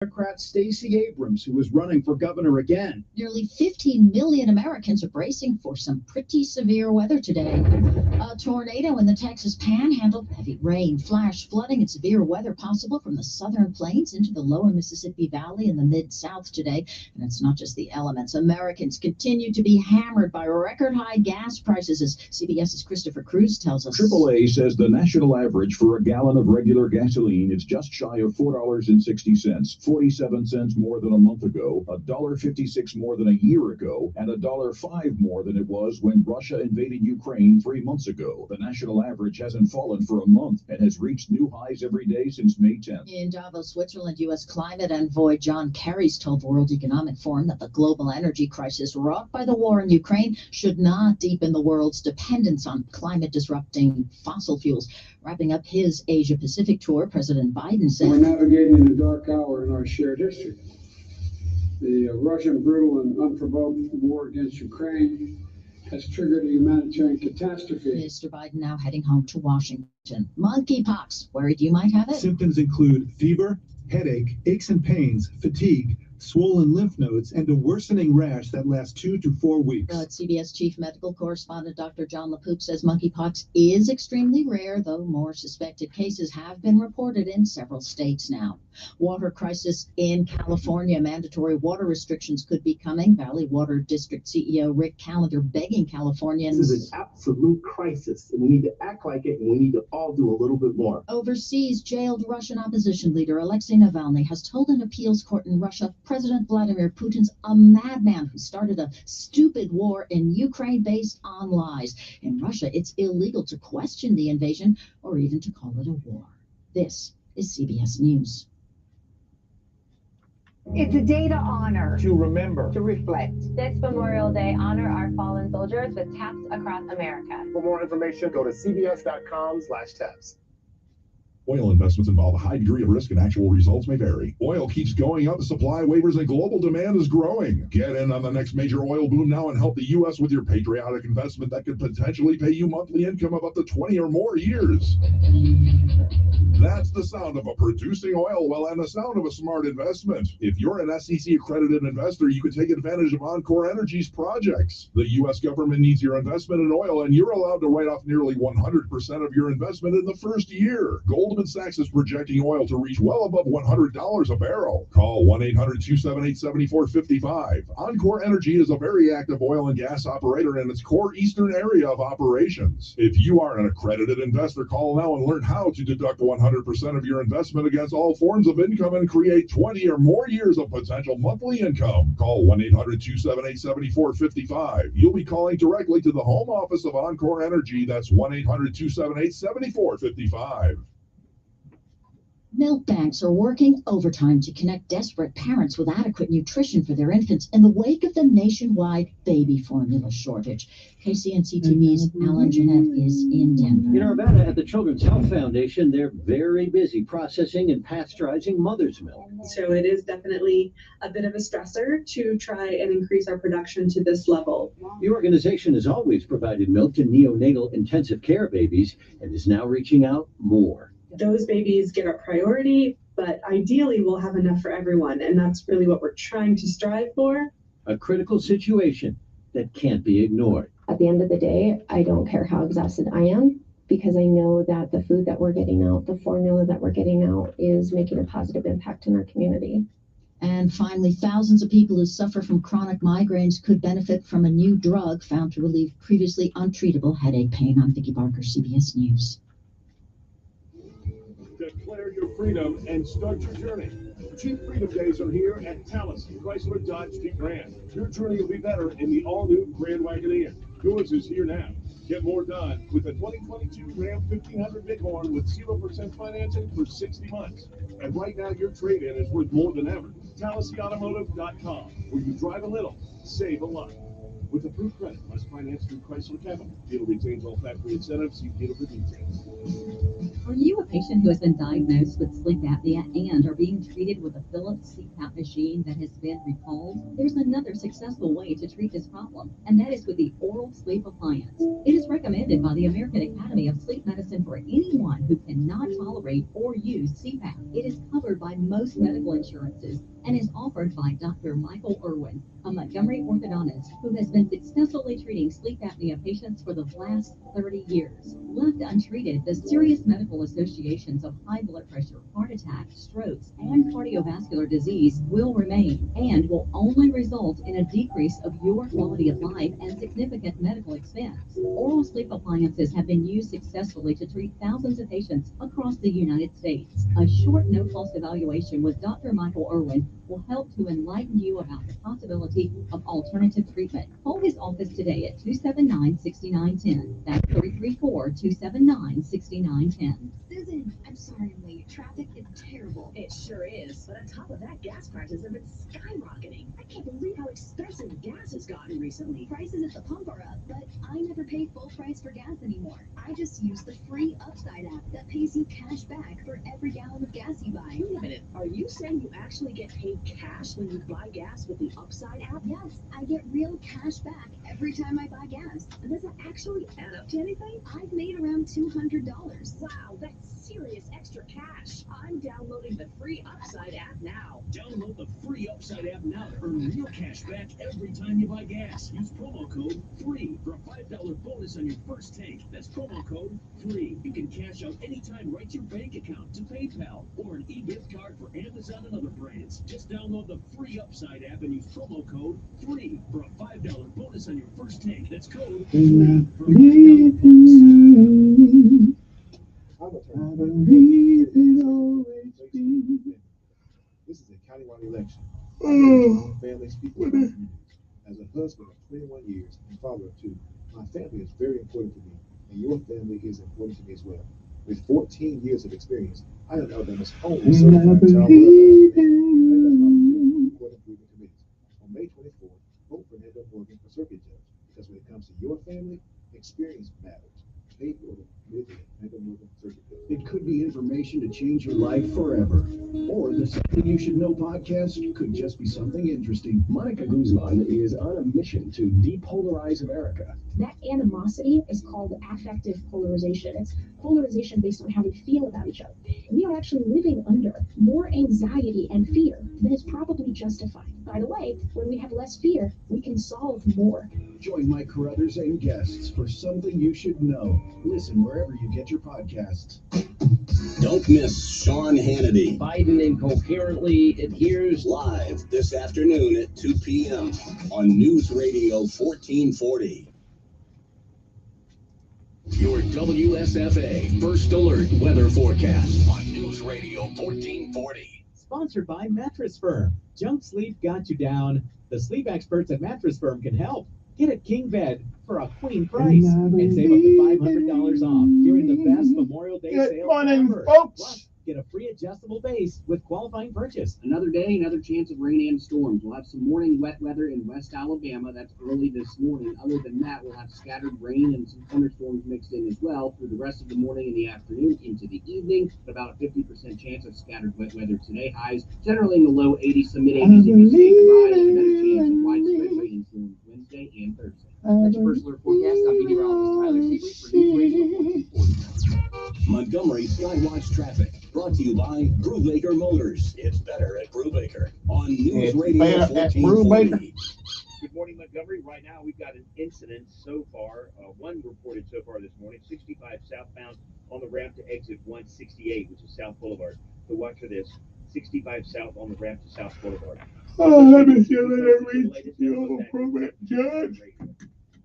Democrat Stacey Abrams, who is running for governor again. Nearly 15 million Americans are bracing for some pretty severe weather today. A tornado in the Texas Panhandle, heavy rain, flash flooding, and severe weather possible from the southern plains into the lower Mississippi Valley and the mid-south today. And it's not just the elements. Americans continue to be hammered by record-high gas prices, as CBS's Christopher Cruz tells us. AAA says the national average for a gallon of regular gasoline is just shy of $4.60. 47 cents more than a month ago, $1.56 more than a year ago, and $1.05 more than it was when Russia invaded Ukraine 3 months ago. The national average hasn't fallen for a month and has reached new highs every day since May 10th. In Davos, Switzerland, U.S. climate envoy John Kerry's told the World Economic Forum that the global energy crisis wrought by the war in Ukraine should not deepen the world's dependence on climate-disrupting fossil fuels. Wrapping up his Asia-Pacific tour, President Biden said, "We're navigating a dark hour in our shared history. The Russian brutal and unprovoked war against Ukraine has triggered a humanitarian catastrophe." Mr. Biden now heading home to Washington. Monkeypox, worried you might have it? Symptoms include fever, headache, aches and pains, fatigue, swollen lymph nodes, and a worsening rash that lasts 2 to 4 weeks. CBS chief medical correspondent Dr. John LaPook says monkeypox is extremely rare, though more suspected cases have been reported in several states now. Water crisis in California. Mandatory water restrictions could be coming. Valley Water District CEO Rick Callender begging Californians. This is an absolute crisis, and we need to act like it, and we need to all do a little bit more. Overseas, jailed Russian opposition leader Alexei Navalny has told an appeals court in Russia President Vladimir Putin's a madman who started a stupid war in Ukraine based on lies. In Russia, it's illegal to question the invasion or even to call it a war. This is CBS News. It's a day to honor, to remember, to reflect. This Memorial Day, honor our fallen soldiers with taps across America. For more information, go to cbs.com/taps. Oil investments involve a high degree of risk and actual results may vary. Oil keeps going up, supply waivers, and global demand is growing. Get in on the next major oil boom now and help the U.S. with your patriotic investment that could potentially pay you monthly income of up to 20 or more years. That's the sound of a producing oil well and the sound of a smart investment. If you're an SEC accredited investor, you can take advantage of Encore Energy's projects. The U.S. government needs your investment in oil, and you're allowed to write off nearly 100% of your investment in the first year. Goldman Sachs is projecting oil to reach well above $100 a barrel. Call 1-800-278-7455. Encore Energy is a very active oil and gas operator in its core eastern area of operations. If you are an accredited investor, call now and learn how to deduct 100% of your investment against all forms of income and create 20 or more years of potential monthly income. Call 1-800-278-7455. You'll be calling directly to the home office of Encore Energy. That's 1-800-278-7455. Milk banks are working overtime to connect desperate parents with adequate nutrition for their infants in the wake of the nationwide baby formula shortage. KCNC-TV's Alan Jeanette is in Denver. In Urbana at the Children's Health Foundation, they're very busy processing and pasteurizing mother's milk. So it is definitely a bit of a stressor to try and increase our production to this level. The organization has always provided milk to neonatal intensive care babies and is now reaching out more. Those babies get a priority, but ideally we'll have enough for everyone, and that's really what we're trying to strive for. A critical situation that can't be ignored. At the end of the day, I don't care how exhausted I am, because I know that the food that we're getting out, the formula that we're getting out, is making a positive impact in our community. And finally, thousands of people who suffer from chronic migraines could benefit from a new drug found to relieve previously untreatable headache pain. I'm Vicki Barker, CBS News. Declare your freedom and start your journey. Cheap Freedom Days are here at Tallahassee Chrysler Dodge Jeep Grand. Your journey will be better in the all-new Grand Wagoneer. Yours is here now. Get more done with the 2022 Ram 1500 Bighorn with 0% financing for 60 months. And right now, your trade-in is worth more than ever. TallahasseeAutomotive.com, where you drive a little, save a lot. with approved credit, must finance through Chrysler Capital. Dealer retains all factory incentives. See dealer for details. Are you a patient who has been diagnosed with sleep apnea and are being treated with a Philips CPAP machine that has been recalled? There's another successful way to treat this problem, and that is with the oral sleep appliance. It is recommended by the American Academy of Sleep Medicine for anyone who cannot tolerate or use CPAP. It is covered by most medical insurances and is offered by Dr. Michael Irwin, a Montgomery orthodontist who has been successfully treating sleep apnea patients for the last 30 years. Left untreated, the serious medical associations of high blood pressure, heart attack, strokes, and cardiovascular disease will remain and will only result in a decrease of your quality of life and significant medical expense. Oral sleep appliances have been used successfully to treat thousands of patients across the United States. A short no-cost evaluation with Dr. Michael Irwin will help to enlighten you about the possibility of alternative treatment. Call his office today at 279-6910. That's 334-279-6910. Susan, I'm sorry I'm late. Traffic is terrible. It sure is. But on top of that, gas prices have been skyrocketing. I can't believe how expensive gas has gotten recently. Prices at the pump are up, but I never pay full price for gas anymore. I just use the free Upside app that pays you cash back for every gallon of gas you buy. Wait a minute. Are you saying you actually get paid cash when you buy gas with the Upside app? Yes, I get real cash back every time I buy gas. And does it actually add up to anything? I've made around $200. Wow, that's serious extra cash. I'm downloading the free Upside app now. Download the free Upside app now to earn real cash back every time you buy gas. Use promo code FREE for a $5 bonus on your first tank. That's promo code FREE. You can cash out anytime right to your bank account, to PayPal, or an e-gift card for Amazon and other brands. Just download the free Upside app and use promo code FREE for a $5 bonus on your first tank. That's code FREE for a $5 bonus. This is a countywide election. Family speaking of as a husband of 21 years and father of 2, my family is very important to me, and your family is important to me as well. With 14 years of experience, I am Alabama's only certified child welfare committee. On May 24th, vote for Nando Morgan for circuit judge, because when it comes to your family, experience matters. Pay for the committee at Nando Morgan Circuit Judge. It could be information to change your life forever. Or the Something You Should Know podcast could just be something interesting. Monica Guzman is on a mission to depolarize America. That animosity is called affective polarization. It's polarization based on how we feel about each other. We are actually living under more anxiety and fear than is probably justified. By the way, when we have less fear, we can solve more. Join Mike Carruthers and guests for Something You Should Know. Listen wherever you get your podcasts. Don't miss Sean Hannity. Biden incoherently adheres Live this afternoon at 2 p.m. on News Radio 1440. Your WSFA First Alert weather forecast on News Radio 1440. Sponsored by Mattress Firm. Junk sleep got you down. The sleep experts at Mattress Firm can help. Get a king bed for a queen price and save up to $500 off during the best Memorial Day sale. Good morning, ever. folks. Plus, get a free adjustable base with qualifying purchase. Another day, another chance of rain and storms. We'll have some morning wet weather in West Alabama. That's early this morning. Other than that, we'll have scattered rain and some thunderstorms mixed in as well through the rest of the morning and the afternoon into the evening. About a 50% chance of scattered wet weather today. Highs generally in the low 80s to mid 80s. If you stay dry, there's a better chance of widespread rainstorms Wednesday and Thursday. That's your First Alert forecast. I'm meteorologist Tyler Seaweed for News Radio 1440. Montgomery Skywatch traffic brought to you by Brubaker Motors. It's better at Brubaker on News Radio 1440. Good morning, Montgomery. Right now, we've got an incident so far, one reported so far this morning, 65 southbound on the ramp to exit 168, which is South Boulevard. So watch for this, 65 south on the ramp to South Boulevard. Let me see that reach you appropriate judge.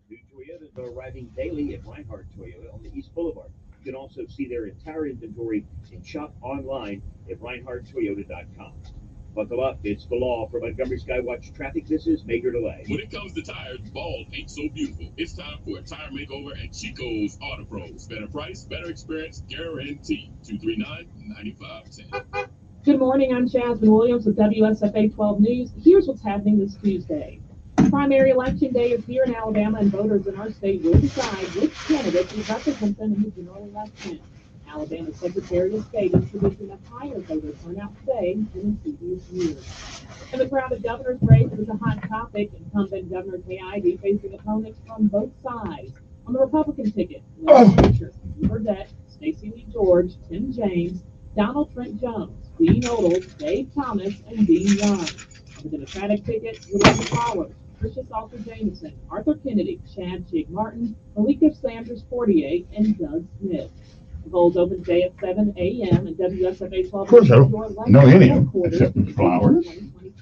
New Toyotas are arriving daily at Reinhardt Toyota on the East Boulevard. You can also see their entire inventory and shop online at ReinhardtToyota.com. Buckle up, it's the law. For Montgomery Skywatch traffic, this is Major Delay. When it comes to tires, bald ain't so beautiful. It's time for a tire makeover at Chico's Auto Pros. Better price, better experience, guaranteed. 239-9510. Good morning, I'm Jasmine Williams with WSFA 12 News. Here's what's happening this Tuesday. Primary election day is here in Alabama, and voters in our state will decide which candidate will represent them in the general election. Alabama's Secretary of State is predicting a higher voter turnout today than in previous years. In the crowded governor's race, it is a hot topic. Incumbent Governor Kay Ivey facing opponents from both sides. On the Republican ticket, Larry Fisher, Burdette, Stacey Lee George, Tim James, Donald Trent Jones, Dean Odles, Dave Thomas, and Dean Young. On the Democratic ticket, the list follows: Tricia Salter Jameson, Arthur Kennedy, Chad Chig Martin, Malika Sanders Fortier, and Doug Smith. The polls open today at 7 a.m. and WSFA 12. Of course, I don't know any of them except the flowers.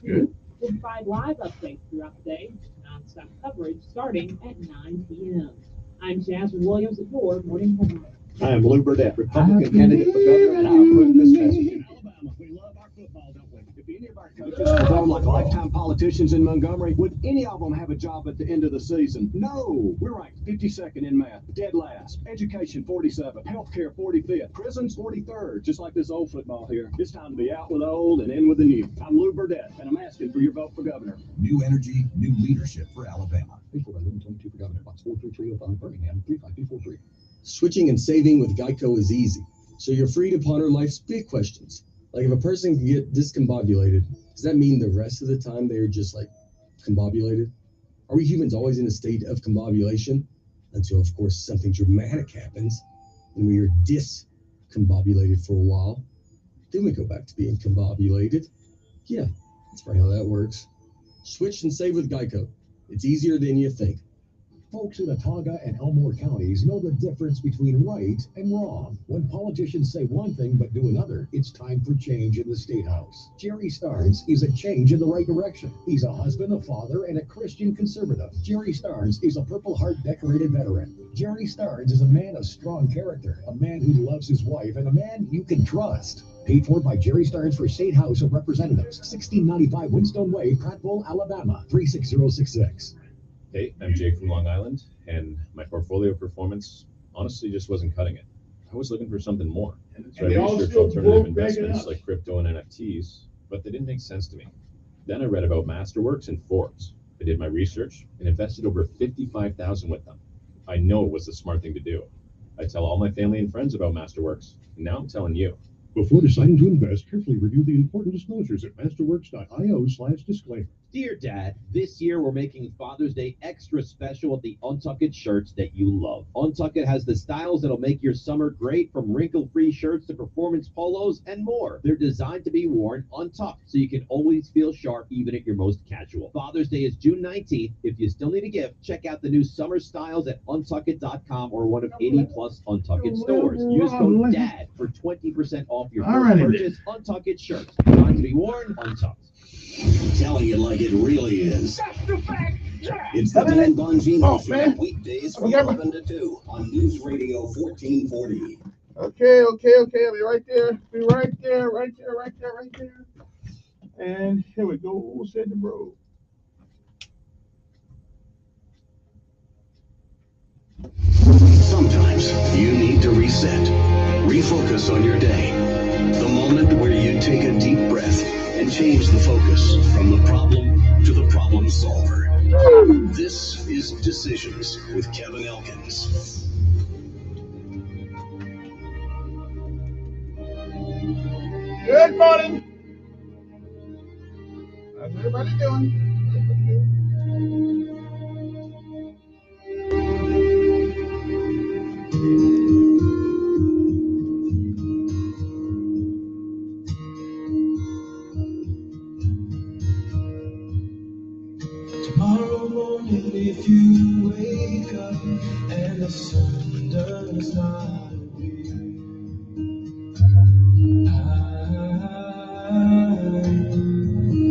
Good. We'll provide live updates throughout the day, non-stop coverage starting at 9 p.m. I'm Jasmine Williams at your Morning Headline. I am Lou Burdette, Republican candidate for governor, and I approve this message. Alabama, we love our football, don't we? If any of our coaches perform like lifetime politicians in Montgomery, would any of them have a job at the end of the season? No. We're ranked 52nd in math, dead last. Education 47th, healthcare 45th, prisons 43rd. Just like this old football here. It's time to be out with the old and in with the new. I'm Lou Burdette, and I'm asking for your vote for governor. New energy, new leadership for Alabama. 24May2022 for governor. Box 43305, Birmingham 35243. Switching and saving with Geico is easy, so you're free to ponder life's big questions. Like, if a person can get discombobulated, does that mean the rest of the time they're just like combobulated? Are we humans always in a state of combobulation? Until, of course, something dramatic happens and we are discombobulated for a while. Then we go back to being combobulated. Yeah, that's probably how that works. Switch and save with Geico. It's easier than you think. Folks in Otaga and Elmore counties know the difference between right and wrong. When politicians say one thing but do another, it's time for change in the State House. Jerry Starnes is a change in the right direction. He's a husband, a father, and a Christian conservative. Jerry Starnes is a Purple Heart decorated veteran. Jerry Starnes is a man of strong character, a man who loves his wife, and a man you can trust. Paid for by Jerry Starnes for State House of Representatives, 1695 Winstone Way, Prattville, Alabama, 36066. Hey, I'm Jake from Long Island, and my portfolio performance honestly just wasn't cutting it. I was looking for something more. So I researched alternative investments like crypto and NFTs, but they didn't make sense to me. Then I read about Masterworks and Forbes. I did my research and invested over $55,000 with them. I know it was the smart thing to do. I tell all my family and friends about Masterworks, and now I'm telling you. Before deciding to invest, carefully review the important disclosures at masterworks.io/disclaimer. Dear Dad, this year we're making Father's Day extra special with the Untucked shirts that you love. Untucked has the styles that'll make your summer great, from wrinkle-free shirts to performance polos and more. They're designed to be worn untucked, so you can always feel sharp even at your most casual. Father's Day is June 19th. If you still need a gift, check out the new summer styles at untucked.com or one of 80+ Untucked stores. Use code DAD for 20% off your first purchase. Untucked shirts, designed to be worn untucked. Telling it like it really is. It's the Dan Bongino Show, weekdays from 11 to 2 on News Radio 1440. Okay. I'll be right there. Right there. And here we go. Said the bro. Sometimes you need to reset, refocus on your day. The moment where you take a deep breath and change the focus from the problem to the problem solver. This is Decisions with Kevin Elkins. Good morning. How's everybody doing? Tomorrow morning, if you wake up and the sun does not appear,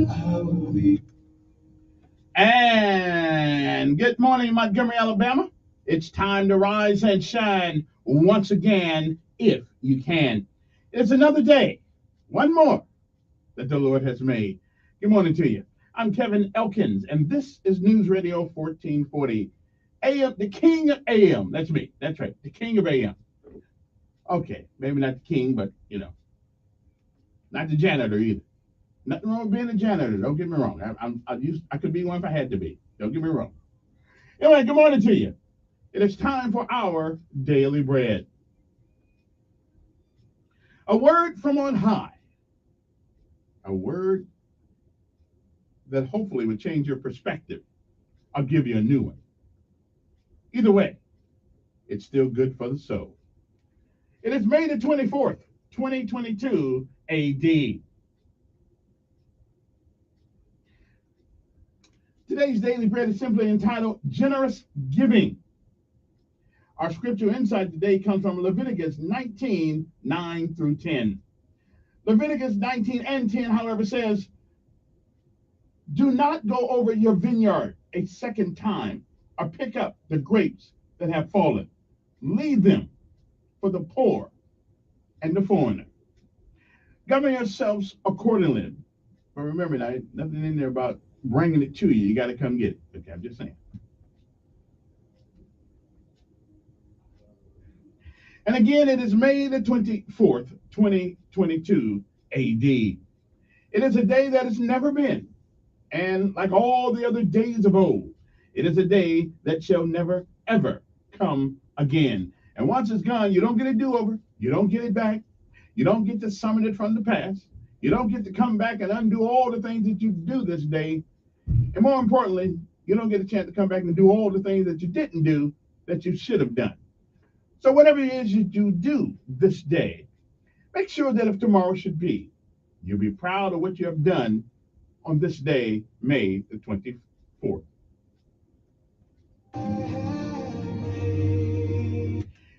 I will be. And good morning, Montgomery, Alabama. It's time to rise and shine once again, if you can. It's another day, one more, that the Lord has made. Good morning to you. I'm Kevin Elkins, and this is News Radio 1440 AM, the king of AM. That's me. That's right, the king of AM. Okay, maybe not the king, but, not the janitor either. Nothing wrong with being a janitor. Don't get me wrong. I could be one if I had to be. Don't get me wrong. Anyway, good morning to you. It is time for our daily bread. A word from on high. A word that hopefully would change your perspective. I'll give you a new one. Either way, it's still good for the soul. It is May the 24th, 2022 AD. Today's daily bread is simply entitled Generous Giving. Our scripture insight today comes from Leviticus 19, 9 through 10. Leviticus 19 and 10, however, says, do not go over your vineyard a second time or pick up the grapes that have fallen. Leave them for the poor and the foreigner. Govern yourselves accordingly. But remember, now, nothing in there about bringing it to you. You got to come get it. Okay, I'm just saying. And again, it is May the 24th, 2022 AD. It is a day that has never been. And like all the other days of old, it is a day that shall never, ever come again. And once it's gone, you don't get a do-over. You don't get it back. You don't get to summon it from the past. You don't get to come back and undo all the things that you do this day. And more importantly, you don't get a chance to come back and do all the things that you didn't do that you should have done. So whatever it is that you do this day, make sure that if tomorrow should be, you'll be proud of what you have done on this day, May the 24th.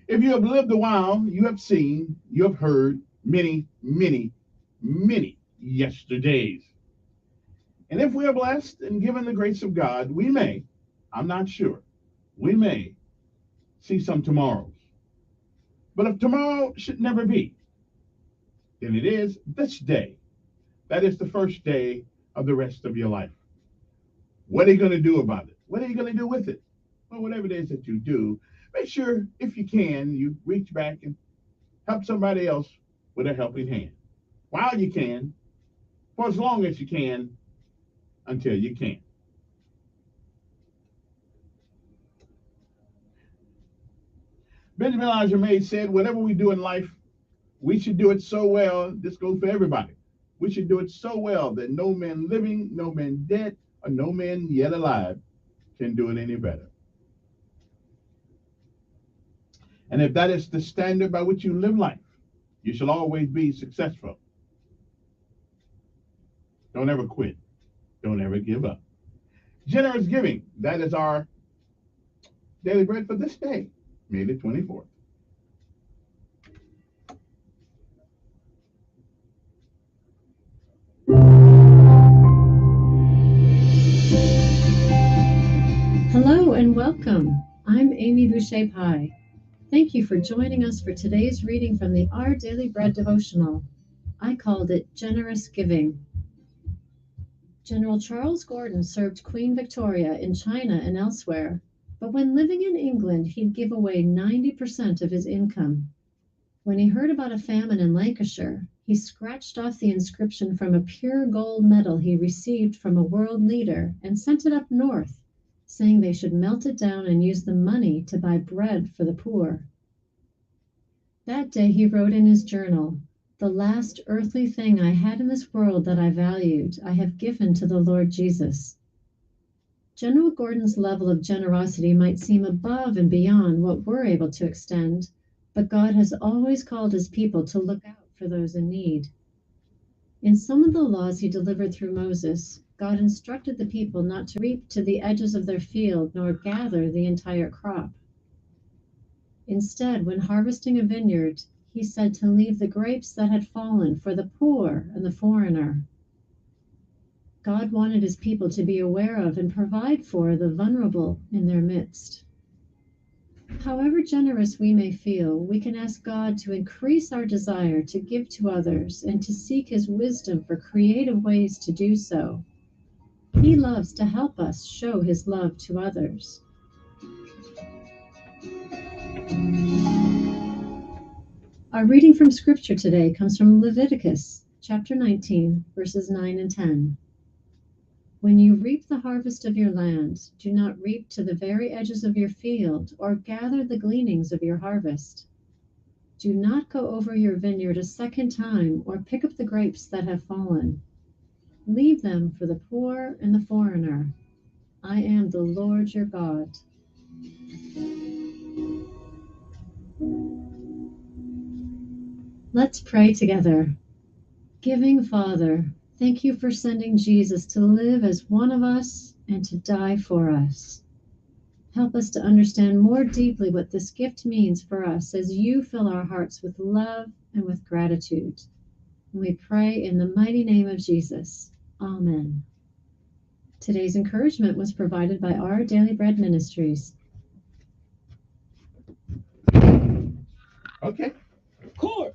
If you have lived a while, you have seen, you have heard many, many, many yesterdays. And if we are blessed and given the grace of God, we may, I'm not sure, we may see some tomorrows. But if tomorrow should never be, then it is this day. That is the first day of the rest of your life. What are you going to do about it? What are you going to do with it? Well, whatever it is that you do, make sure, if you can, you reach back and help somebody else with a helping hand. While you can, for as long as you can, until you can't. Benjamin Elijah May said, whatever we do in life, we should do it so well. This goes for everybody. We should do it so well that no man living, no man dead, or no man yet alive can do it any better. And if that is the standard by which you live life, you shall always be successful. Don't ever quit. Don't ever give up. Generous giving, that is our daily bread for this day, May the 24th. Hello and welcome. I'm Amy Boucher Pye. Thank you for joining us for today's reading from the Our Daily Bread devotional. I called it Generous Giving. General Charles Gordon served Queen Victoria in China and elsewhere, but when living in England, he'd give away 90% of his income. When he heard about a famine in Lancashire, he scratched off the inscription from a pure gold medal he received from a world leader and sent it up north, saying they should melt it down and use the money to buy bread for the poor. That day he wrote in his journal, "The last earthly thing I had in this world that I valued, I have given to the Lord Jesus." General Gordon's level of generosity might seem above and beyond what we're able to extend, but God has always called his people to look out for those in need. In some of the laws he delivered through Moses, God instructed the people not to reap to the edges of their field nor gather the entire crop. Instead, when harvesting a vineyard, he said to leave the grapes that had fallen for the poor and the foreigner. God wanted his people to be aware of and provide for the vulnerable in their midst. However generous we may feel, we can ask God to increase our desire to give to others and to seek his wisdom for creative ways to do so. He loves to help us show his love to others. Our reading from Scripture today comes from Leviticus chapter 19, verses 9 and 10. When you reap the harvest of your land, do not reap to the very edges of your field, or gather the gleanings of your harvest. Do not go over your vineyard a second time, or pick up the grapes that have fallen. Leave them for the poor and the foreigner. I am the Lord your God. Let's pray together. Giving Father, thank you for sending Jesus to live as one of us and to die for us. Help us to understand more deeply what this gift means for us as you fill our hearts with love and with gratitude. And we pray in the mighty name of Jesus. Amen. Today's encouragement was provided by Our Daily Bread Ministries. Okay. Court.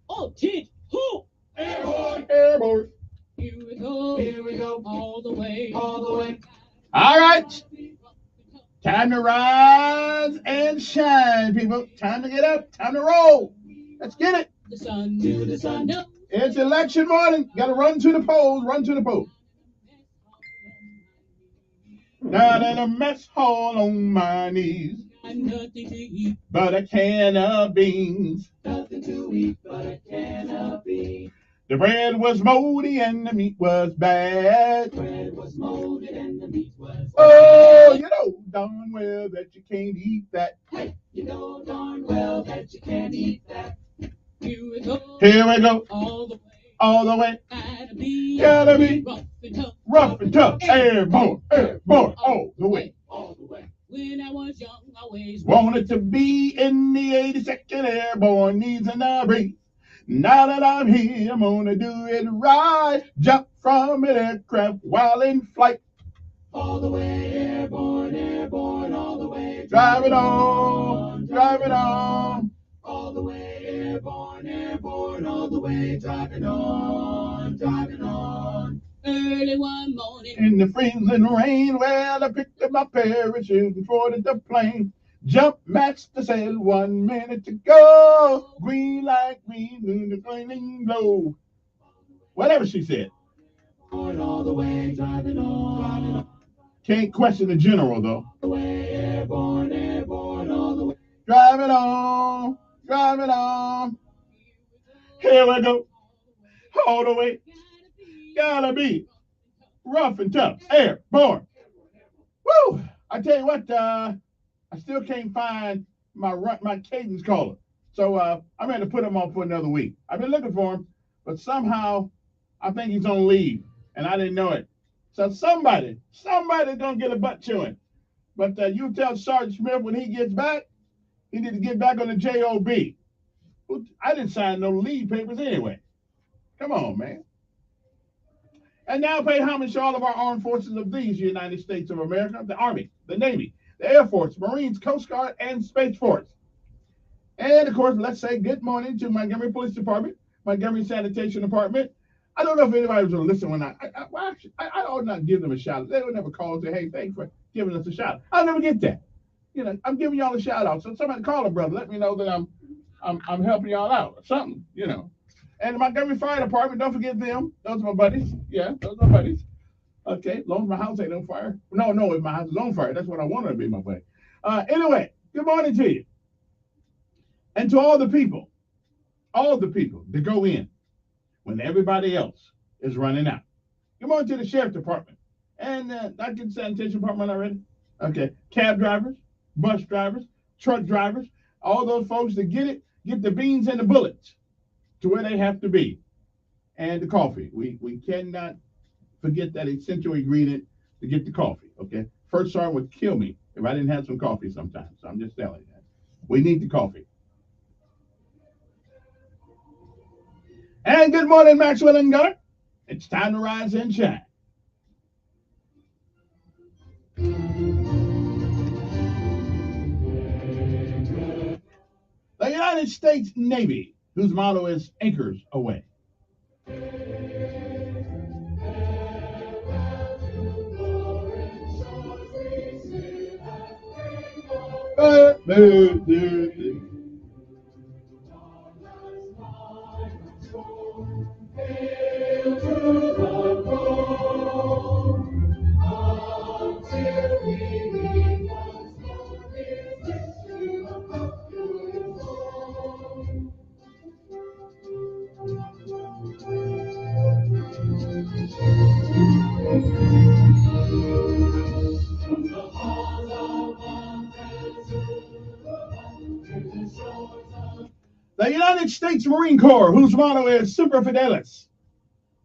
Oh, teach. Who? Airborne. Airborne. Here we go. Here we go. All the way. All the way. All right. Time to rise and shine, people. Time to get up. Time to roll. Let's get it. The sun to the sun. No. It's election morning. Got to run to the polls. Run to the polls. Down in a mess hall on my knees. Nothing to eat but a can of beans. Nothing to eat but a can of beans. The bread was moldy and the meat was bad. Bread was molded and the meat was bad. Oh, you know darn well that you can't eat that. Hey, you know darn well that you can't eat that. Here we go. Here we go. All the way. All the way. Gotta be rough and tough. Rough and tough. Airborne. Airborne. All the way. All the way. When I was young, I always wanted to be in the 82nd Airborne, knees and a breeze. Now that I'm here, I'm gonna do it right. Jump from an aircraft while in flight. All the way, airborne, airborne, all the way. Drive it on, drive it on. All the way, airborne, airborne, all the way. Driving on, driving on. Early one morning. In the freezing rain, well, I picked up my parachute and boarded the plane. Jump master said 1 minute to go. Green light, green, moon, the flaming glow. Whatever she said. All the way, driving on. Can't question the general, though. All the way, airborne, airborne, all the way. Drive it on, drive it on. Here we go. All the way. Gotta be rough and tough. Airborne. Woo! I tell you what, I still can't find my cadence caller. So I'm going to put him on for another week. I've been looking for him, but somehow I think he's on leave, and I didn't know it. So somebody's going to get a butt chewing. But you tell Sergeant Smith when he gets back, he need to get back on the JOB. I didn't sign no leave papers anyway. Come on, man. And now pay homage to all of our armed forces of these United States of America, the Army, the Navy, the Air Force, Marines, Coast Guard, and Space Force. And, of course, let's say good morning to Montgomery Police Department, Montgomery Sanitation Department. I don't know if anybody was going to listen when I ought not give them a shout out. They would never call and say, hey, thanks for giving us a shout out. I'll never get that. You know, I'm giving y'all a shout out. So somebody call a brother. Let me know that I'm helping y'all out or something, you know. And the Montgomery Fire Department, don't forget them. Those are my buddies. Yeah, those are my buddies. Okay, as long as my house ain't on fire. No, if my house is on fire, that's what I want to be, my buddy. Anyway, good morning to you. And to all the people that go in when everybody else is running out. Good morning to the Sheriff Department. And I did Sanitation Department already. Okay, cab drivers, bus drivers, truck drivers, all those folks that get the beans and the bullets to where they have to be. And the coffee. We cannot forget that essential ingredient to get the coffee, okay? First Sergeant would kill me if I didn't have some coffee sometimes. So I'm just telling you that. We need the coffee. And good morning, Maxwell and Gunner. It's time to rise and shine. The United States Navy, whose motto is anchors away. United States Marine Corps, whose motto is Semper Fidelis.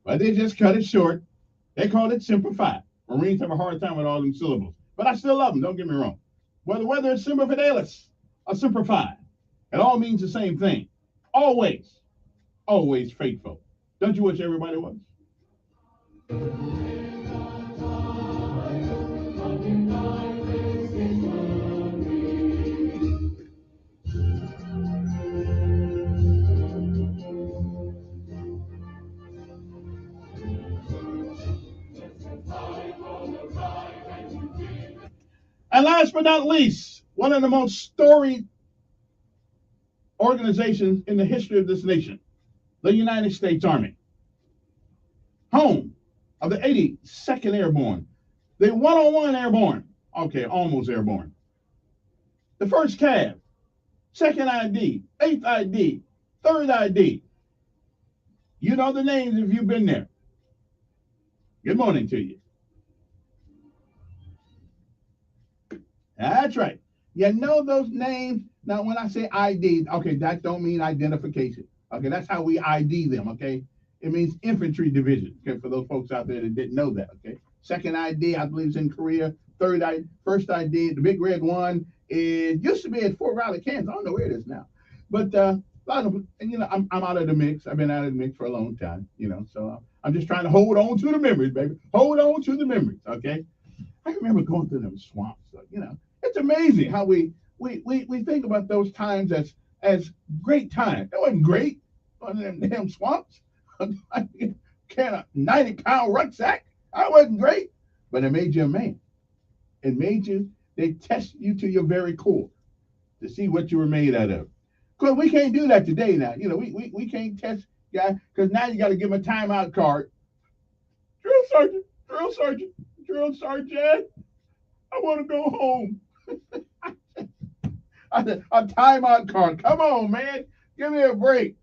But they just cut it short. They called it Semper Fi. Marines have a hard time with all them syllables. But I still love them, don't get me wrong. Whether it's Semper Fidelis or Semper Fi, it all means the same thing. Always, always faithful. Don't you wish everybody was? And last but not least, one of the most storied organizations in the history of this nation, the United States Army, home of the 82nd Airborne, the 101 Airborne, okay, almost airborne, the 1st CAV, 2nd ID, 8th ID, 3rd ID. You know the names if you've been there. Good morning to you. That's right. You know those names. Now, when I say ID, okay, that don't mean identification. Okay, that's how we ID them, okay? It means infantry division, okay, for those folks out there that didn't know that, okay? 2nd ID, I believe, is in Korea. 3rd ID, 1st ID, the big red one, it used to be at Fort Riley, Kansas. I don't know where it is now. But a lot of, and, you know, I'm out of the mix. I've been out of the mix for a long time, you know, so I'm just trying to hold on to the memories, baby. Hold on to the memories, okay? I remember going through them swamps, so, you know. It's amazing how we think about those times as great times. It wasn't great on them damn swamps. Can a 90-pound rucksack? That wasn't great, but it made you a man. It made you. They test you to your very core to see what you were made out of. Because we can't do that today now. You know, we can't test guys because now you got to give them a timeout card. Drill sergeant, drill sergeant, drill sergeant. I want to go home. A timeout card. Come on, man. Give me a break.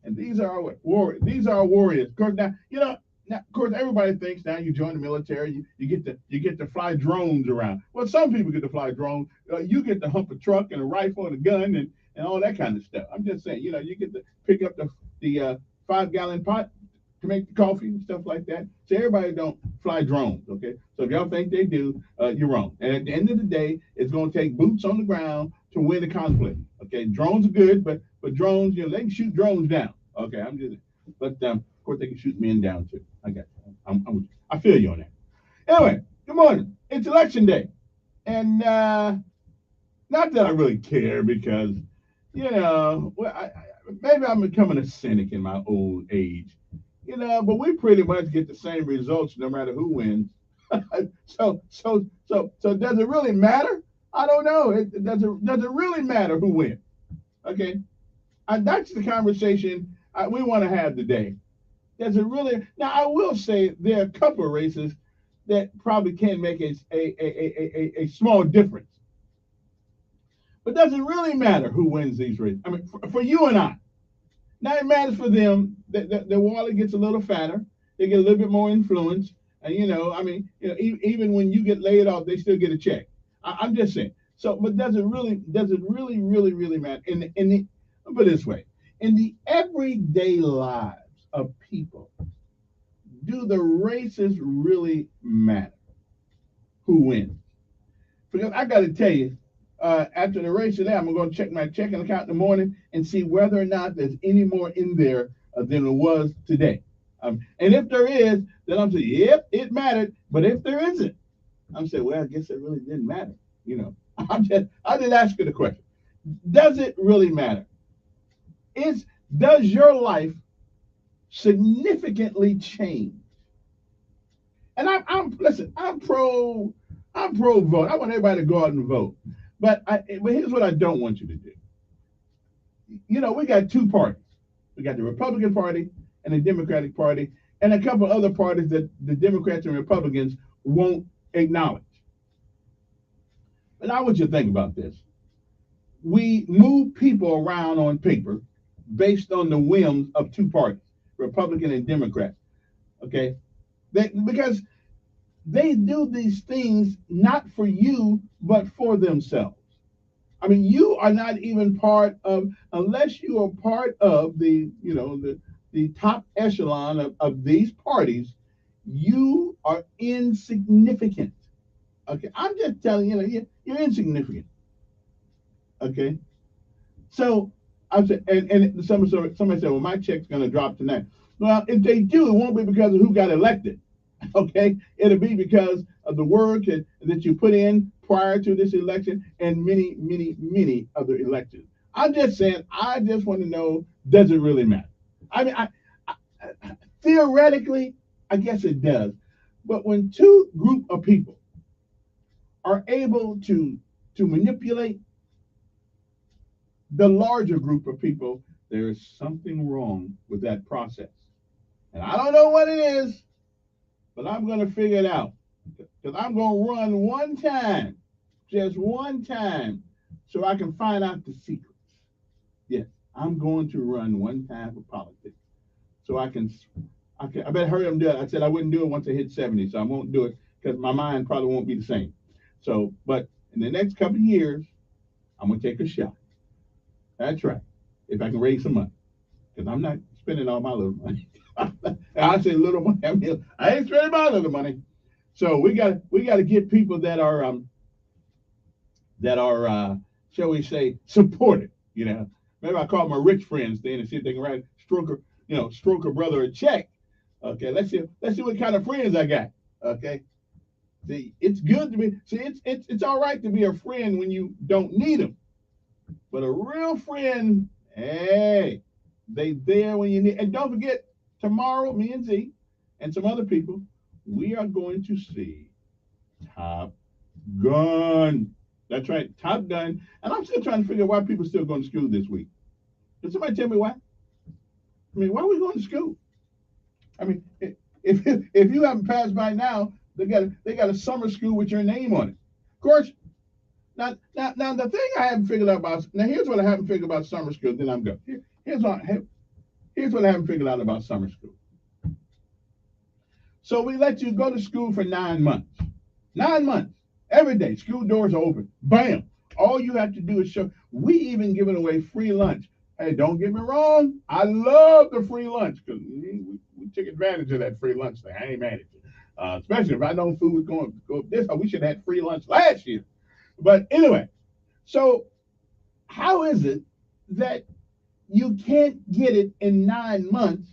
And these are our warriors. These are our warriors. Of course, now, you know, now, of course, everybody thinks now you join the military, you get to fly drones around. Well, some people get to fly drones. You get to hump a truck and a rifle and a gun and all that kind of stuff. I'm just saying, you know, you get to pick up the 5-gallon pot to make the coffee and stuff like that. So everybody don't fly drones, okay? So if y'all think they do, you're wrong. And at the end of the day, it's going to take boots on the ground to win the conflict, okay? Drones are good, but drones, you know, they can shoot drones down, okay? I'm just, but of course they can shoot men down too. I got you. I feel you on that. Anyway, good morning. It's election day, and not that I really care because, you know, well, maybe I'm becoming a cynic in my old age. You know, but we pretty much get the same results no matter who wins. So does it really matter? I don't know. Does it really matter who wins? Okay, and that's the conversation we want to have today. Does it really? Now, I will say there are a couple of races that probably can make a small difference. But does it really matter who wins these races? I mean, for you and I. Now it matters for them that the wallet gets a little fatter. They get a little bit more influence. And, you know, I mean, you know, even when you get laid off, they still get a check. I'm just saying. So, but does it really matter? I'll put it this way. In the everyday lives of people, do the races really matter? Who wins? Because I got to tell you, after the race today, I'm going to check my checking account in the morning and see whether or not there's any more in there than there was today. And if there is, then I'm saying, yep, it mattered. But if there isn't, I'm saying, well, I guess it really didn't matter. You know, I did ask you the question. Does it really matter? Does your life significantly change? And I'm pro vote. I want everybody to go out and vote. But here's what I don't want you to do. You know, we got two parties. We got the Republican Party and the Democratic Party, and a couple other parties that the Democrats and Republicans won't acknowledge. But I want you to think about this. We move people around on paper based on the whims of two parties, Republican and Democrat. Okay? Because they do these things not for you, but for themselves. I mean, you are not even part of, unless you are part of the top echelon of these parties, you are insignificant. Okay, I'm just telling you, you're insignificant. Okay, so I said, and somebody said, well, my check's going to drop tonight. Well, if they do, it won't be because of who got elected. Okay, it'll be because of the work that you put in prior to this election and many, many, many other elections. I'm just saying, I just want to know, does it really matter? I mean, theoretically, I guess it does. But when two group of people are able to manipulate the larger group of people, there is something wrong with that process. And I don't know what it is, but I'm going to figure it out. Because I'm going to run one time, just one time, so I can find out the secrets. Yes, I'm going to run one time for politics. So I better hurry up and do it. I said I wouldn't do it once I hit 70, so I won't do it because my mind probably won't be the same. So, but in the next couple of years, I'm going to take a shot. That's right. If I can raise some money. Because I'm not spending all my little money. And I say little money, I ain't spending my little money. So we got to get people that are shall we say, supported. Maybe I call my rich friends then and see if they can write stroke a brother a check. Okay, let's see what kind of friends I got. Okay, see, it's good to be. See, it's all right to be a friend when you don't need them, but a real friend, hey, they there when you need. And don't forget, tomorrow, me and Z and some other people, we are going to see Top Gun. That's right, Top Gun. And I'm still trying to figure out why people are still going to school this week. Can somebody tell me why? I mean, why are we going to school? I mean, if you haven't passed by now, they got a summer school with your name on it. Of course, now the thing I haven't figured out about, now here's what I haven't figured about summer school, then I'm good. Here's what I haven't figured out about summer school. So we let you go to school for 9 months. 9 months. Every day, school doors are open. Bam. All you have to do is show. We even giving away free lunch. Hey, don't get me wrong. I love the free lunch because we took advantage of that free lunch thing. I ain't mad at you. Especially if I know food was going to go up this. We should have had free lunch last year. But anyway, so how is it that you can't get it in 9 months,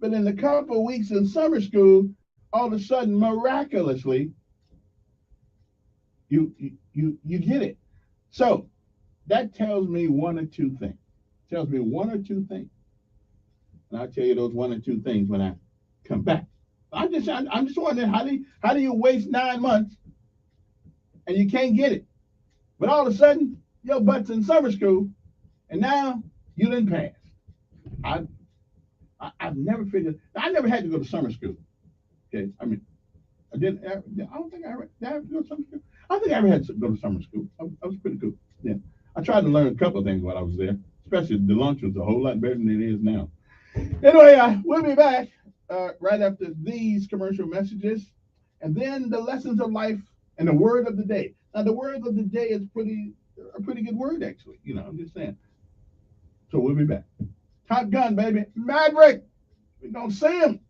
but in a couple of weeks in summer school, all of a sudden, miraculously, you get it? So that tells me one or two things. And I'll tell you those one or two things when I come back. I'm just wondering, how do you waste 9 months and you can't get it, but all of a sudden your butt's in summer school and now you didn't pass? I've never figured. I never had to go to summer school. Okay, I mean, I didn't. I don't think I ever did. I have to go to summer school. I think I ever had to go to summer school. I was pretty cool. Yeah, I tried to learn a couple of things while I was there. Especially the lunch was a whole lot better than it is now. Anyway, we'll be back right after these commercial messages, and then the lessons of life and the word of the day. Now, the word of the day is a pretty good word, actually. I'm just saying. So we'll be back. Top Gun, baby. Maverick. We gonna see him.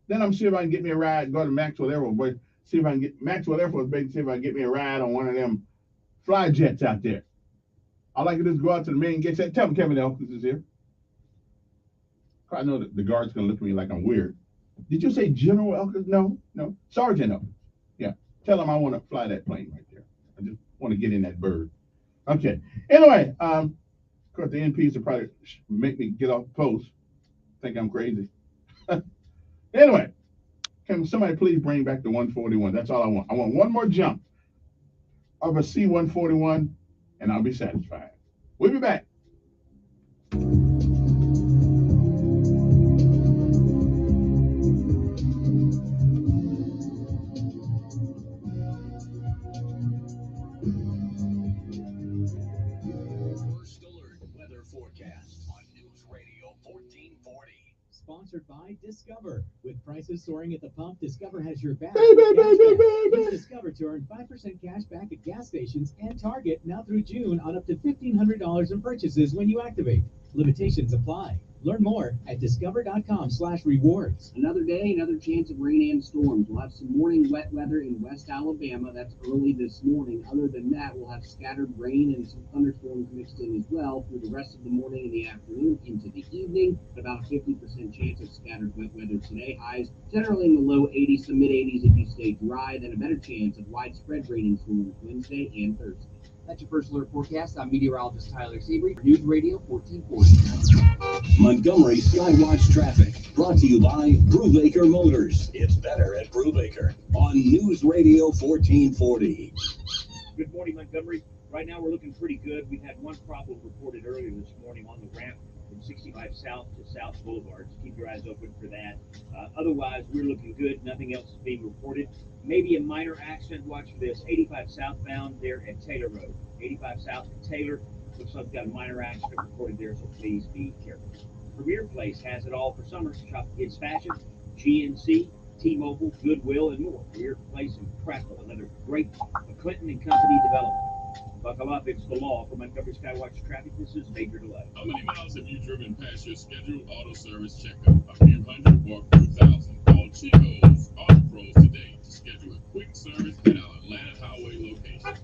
Then I'm see if I can get me a ride. Go to Maxwell Air Force Base. See if I can get Maxwell Air Force Base. See if I can get me a ride on one of them fly jets out there. All I can do is go out to the main gate. Tell them Kevin Elkins is here. I know that the guard's gonna look at me like I'm weird. Did you say General Elkins? No, Sergeant Elkins. Yeah. Tell him I want to fly that plane right there. I just want to get in that bird. Okay. Anyway, of course the NPs will probably make me get off the post. Think I'm crazy. Anyway, can somebody please bring back the 141? That's all I want. I want one more jump of a C-141, and I'll be satisfied. We'll be back. First alert weather forecast on News Radio 1440. sponsored by Discover. With prices soaring at the pump, Discover has your back. Use Discover to earn 5% cash back at gas stations and Target now through June on up to $1,500 in purchases when you activate. Limitations apply. Learn more at discover.com/rewards. Another day, another chance of rain and storms. We'll have some morning wet weather in West Alabama. That's early this morning. Other than that, we'll have scattered rain and some thunderstorms mixed in as well through the rest of the morning and the afternoon into the evening. About a 50% chance of scattered wet weather today. Highs generally in the low 80s to mid 80s if you stay dry. Then a better chance of widespread rain and storms Wednesday and Thursday. That's your first alert forecast. I'm meteorologist Tyler Seabury for News Radio 1440. Montgomery Skywatch Traffic, brought to you by Brubaker Motors. It's better at Brubaker on News Radio 1440. Good morning, Montgomery. Right now we're looking pretty good. We had one problem reported earlier this morning on the ramp from 65 South to South Boulevard. So keep your eyes open for that. Otherwise, we're looking good. Nothing else is being reported. Maybe a minor accident. Watch for this. 85 southbound there at Taylor Road. 85 South to Taylor. Looks like we've got a minor accident reported there, so please be careful. Premier Place has it all for summer. Shop kids fashion, GNC, T-Mobile, Goodwill, and more. Premier Place in Prattville, another great Clinton and Company development. Buckle up, it's the law. For Montgomery Skywatch Traffic, this is Major Delay. How many miles have you driven past your scheduled auto service checkup? A few hundred or a few thousand? Call Chico's Auto Pros today to schedule a quick service at our Atlanta Highway location.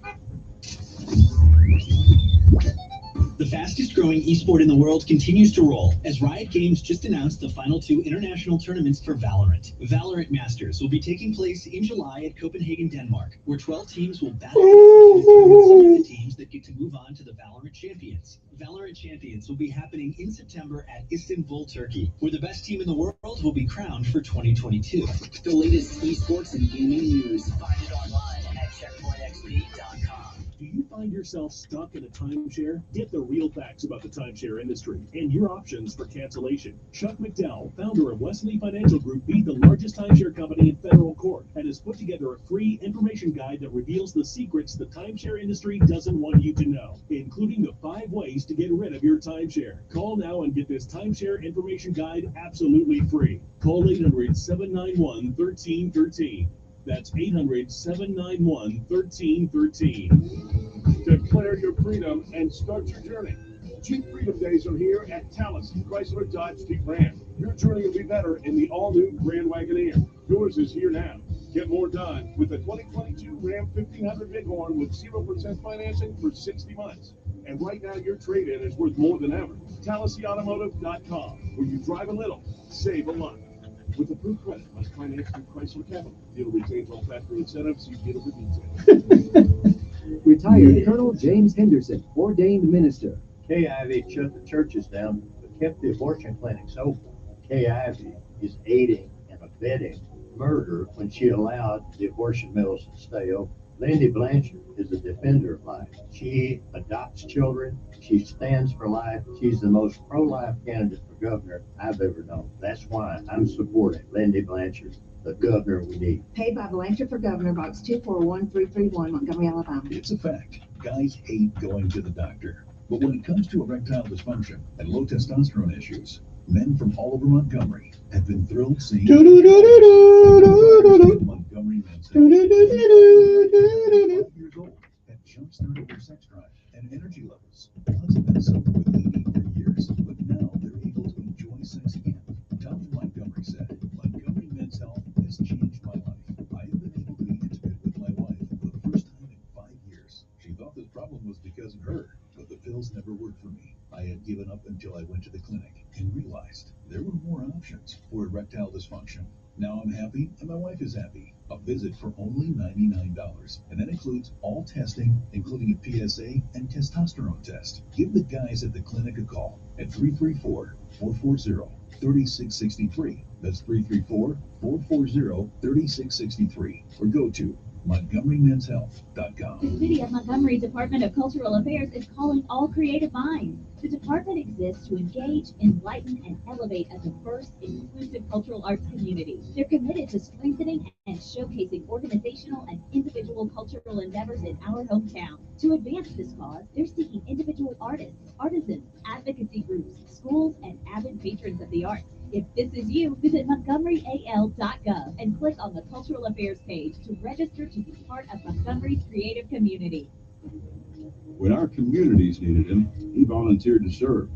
The fastest growing esport in the world continues to roll as Riot Games just announced the final 2 international tournaments for Valorant. Valorant Masters will be taking place in July at Copenhagen, Denmark, where 12 teams will battle to determine some of the teams that get to move on to the Valorant Champions. Valorant Champions will be happening in September at Istanbul, Turkey, where the best team in the world will be crowned for 2022. The latest esports and gaming news. Find it online at checkpointxp.com. Do you find yourself stuck in a timeshare? Get the real facts about the timeshare industry and your options for cancellation. Chuck McDowell, founder of Wesley Financial Group, beat the largest timeshare company in federal court and has put together a free information guide that reveals the secrets the timeshare industry doesn't want you to know, including the 5 ways to get rid of your timeshare. Call now and get this timeshare information guide absolutely free. Call 800-791-1313. That's 800-791-1313. Declare your freedom and start your journey. Jeep Freedom Days are here at Taliesin Chrysler Dodge Jeep Ram. Your journey will be better in the all-new Grand Wagoneer. Yours is here now. Get more done with the 2022 Ram 1500 Bighorn with 0% financing for 60 months. And right now, your trade-in is worth more than ever. TaliesinAutomotive.com, where you drive a little, save a lot. With approved credit, must finance through Chrysler Capital. Dealer retains all factory incentives. See dealer for details. Retired Colonel James Henderson, ordained minister. Kay Ivey shut the churches down but kept the abortion clinics open. Kay Ivey is aiding and abetting murder when she allowed the abortion mills to stay open. Lindy Blanchard is a defender of life. She adopts children. She stands for life. She's the most pro-life candidate for governor I've ever known. That's why I'm supporting Lindy Blanchard, the governor we need. Paid by Blanchard for Governor, Box 241331, Montgomery, Alabama. It's a fact. Guys hate going to the doctor. But when it comes to erectile dysfunction and low testosterone issues, men from all over Montgomery have been thrilled seeing Montgomery Men's Health. 5 years old have jump-started their sex drive and energy levels. Lots of men suffered with ED for years, but now they're able to enjoy sex again. Tom Montgomery said, Montgomery Men's Health has changed my life. I have been able to be intimate with my wife for the first time in 5 years. She thought this problem was because of her, but the pills never worked for me. I had given up until I went to the clinic and realized there were more options for erectile dysfunction. Now I'm happy and my wife is happy. A visit for only $99, and that includes all testing, including a PSA and testosterone test. Give the guys at the clinic a call at 334-440-3663. That's 334-440-3663. Or go to MontgomeryMen'sHealth.com. The City of Montgomery Department of Cultural Affairs is calling all creative minds. The department exists to engage, enlighten, and elevate a diverse, inclusive cultural arts community. They're committed to strengthening and showcasing organizational and individual cultural endeavors in our hometown. To advance this cause, they're seeking individual artists, artisans, advocacy groups, schools, and avid patrons of the arts. If this is you, visit montgomeryal.gov and click on the Cultural Affairs page to register to be part of Montgomery's creative community. When our communities needed him, he volunteered to serve.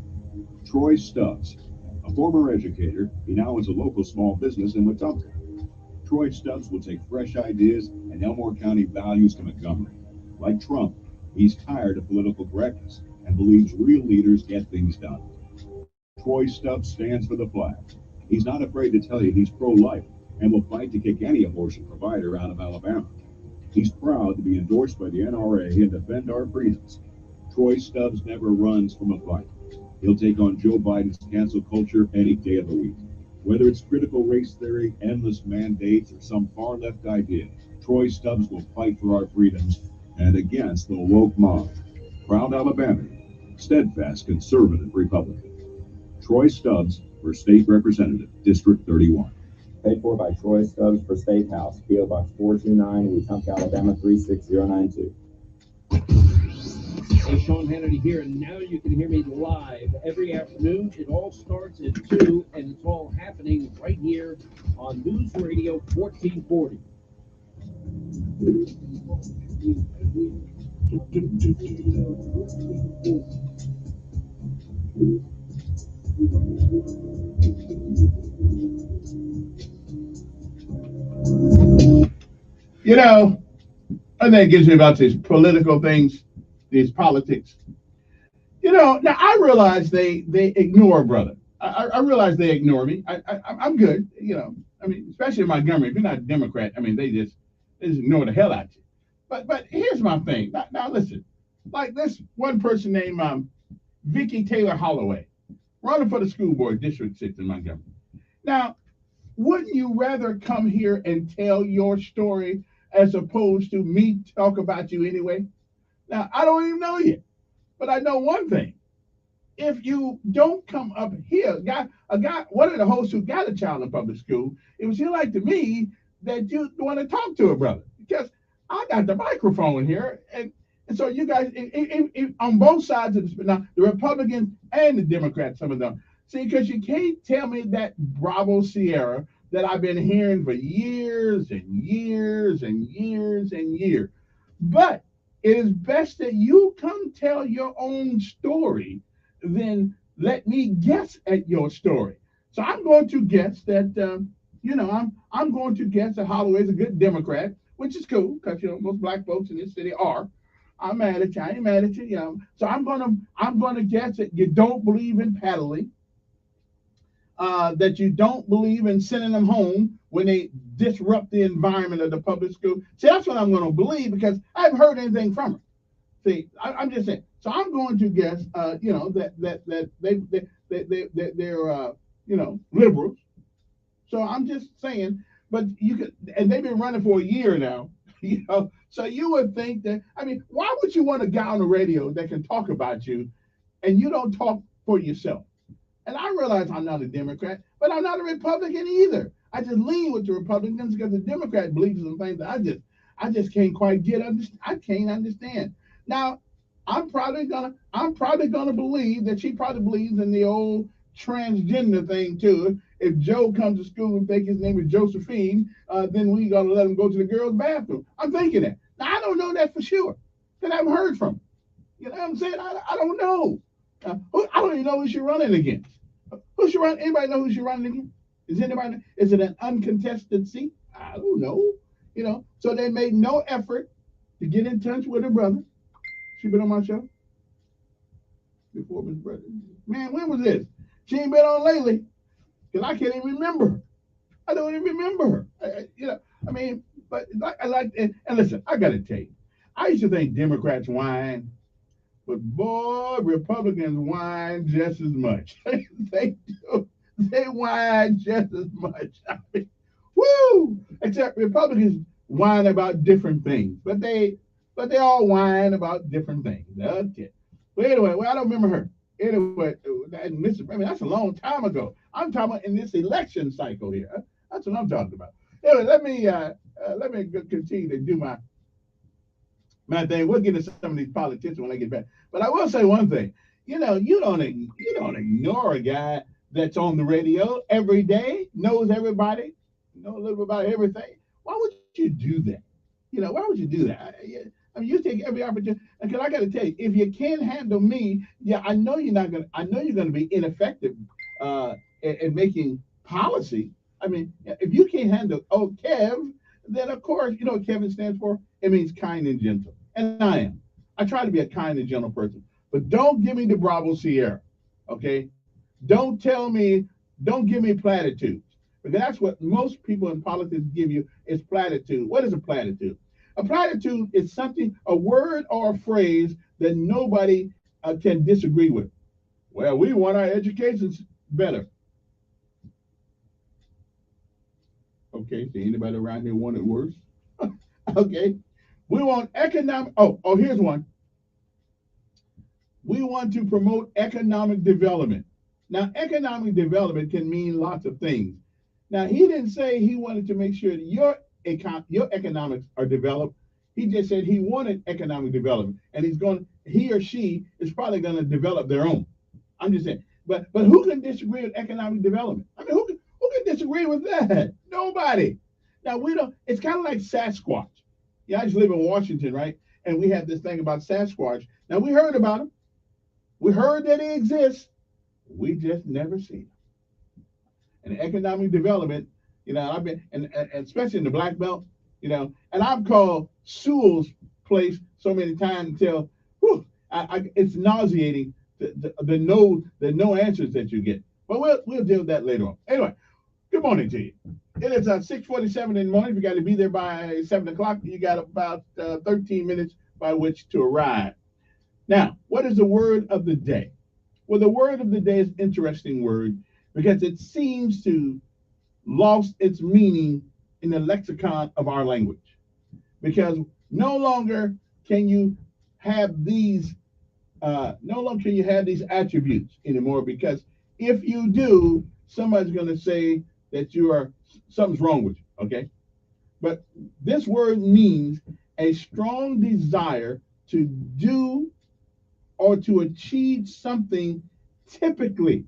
Troy Stubbs, a former educator, he now owns a local small business in Wetumpka. Troy Stubbs will take fresh ideas and Elmore County values to Montgomery. Like Trump, he's tired of political correctness and believes real leaders get things done. Troy Stubbs stands for the flag. He's not afraid to tell you he's pro-life and will fight to kick any abortion provider out of Alabama. He's proud to be endorsed by the NRA and defend our freedoms. Troy Stubbs never runs from a fight. He'll take on Joe Biden's cancel culture any day of the week. Whether it's critical race theory, endless mandates, or some far-left idea, Troy Stubbs will fight for our freedoms and against the woke mob. Proud Alabamian, steadfast conservative Republican. Troy Stubbs for State Representative, District 31. Paid for by Troy Stubbs for State House, P.O. Box 429, Wetumpka, Alabama 36092. Hey, Sean Hannity here, and now you can hear me live every afternoon. It all starts at 2, and it's all happening right here on News Radio 1440. You know, I think it gives me about these political things, these politics. You know, now I realize they ignore brother. I realize they ignore me. I'm good. You know, I mean, especially in Montgomery. If you're not a Democrat, I mean, they just ignore the hell out of you. But here's my thing. Now listen, like this one person named Vicky Taylor Holloway, running for the school board, District 6 in Montgomery. Now, wouldn't you rather come here and tell your story as opposed to me talk about you anyway? Now, I don't even know you, but I know one thing. If you don't come up here, one of the hosts who got a child in public school, it was here like to me that you want to talk to a brother, because I got the microphone here, and so you guys, on both sides of the Republicans and the Democrats, some of them, see, because you can't tell me that Bravo Sierra that I've been hearing for years and years and years and years. But it is best that you come tell your own story than let me guess at your story. So I'm going to guess that, I'm going to guess that Holloway's a good Democrat, which is cool, because, most black folks in this city are. I'm mad at you. I ain't mad at you. So I'm gonna guess that you don't believe in paddling. That you don't believe in sending them home when they disrupt the environment of the public school. See, that's what I'm going to believe, because I haven't heard anything from her. See, I'm just saying. So I'm going to guess, that they're liberals. So I'm just saying. But and they've been running for a year now. So you would think that. I mean, why would you want a guy on the radio that can talk about you, and you don't talk for yourself? And I realize I'm not a Democrat, but I'm not a Republican either. I just lean with the Republicans because the Democrat believes in things that I just can't quite I can't understand. Now, I'm probably gonna believe that she probably believes in the old transgender thing too. If Joe comes to school and think his name is Josephine, then we gotta let him go to the girls' bathroom. I'm thinking that. Now I don't know that for sure, because I haven't heard from her. You know what I'm saying? I don't know. I don't even know who she's running against. Who's she running? Anybody know who she's running against? Is it an uncontested seat? I don't know. So they made no effort to get in touch with her brother. She been on my show before, Miss Brother. Man, when was this? She ain't been on lately, because I can't even remember her. I don't even remember her. And listen, I got to tell you, I used to think Democrats whine. But boy, Republicans whine just as much. They do. They whine just as much. I mean, woo! Except Republicans whine about different things, but they all whine about different things. Okay. But anyway, I don't remember her. Anyway, that's a long time ago. I'm talking about in this election cycle here. That's what I'm talking about. Anyway, let me continue to do my thing. We'll get to some of these politicians when I get back. But I will say one thing. You don't ignore a guy that's on the radio every day, knows everybody, know a little bit about everything. Why would you do that? Why would you do that? I mean, you take every opportunity. Because I got to tell you, if you can't handle me, yeah, I know you're not gonna. I know you're gonna be ineffective in making policy. I mean, if you can't handle Kev, then of course, you know what Kevin stands for? It means kind and gentle, and I am. I try to be a kind and gentle person, but don't give me the Bravo Sierra, okay? Don't tell me, don't give me platitudes, because that's what most people in politics give you is platitude. What is a platitude? A platitude is something, a word or a phrase that nobody can disagree with. Well, we want our education better. Okay, so anybody around here want it worse? Okay, we want economic. Oh, here's one. We want to promote economic development. Now, economic development can mean lots of things. Now, he didn't say he wanted to make sure that your economics are developed. He just said he wanted economic development, and he or she is probably going to develop their own. I'm just saying. But who can disagree with economic development? I mean, who can disagree with that? Nobody. Now we don't. It's kind of like Sasquatch. Yeah, I just live in Washington, right? And we have this thing about Sasquatch. Now we heard about him. We heard that he exists. We just never seen him. And economic development, I've been, and especially in the Black Belt, and I've called Sewell's place so many times until, it's nauseating the no answers that you get. But we'll deal with that later on. Anyway, good morning to you. It is 6:47 in the morning. You got to be there by 7 o'clock. You got about 13 minutes by which to arrive. Now, what is the word of the day? Well, the word of the day is an interesting word because it seems to lost its meaning in the lexicon of our language. Because no longer can you have these attributes anymore. Because if you do, somebody's going to say that something's wrong with you. Okay, but this word means a strong desire to do or to achieve something, typically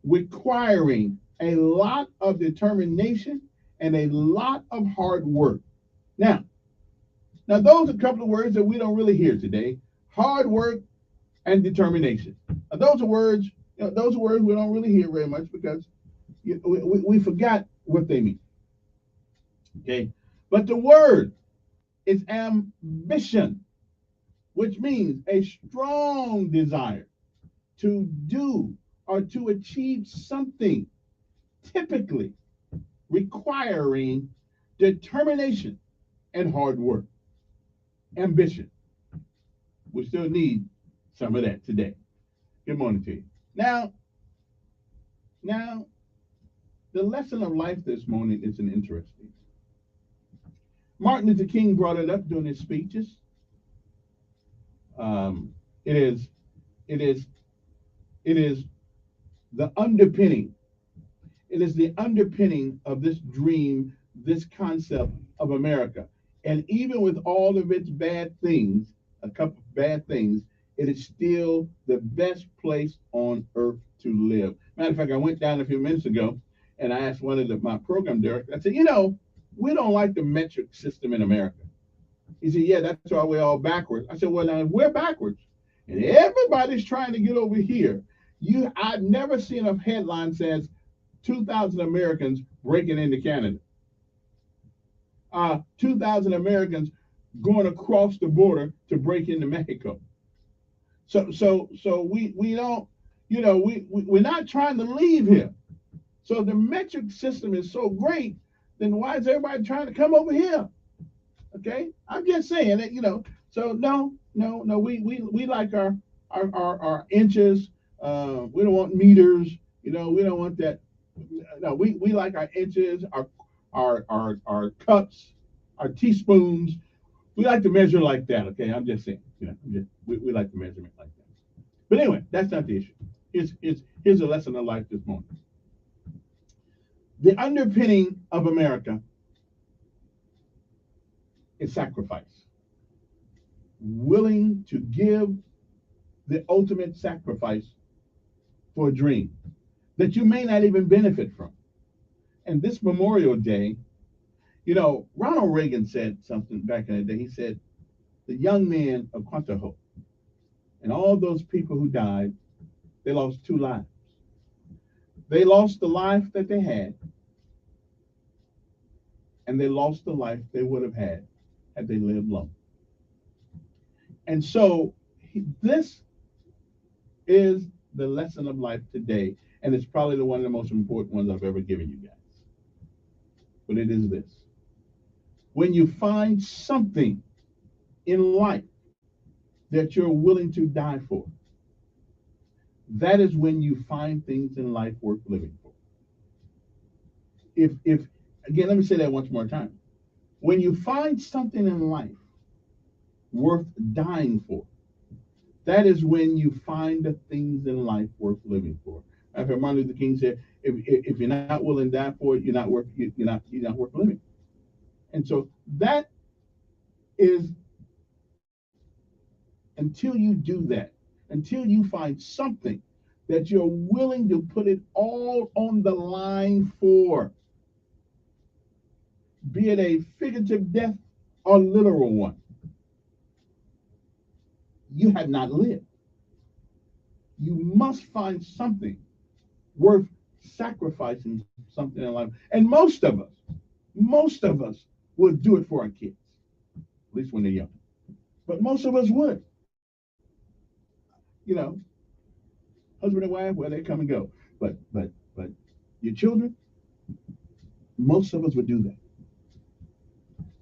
requiring a lot of determination and a lot of hard work. Now those are a couple of words that we don't really hear today: hard work and determination. Those are words. Those are words we don't really hear very much because we forgot what they mean. Okay, but the word is ambition, which means a strong desire to do or to achieve something, typically requiring determination and hard work. Ambition. We still need some of that today. Good morning to you. Now, the lesson of life this morning is an interesting. Martin Luther King brought it up during his speeches. It is the underpinning. It is the underpinning of this dream, this concept of America. And even with all of its bad things, a couple of bad things, it is still the best place on earth to live. Matter of fact, I went down a few minutes ago and I asked one of my program directors, I said, we don't like the metric system in America. He said, yeah, that's why we're all backwards. I said, well, now we're backwards and everybody's trying to get over here. I've never seen a headline says 2,000 Americans breaking into Canada. 2,000 Americans going across the border to break into Mexico. So we don't, we're not trying to leave here. So if the metric system is so great, then why is everybody trying to come over here? Okay, I'm just saying that, So no, we like our inches. We don't want meters. We don't want that. No, we like our inches, our cups, our teaspoons. We like to measure like that. Okay, I'm just saying. We like the measurement like that. But anyway, that's not the issue. Here's a lesson of life this morning. The underpinning of America is sacrifice. Willing to give the ultimate sacrifice for a dream. that you may not even benefit from. And this Memorial Day, you know, Ronald Reagan said something back in the day. He said, the young men of Quantico and all those people who died, they lost two lives. They lost the life that they had, and they lost the life they would have had they lived long. And so this is the lesson of life today, and it's probably the one of the most important ones I've ever given you guys. But it is this. When you find something in life that you're willing to die for, that is when you find things in life worth living for. If again, let me say that once more time. When you find something in life worth dying for, that is when you find the things in life worth living for. After Martin Luther King said, if you're not willing to die for it, you're not worth living. And so that is, until you do that, until you find something that you're willing to put it all on the line for, be it a figurative death or literal one, you have not lived. You must find something worth sacrificing something in life. And most of us will do it for our kids, at least when they're young. But most of us would. You know, husband and wife, well, they come and go. But your children, most of us would do that.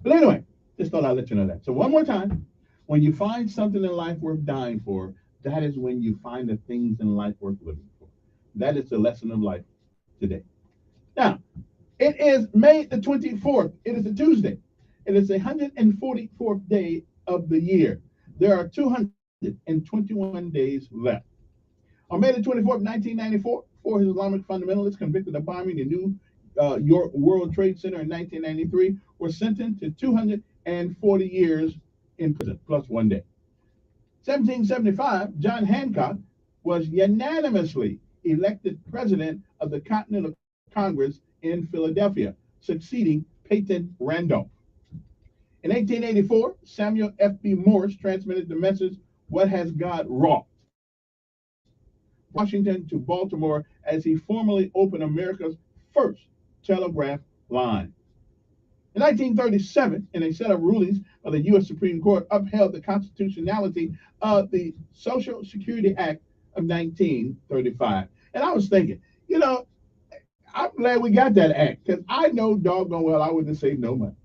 But anyway, just thought I'd let you know that. So one more time, when you find something in life worth dying for, that is when you find the things in life worth living for. That is the lesson of life today. Now, it is May the 24th. It is a Tuesday. It is the 144th day of the year. There are 221 days left. On May the 24th, 1994, four Islamic fundamentalists convicted of bombing the New York World Trade Center in 1993 were sentenced to 240 years in prison, plus 1 day. 1775, John Hancock was unanimously elected president of the Continental Congress in Philadelphia, succeeding Peyton Randolph. In 1884, Samuel F.B. Morse transmitted the message, "What has God wrought?" Washington to Baltimore as he formally opened America's first telegraph line. In 1937, in a set of rulings of the U.S. Supreme Court, upheld the constitutionality of the Social Security Act of 1935. And I was thinking, you know, I'm glad we got that act, because I know doggone well I wouldn't have saved no money.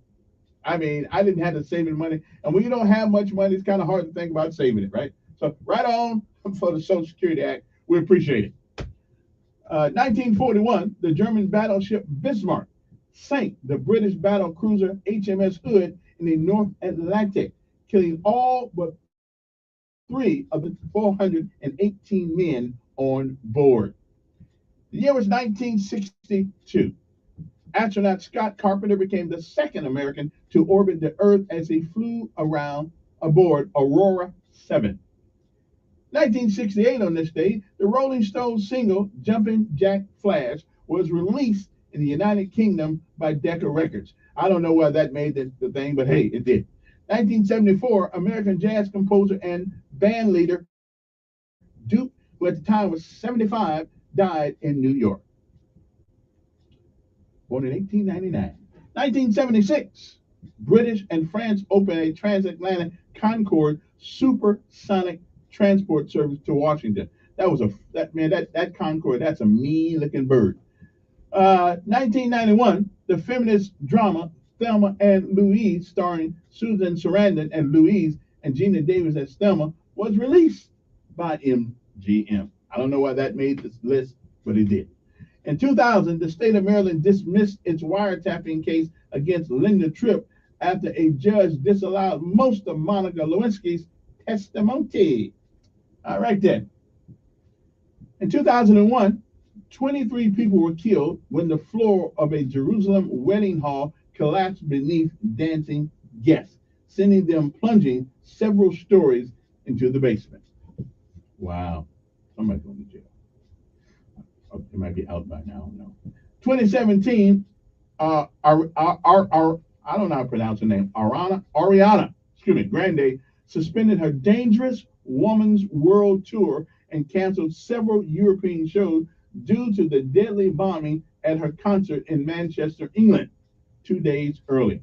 I mean, I didn't have to save any money. And when you don't have much money, it's kind of hard to think about saving it, right? So right on for the Social Security Act. We appreciate it. 1941, the German battleship Bismarck sank the British battle cruiser HMS Hood in the North Atlantic, killing all but 3 of the 418 men on board. The year was 1962. Astronaut Scott Carpenter became the second American to orbit the Earth as he flew around aboard Aurora 7. 1968, on this day, the Rolling Stones single Jumpin' Jack Flash was released in the United Kingdom by Decca Records. I don't know why that made the thing, but hey, it did. 1974, American jazz composer and band leader Duke, who at the time was 75, died in New York. Born in 1899. 1976, British and France opened a transatlantic Concorde supersonic transport service to Washington. That Concorde, that's a mean looking bird. 1991, the feminist drama Thelma and Louise, starring Susan Sarandon and Louise and Gina Davis as Thelma, was released by MGM. I don't know why that made this list, but it did. In 2000, the state of Maryland dismissed its wiretapping case against Linda Tripp after a judge disallowed most of Monica Lewinsky's testimony. All right, then. In 2001, 23 people were killed when the floor of a Jerusalem wedding hall collapsed beneath dancing guests, sending them plunging several stories into the basement. Wow. Somebody's going to jail. It might be out by now. I don't know. 2017, I don't know how to pronounce her name. Ariana, Grande, suspended her Dangerous Woman's World Tour and canceled several European shows due to the deadly bombing at her concert in Manchester, England, 2 days early.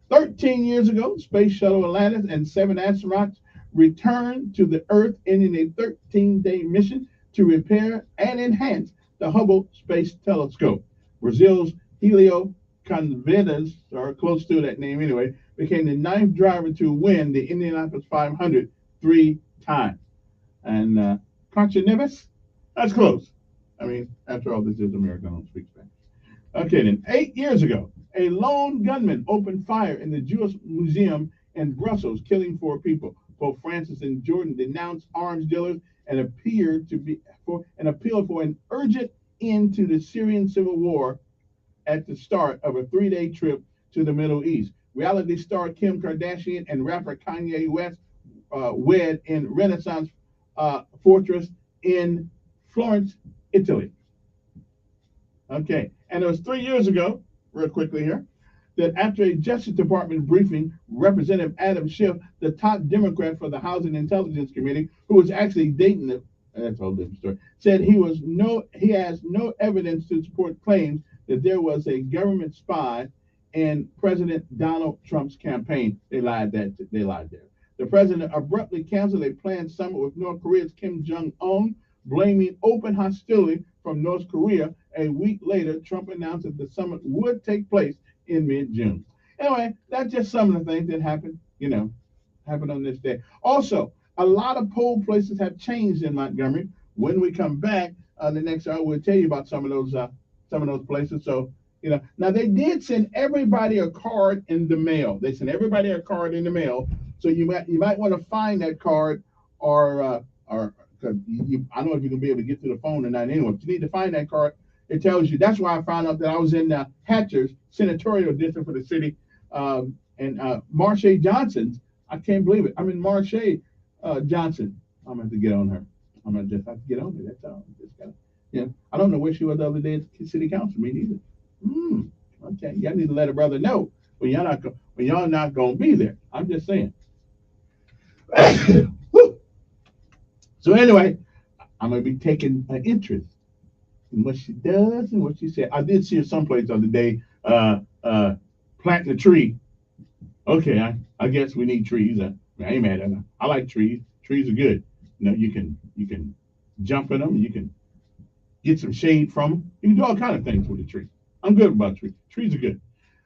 13 years ago, Space Shuttle Atlantis and 7 astronauts returned to the Earth, ending a 13-day mission to repair and enhance the Hubble Space Telescope. Brazil's Helio Convidas, or close to that name anyway, became the 9th driver to win the Indianapolis 500 3 times. And Concha Neves, that's close. I mean, after all, this is America, I don't speak Spanish. Okay, then 8 years ago, a lone gunman opened fire in the Jewish Museum in Brussels, killing 4 people. Pope Francis and Jordan denounced arms dealers and appealed for an urgent end to the Syrian civil war at the start of a 3-day trip to the Middle East. Reality star Kim Kardashian and rapper Kanye West wed in Renaissance fortress in Florence, Italy. Okay, and it was 3 years ago, real quickly here, that after a Justice Department briefing, Representative Adam Schiff, the top Democrat for the Housing Intelligence Committee, who was actually dating the, that's a whole different story, said he has no evidence to support claims that there was a government spy in President Donald Trump's campaign. They lied there. The president abruptly canceled a planned summit with North Korea's Kim Jong-un, blaming open hostility from North Korea. A week later, Trump announced that the summit would take place in mid-June. Anyway, that's just some of the things that happened on this day. Also, a lot of poll places have changed in Montgomery. When we come back, the next hour, we'll tell you about some of those places. So, now they did send everybody a card in the mail. They sent everybody a card in the mail. So you might want to find that card, or I don't know if you're gonna be able to get to the phone or not. Anyway, but you need to find that card. It tells you. That's why I found out that I was in Hatcher's senatorial district for the city, and Marsha Johnson's. I can't believe it. I'm in Marsha Johnson. I'm gonna have to get on her. I'm gonna just have to get on her. That's all. Just gotta, I don't know where she was the other day at the city council meeting either. Okay, y'all need to let a brother know when y'all not gonna be there. I'm just saying. So anyway, I'm gonna be taking an interest in what she does and what she said. I did see her someplace the other day, planting a tree. Okay, I guess we need trees. I ain't mad at her. I like trees. Trees are good. You can jump in them. You can get some shade from them. You can do all kind of things with a tree. I'm good about trees. Trees are good.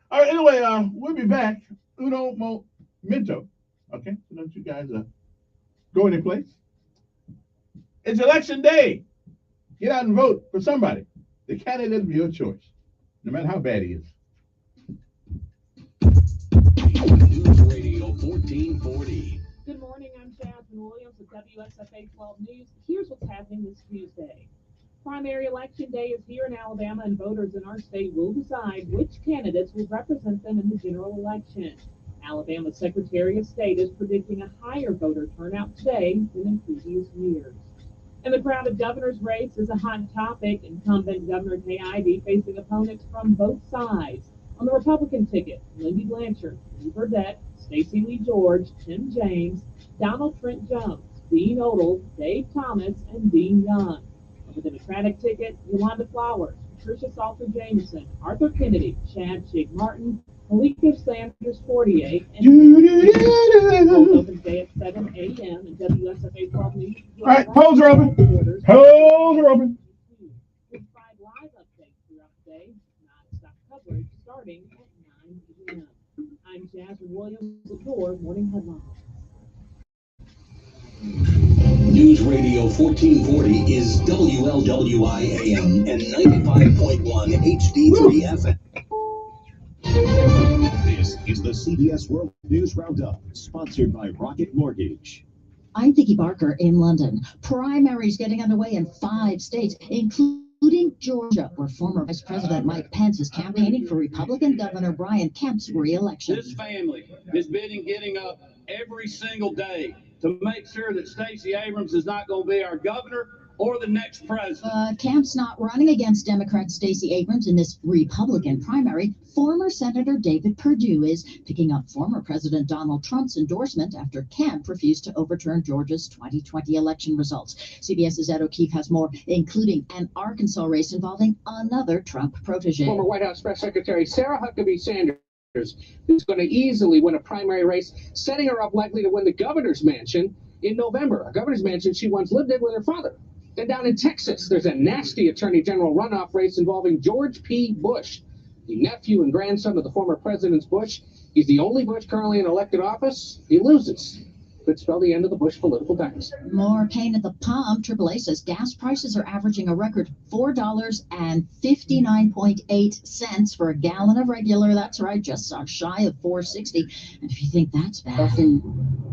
All right. Anyway, we'll be back. Uno momento. Okay. So don't you guys go any place. It's election day. Get out and vote for somebody. The candidate of your choice, no matter how bad he is. News Radio 1440. Good morning, I'm Jasmine Williams with WSFA 12 News. Here's what's happening this Tuesday. Primary election day is here in Alabama, and voters in our state will decide which candidates will represent them in the general election. Alabama's Secretary of State is predicting a higher voter turnout today than in previous years. And the crowded governor's race is a hot topic. Incumbent Governor Kay Ivey facing opponents from both sides. On the Republican ticket, Lindy Blanchard, Lee Burdett, Stacey Lee George, Tim James, Donald Trent Jones, Dean Odle, Dave Thomas, and Dean Young. On the Democratic ticket, Yolanda Flowers, Patricia Salter Jameson, Arthur Kennedy, Chad Chick Martin, Malika Sanders 48, and polls open today at 7 a.m. and WSFA 12 News. All right, polls are open. Polls are open. We'll provide live updates throughout the day, non-stop coverage starting at 9 p.m. I'm Jasmine Williams with your morning headlines. News Radio 1440 is WLWI AM and 95.1 HD3 FM. This is the CBS World News Roundup, sponsored by Rocket Mortgage. I'm Vicki Barker in London. Primaries getting underway in 5 states, including Georgia, where former Vice President Mike Pence is campaigning for Republican Governor Brian Kemp's re-election. This family is getting up every single day to make sure that Stacey Abrams is not going to be our governor or the next president. Camp's not running against Democrat Stacey Abrams in this Republican primary. Former Senator David Perdue is picking up former President Donald Trump's endorsement after Kemp refused to overturn Georgia's 2020 election results. CBS's Ed O'Keefe has more, including an Arkansas race involving another Trump protege. Former White House Press Secretary Sarah Huckabee Sanders is going to easily win a primary race, setting her up likely to win the governor's mansion in November. A governor's mansion she once lived in with her father. Then down in Texas, there's a nasty attorney general runoff race involving George P. Bush, the nephew and grandson of the former President Bush. He's the only Bush currently in elected office. He loses. Could spell the end of the Bush political dynasty. More pain at the pump. AAA says gas prices are averaging a record $4.59.8 for a gallon of regular. That's right, just shy of $4.60. And if you think that's bad, I've seen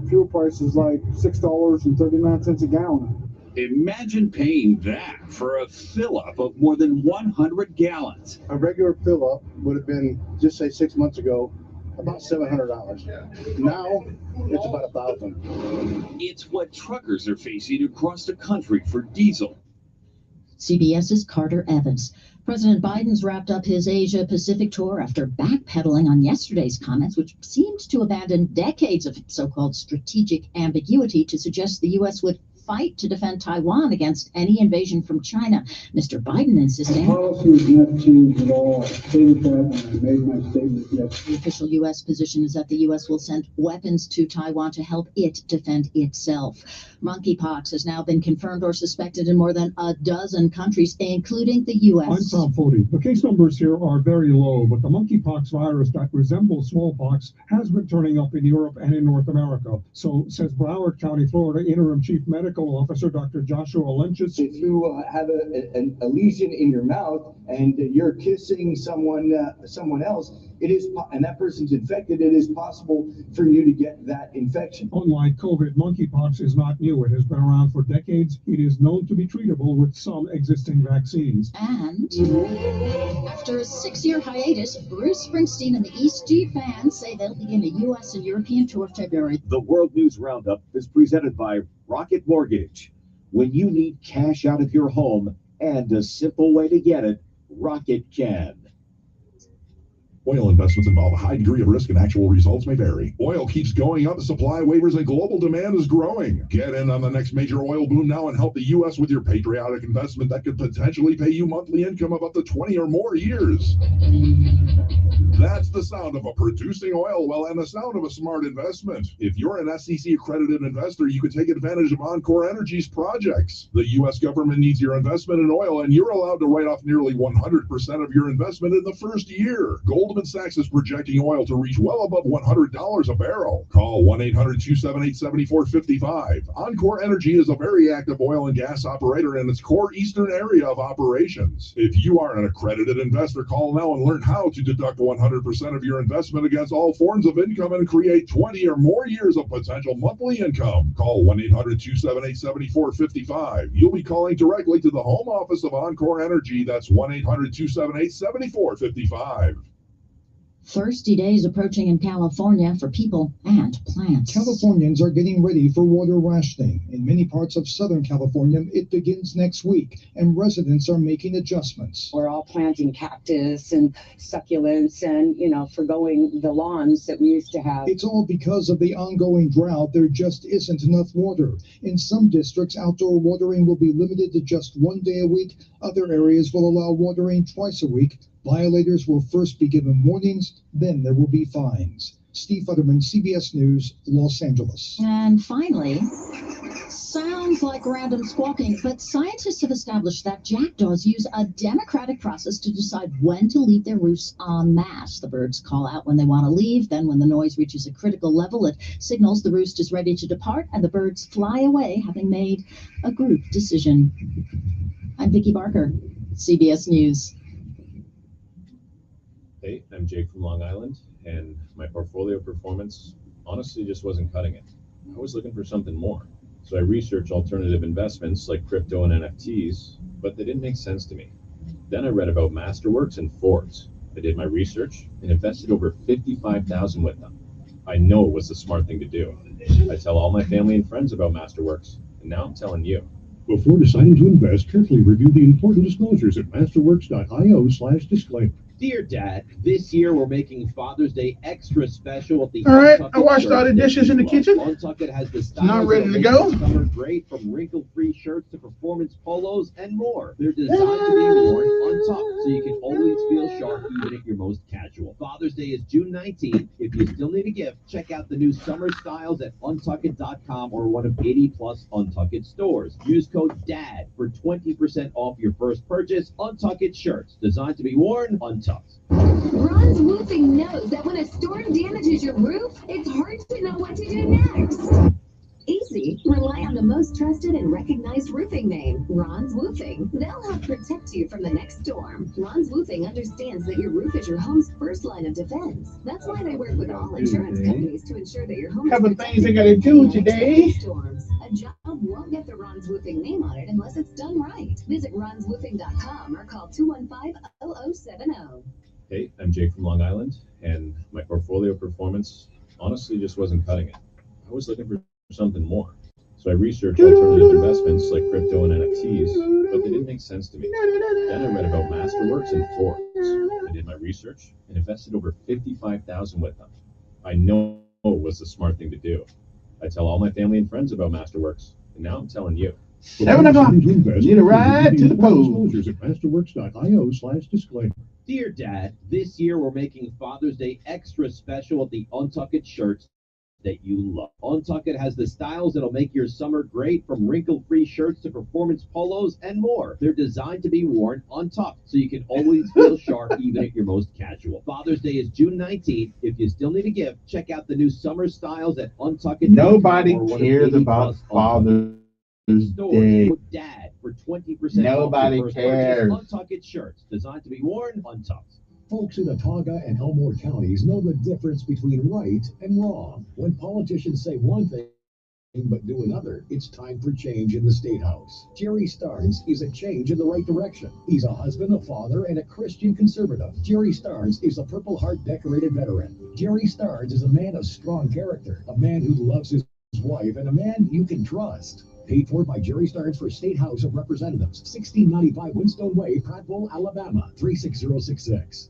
fuel prices like $6.39 a gallon. Imagine paying that for a fill-up of more than 100 gallons. A regular fill-up would have been, just say 6 months ago, about $700. Now, it's about $1,000. It's what truckers are facing across the country for diesel. CBS's Carter Evans. President Biden's wrapped up his Asia-Pacific tour after backpedaling on yesterday's comments, which seemed to abandon decades of so-called strategic ambiguity to suggest the U.S. would fight to defend Taiwan against any invasion from China. Mr. Biden insisting Policy has not changed at all. I stated that when I made my statement yesterday. The official U.S. position is that the U.S. will send weapons to Taiwan to help it defend itself. Monkeypox has now been confirmed or suspected in more than a dozen countries, including the U.S. I'm Tom Foti. The case numbers here are very low, but the monkeypox virus that resembles smallpox has been turning up in Europe and in North America. So says Broward County, Florida Interim Chief Medical Officer Dr. Joshua Lenches. If you have a lesion in your mouth and you're kissing someone else, it is, and that person's infected, it is possible for you to get that infection. Unlike COVID, monkeypox is not new. It has been around for decades. It is known to be treatable with some existing vaccines. And after a 6-year hiatus, Bruce Springsteen and the East G Band say they'll begin a U.S. and European tour February. The World News Roundup is presented by Rocket Mortgage. When you need cash out of your home and a simple way to get it, Rocket can. Oil investments involve a high degree of risk and actual results may vary. Oil keeps going up, supply wavers, and global demand is growing. Get in on the next major oil boom now and help the U.S. with your patriotic investment that could potentially pay you monthly income of up to 20 or more years. That's the sound of a producing oil well and the sound of a smart investment. If you're an SEC accredited investor, you can take advantage of Encore Energy's projects. The U.S. government needs your investment in oil, and you're allowed to write off nearly 100% of your investment in the first year. Goldman Sachs is projecting oil to reach well above $100 a barrel. Call 1-800-278-7455. Encore Energy is a very active oil and gas operator in its core eastern area of operations. If you are an accredited investor, call now and learn how to deduct 100% of your investment against all forms of income and create 20 or more years of potential monthly income. Call 1-800-278-7455. You'll be calling directly to the home office of Encore Energy. That's 1-800-278-7455. Thirsty days approaching in California for people and plants. Californians are getting ready for water rationing. In many parts of Southern California, it begins next week, and residents are making adjustments. We're all planting cactus and succulents and, forgoing the lawns that we used to have. It's all because of the ongoing drought. There just isn't enough water. In some districts, outdoor watering will be limited to just 1 day a week. Other areas will allow watering twice a week. Violators will first be given warnings, then there will be fines. Steve Futterman, CBS News, Los Angeles. And finally, sounds like random squawking, but scientists have established that jackdaws use a democratic process to decide when to leave their roosts en masse. The birds call out when they want to leave, then when the noise reaches a critical level, it signals the roost is ready to depart, and the birds fly away, having made a group decision. I'm Vicki Barker, CBS News. Hey, I'm Jake from Long Island, and my portfolio performance honestly just wasn't cutting it. I was looking for something more. So I researched alternative investments like crypto and NFTs, but they didn't make sense to me. Then I read about Masterworks and Forbes. I did my research and invested over $55,000 with them. I know it was the smart thing to do. I tell all my family and friends about Masterworks, and now I'm telling you. Before deciding to invest, carefully review the important disclosures at masterworks.io/disclaimer. Dear Dad, this year we're making Father's Day extra special at the All right, Untucked I washed all the shirt that dishes in the you love. kitchen. Untucked has the Now styles ready that'll to make go. your summer great, from wrinkle-free shirts to performance polos and more. They're designed to be worn untucked, so you can always feel sharp even at your most casual. Father's Day is June 19th. If you still need a gift, check out the new summer styles at untuckit.com or one of 80+ Untuckit stores. Use code DAD for 20% off your first purchase. Untuckit shirts, designed to be worn untucked. Ron's Roofing knows that when a storm damages your roof, it's hard to know what to do next. Easy. Rely on the most trusted and recognized roofing name, Ron's Roofing. They'll help protect you from the next storm. Ron's Roofing understands that your roof is your home's first line of defense. That's why they work with all insurance companies to ensure that your home is Couple protected things I gotta do today. storms. A job won't get the Ron's Roofing name on it unless it's done right. Visit ronsroofing.com or call 215-0070. Hey, I'm Jake from Long Island, and my portfolio performance honestly just wasn't cutting it. I was looking for something more. So I researched alternative investments like crypto and NFTs, but they didn't make sense to me. Then I read about Masterworks and Forbes. I did my research and invested over $55,000 with them. I know it was the smart thing to do. I tell all my family and friends about Masterworks, and now I'm telling you. 7 o'clock. Need a ride to the pool. Disclosures at masterworks.io/disclaimer. Dear Dad, this year we're making Father's Day extra special at the Untuckit shirts that you love. Untuckit has the styles that'll make your summer great, from wrinkle-free shirts to performance polos and more. They're designed to be worn untucked, so you can always feel sharp even at your most casual. Father's Day is June 19th. If you still need a gift, check out the new summer styles at Untuckit. Nobody cares about Father's Day. Dad for 20% Nobody off your first cares. purchase. Untuckit shirts, designed to be worn untucked. Folks in Otaga and Elmore counties know the difference between right and wrong. When politicians say one thing but do another, it's time for change in the State House. Jerry Starnes is a change in the right direction. He's a husband, a father, and a Christian conservative. Jerry Starnes is a Purple Heart decorated veteran. Jerry Starnes is a man of strong character, a man who loves his wife, and a man you can trust. Paid for by Jerry Starnes for State House of Representatives, 1695 Winstone Way, Prattville, Alabama, 36066.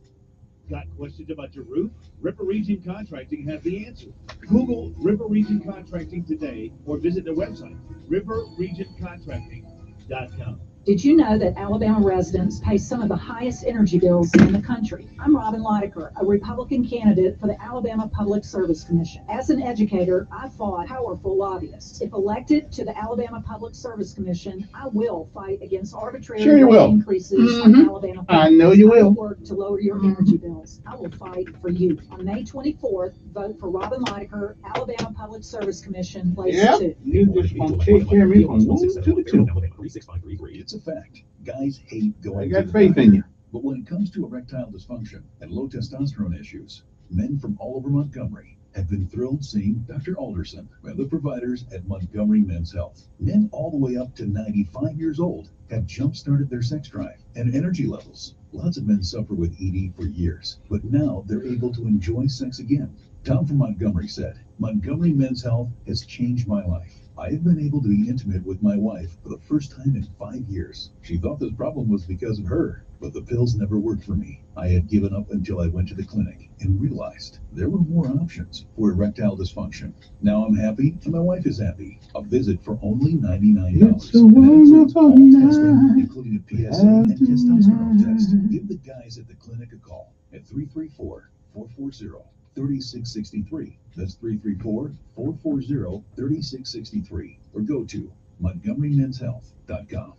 Got questions about your roof? River Region Contracting has the answer. Google River Region Contracting today or visit their website, riverregioncontracting.com. Did you know that Alabama residents pay some of the highest energy bills in the country? I'm Robin Lydecker, a Republican candidate for the Alabama Public Service Commission. As an educator, I fought powerful lobbyists. If elected to the Alabama Public Service Commission, I will fight against arbitrary increases on Alabama. I know you will. I will work to lower your energy bills. I will fight for you. On May 24th, vote for Robin Lydecker, Alabama Public Service Commission, place 2. You just want to take care of me from 1 to the 2. It's a fact. Guys hate going I got to the faith in you. But when it comes to erectile dysfunction and low testosterone issues, men from all over Montgomery have been thrilled seeing Dr. Alderson and the providers at Montgomery Men's Health. Men all the way up to 95 years old have jump-started their sex drive and energy levels. Lots of men suffer with ED for years, but now they're able to enjoy sex again. Tom from Montgomery said, Montgomery Men's Health has changed my life. I have been able to be intimate with my wife for the first time in 5 years. She thought this problem was because of her, but the pills never worked for me. I had given up until I went to the clinic and realized there were more options for erectile dysfunction. Now I'm happy and my wife is happy. A visit for only $99. It's a wonderful all testing, night. including a PSA and testosterone test. Give the guys at the clinic a call at 334-440-3663. That's 334-440-3663. Or go to MontgomeryMen'sHealth.com.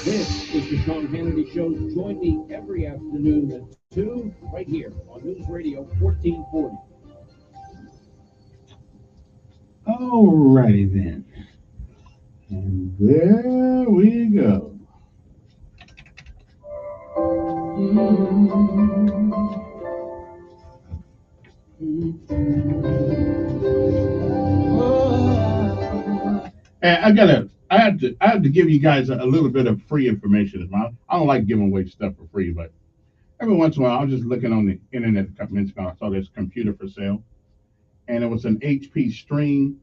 This is the Sean Hannity Show. Join me every afternoon at 2 right here on News Radio 1440. Alrighty then. And there we go. And I have to give you guys a little bit of free information. I don't like giving away stuff for free, but every once in a while, I was just looking on the internet a couple minutes ago. I saw this computer for sale, and it was an HP Stream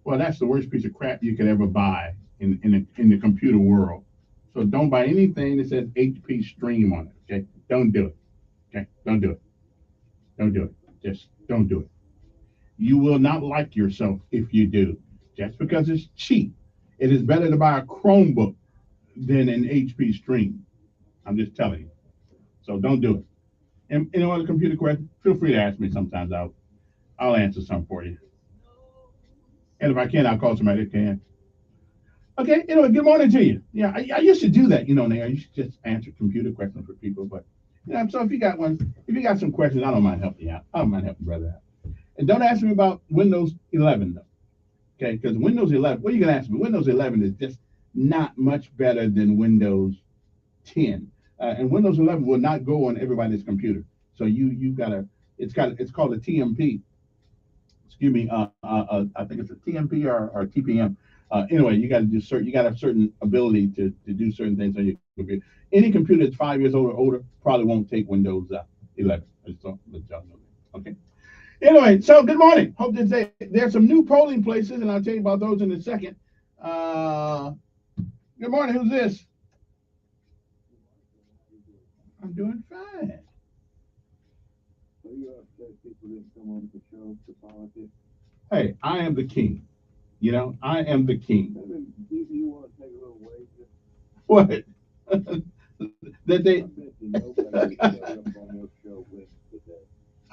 Well, that's the worst piece of crap you could ever buy in the computer world. So don't buy anything that says HP Stream on it. Okay, don't do it. Okay, don't do it. Don't do it. Just don't do it. You will not like yourself if you do. Just because it's cheap, it is better to buy a Chromebook than an HP Stream. I'm just telling you. So don't do it. And any other computer question, feel free to ask me. Sometimes I'll answer some for you. And if I can, I'll call somebody that can. Okay, anyway, good morning to you. Yeah, I used to do that, Nate. I used to just answer computer questions for people. But so if you got some questions, I don't mind helping you out. I don't mind helping brother out. And don't ask me about Windows 11 though. Okay, because Windows 11, what are you gonna ask me? Windows 11 is just not much better than Windows 10. And Windows 11 will not go on everybody's computer. So you gotta, it's called a TMP. Excuse me, I think it's a TMP or TPM. Anyway, you got to have certain ability to do certain things on your computer. Any computer that's 5 years old or older probably won't take Windows 11. So let y'all know that. Okay. Anyway, so good morning. Hope this day there's some new polling places, and I'll tell you about those in a second. Good morning. Who's this? I'm doing fine. Hey, I am the king. I am the king. What? That they?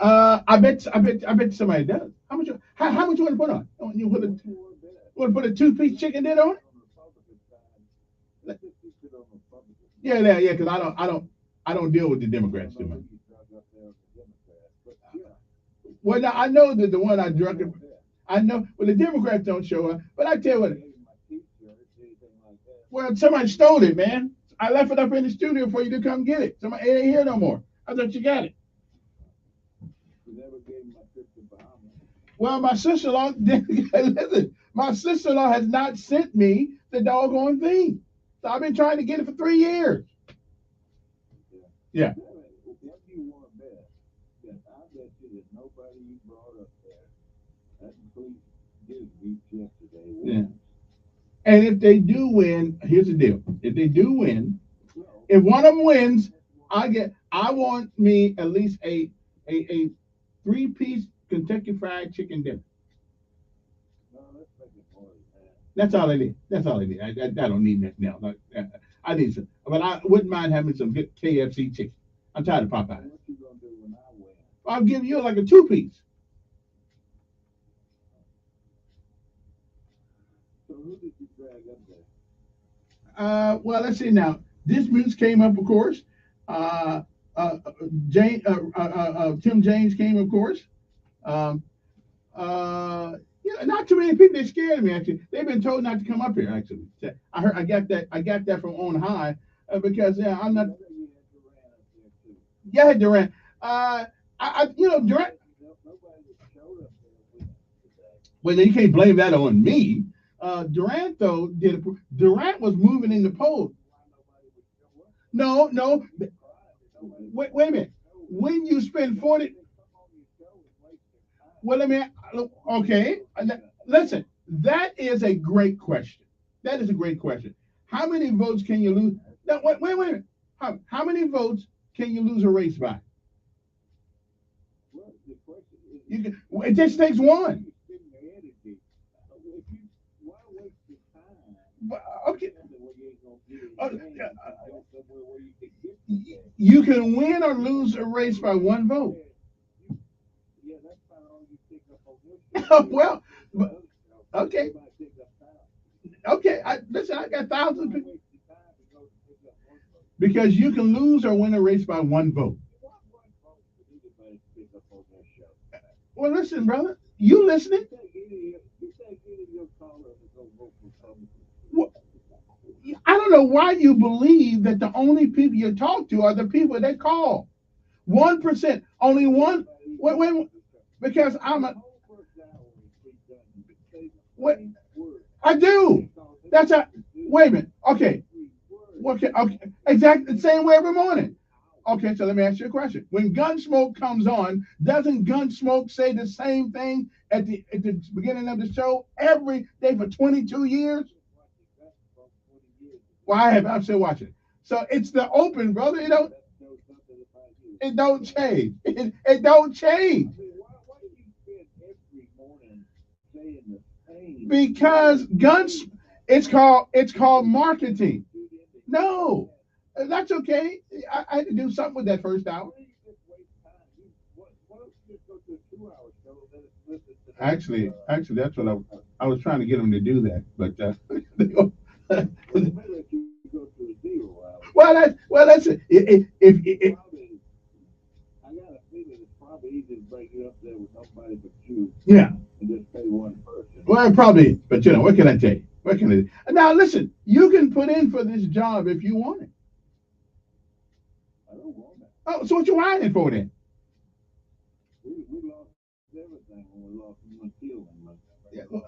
I bet somebody does. How much you want to put on? You want to put a 2-piece chicken dinner on it? Yeah. Because I don't deal with the Democrats too much. Well, now I know that the one I drunk. I know. Well, the Democrats don't show up, but I tell you what. Well, somebody stole it, man. I left it up in the studio for you to come get it. Somebody it ain't here no more. I thought you got it. Well, my sister-in-law, listen, my sister-in-law has not sent me the doggone thing. So I've been trying to get it for 3 years. Yeah. Yeah. And if they do win, here's the deal. If they do win, if one of them wins, I want me at least a 3-piece Kentucky Fried Chicken dinner. That's all I need. That's all I need. I don't need that now. I need some, but I wouldn't mind having some good KFC chicken. I'm tired of Popeyes. I'll give you like a 2-piece. Well, let's see now. This news came up, of course. Tim James came, of course. Not too many people. They're scared of me. Actually, they've been told not to come up here. Actually, I got that from on high because I'm not. Yeah, Durant. Durant. Well, you can't blame that on me. Durant though Durant was moving in the polls. No. Wait a minute. When you spend 40. Well, okay. Listen, that is a great question. That is a great question. How many votes can you lose? No, wait a minute. How many votes can you lose a race by? It just takes one. Okay. You can win or lose a race by one vote. Well, okay. Okay. Listen, I got thousands of people. Because you can lose or win a race by one vote. Well, listen, brother. You listening? I don't know why you believe that the only people you talk to are the people that call. 1%, only one. Wait, because I'm a. What? I do. That's a. Wait a minute. Okay. Okay. Exactly the same way every morning. Okay, so let me ask you a question. When Gunsmoke comes on, doesn't Gunsmoke say the same thing at the beginning of the show every day for 22 years? Well, I'm still watching. So it's the open, brother. It don't change. It don't change. Because guns, it's called marketing. No, that's okay. I had to do something with that first hour. Actually, that's what I was trying to get them to do that, but well, that's it. If yeah, well, it probably is. But what can I tell you? What can I? Now, listen, you can put in for this job if you want it. Oh, so what you whining for then? Yeah, well,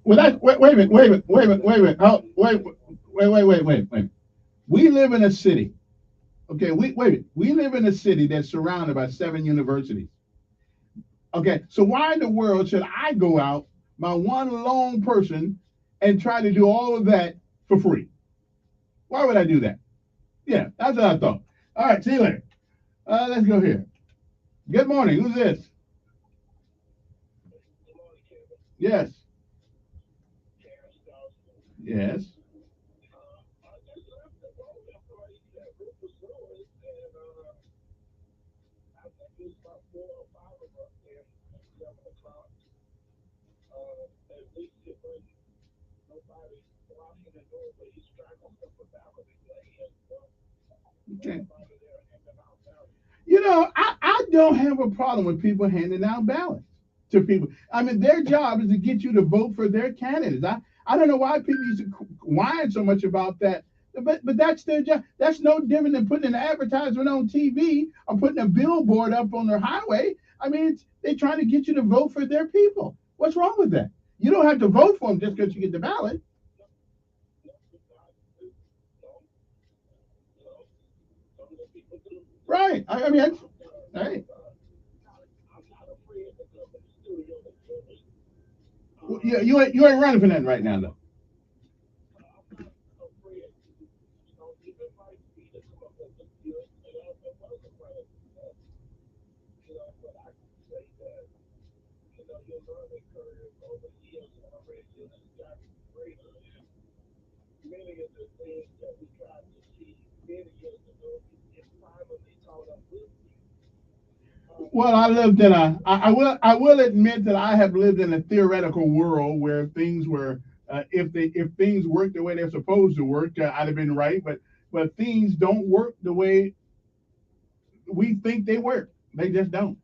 wait a minute, wait a minute, wait a minute, wait a minute. Oh, wait. We live in a city. Okay, wait a minute. We live in a city that's surrounded by 7 universities. Okay, so why in the world should I go out, my one lone person, and try to do all of that for free? Why would I do that? Yeah, that's what I thought. All right, see you later. Let's go here. Good morning. Who's this? Yes. Yes. Okay. I don't have a problem with people handing out ballots to people. I mean, their job is to get you to vote for their candidates. I don't know why people used to whine so much about that, but that's their job. That's no different than putting an advertisement on TV or putting a billboard up on their highway. I mean, they're trying to get you to vote for their people. What's wrong with that? You don't have to vote for them just because you get the ballot. Right. I mean, hey. You ain't running for nothing right now, though. Well, I will admit that I have lived in a theoretical world where things were if things work the way they're supposed to work, I'd have been right. But things don't work the way we think they work. They just don't.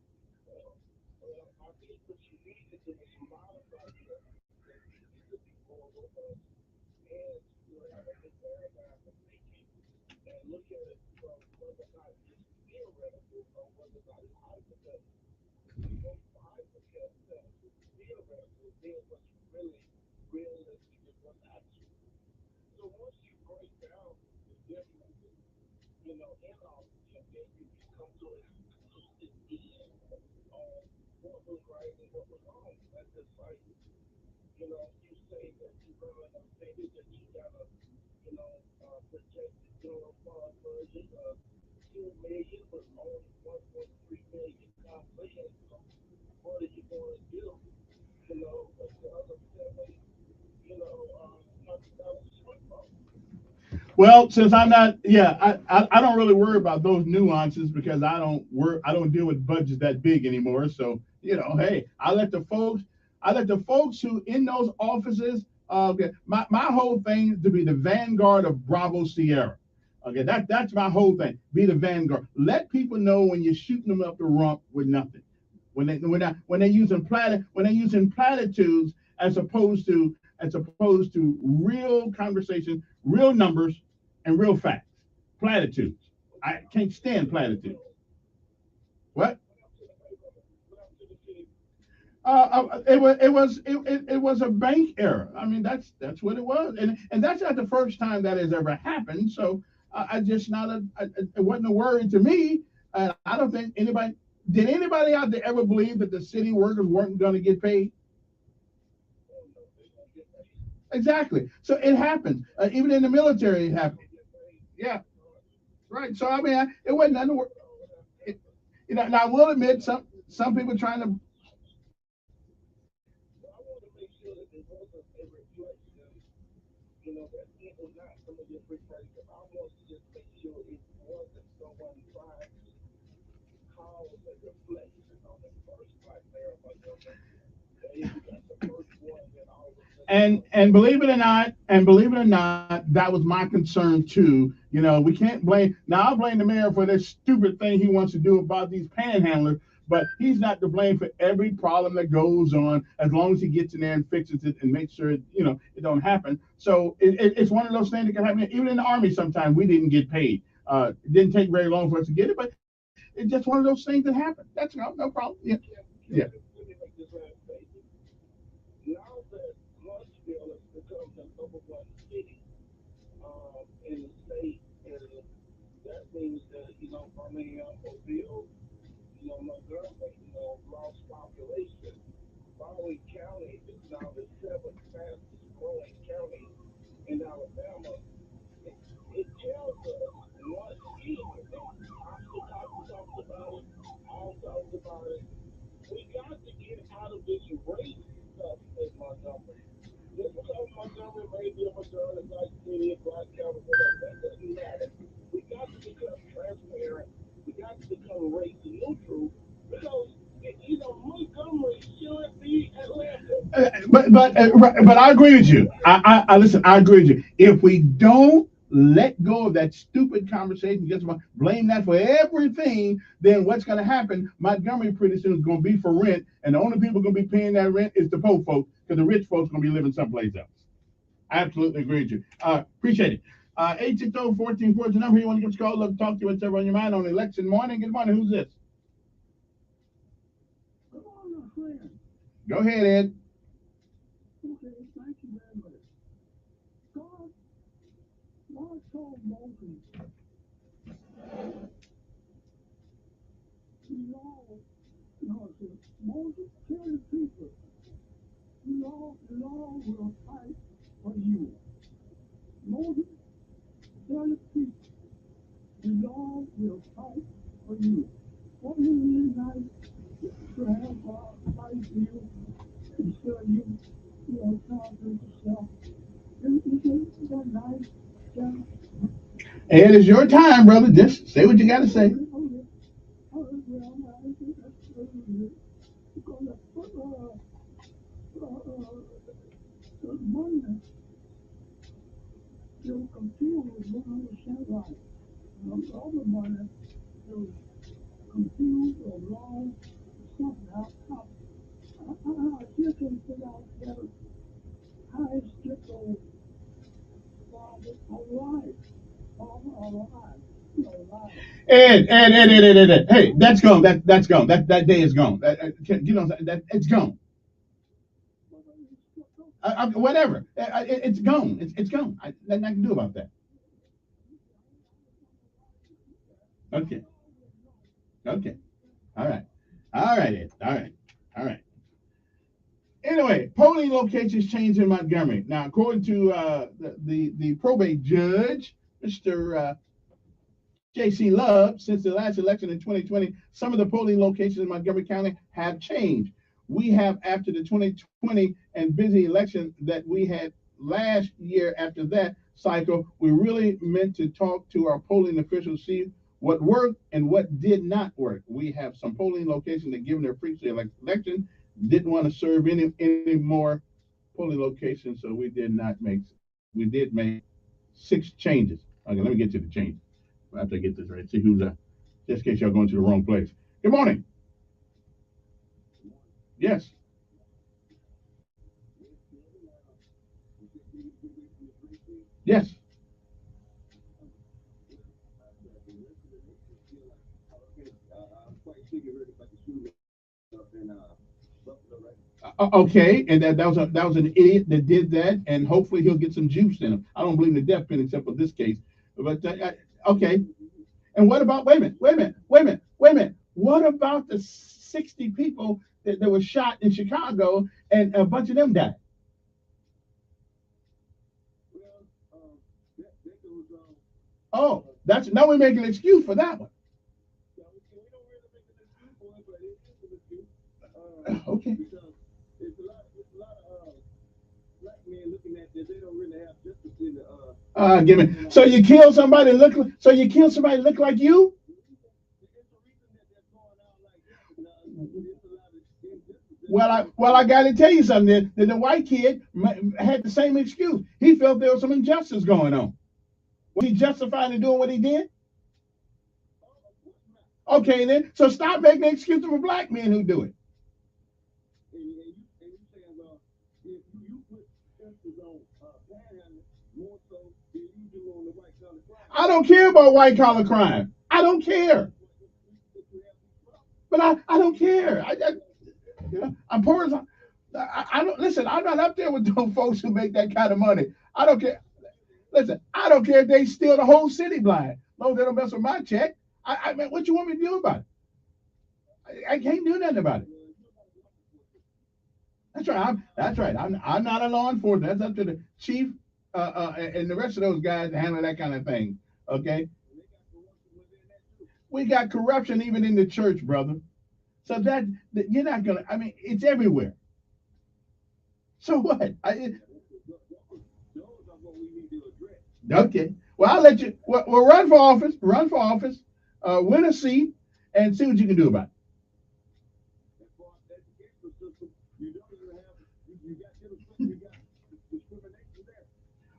Well, since I'm not, yeah, I don't really worry about those nuances because I don't deal with budgets that big anymore. So hey, I let the folks who in those offices. Okay, my whole thing is to be the vanguard of Bravo Sierra. Okay, that's my whole thing. Be the vanguard. Let people know when you're shooting them up the rump with nothing. When they're using platitudes as opposed to real conversation, real numbers, and real facts. Platitudes. I can't stand platitudes. What? It was a bank error. I mean, that's what it was, and that's not the first time that has ever happened. So I just not it wasn't a worry to me. I don't think anybody out there ever believe that the city workers weren't going to get paid. Exactly. So it happens. Even in the military, it happens. Yeah, right. So I mean, it wasn't nothing. It, now I will admit some people trying to. Believe it or not, that was my concern too. We can't blame. Now I blame the mayor for this stupid thing he wants to do about these panhandlers, but he's not to blame for every problem that goes on as long as he gets in there and fixes it and makes sure it don't happen. So it's one of those things that can happen. Even in the army, sometimes we didn't get paid. It didn't take very long for us to get it, but it's just one of those things that happen. That's no problem. Yeah, yeah. But I agree with you. I listen. I agree with you. If we don't let go of that stupid conversation, just blame that for everything, then what's going to happen? Montgomery pretty soon is going to be for rent, and the only people going to be paying that rent is the poor folks, because the rich folks are going to be living someplace else. I absolutely agree with you. Appreciate it. 860-1440 the number. You want to give us a call? Look, talk to you. Whatever on your mind on election morning. Good morning. Who's this? Go ahead, Ed. Okay, thank you very much. God told Moses, Moses, tell the people, the Lord will fight for you. Moses, tell the people, the Lord will fight for you. What is it nice to have God fight for you instead of you trying to do yourself? Isn't that nice? Yeah. Ed, it's your time, brother. Just say what you got to say. You're confused with 100% right. The other money is confused or wrong or something. I still can't figure out better how it's just so alive. Ed. Hey, that's gone. That's gone. That day is gone. It's gone. Whatever. It's gone. It's gone. Nothing I can do about that. Okay. Okay. All right. All right, Ed. All right. All right. Anyway, polling locations changed in Montgomery. Now, according to the probate judge, Mr. J.C. Love, since the last election in 2020, some of the polling locations in Montgomery County have changed. We have, after the 2020 and busy election that we had last year after that cycle, we really meant to talk to our polling officials, see what worked and what did not work. We have some polling locations that, given their previous election, didn't want to serve any more polling locations, so we did make 6 changes. Okay, let me get to the changes after I get this right. See who's just in case y'all going to the wrong place. Good morning. Yes. Yes. Okay, and that was an idiot that did that, and hopefully he'll get some juice in him. I don't believe in the death penalty except for this case. But okay, and what about wait a minute? What about the 60 people that were shot in Chicago and a bunch of them died? Oh, that's now we make an excuse for that one. Okay. Give me. So you kill somebody look like you? Well, I got to tell you something. The white kid had the same excuse. He felt there was some injustice going on. Was he justified in doing what he did? Okay, then. So stop making excuses for black men who do it. I don't care about white collar crime. I don't care. But I don't care. I'm poor as I don't listen. I'm not up there with those folks who make that kind of money. I don't care. Listen, I don't care if they steal the whole city blind. As long as they don't mess with my check. I mean, what you want me to do about it? I can't do nothing about it. That's right. I'm not a law enforcement. That's up to the chief and the rest of those guys to handle that kind of thing. Okay. We got corruption even in the church, brother. So that you're not gonna. I mean, it's everywhere. So what? Okay. Well, I'll let you. Well, run for office. Run for office. Win a seat, and see what you can do about it.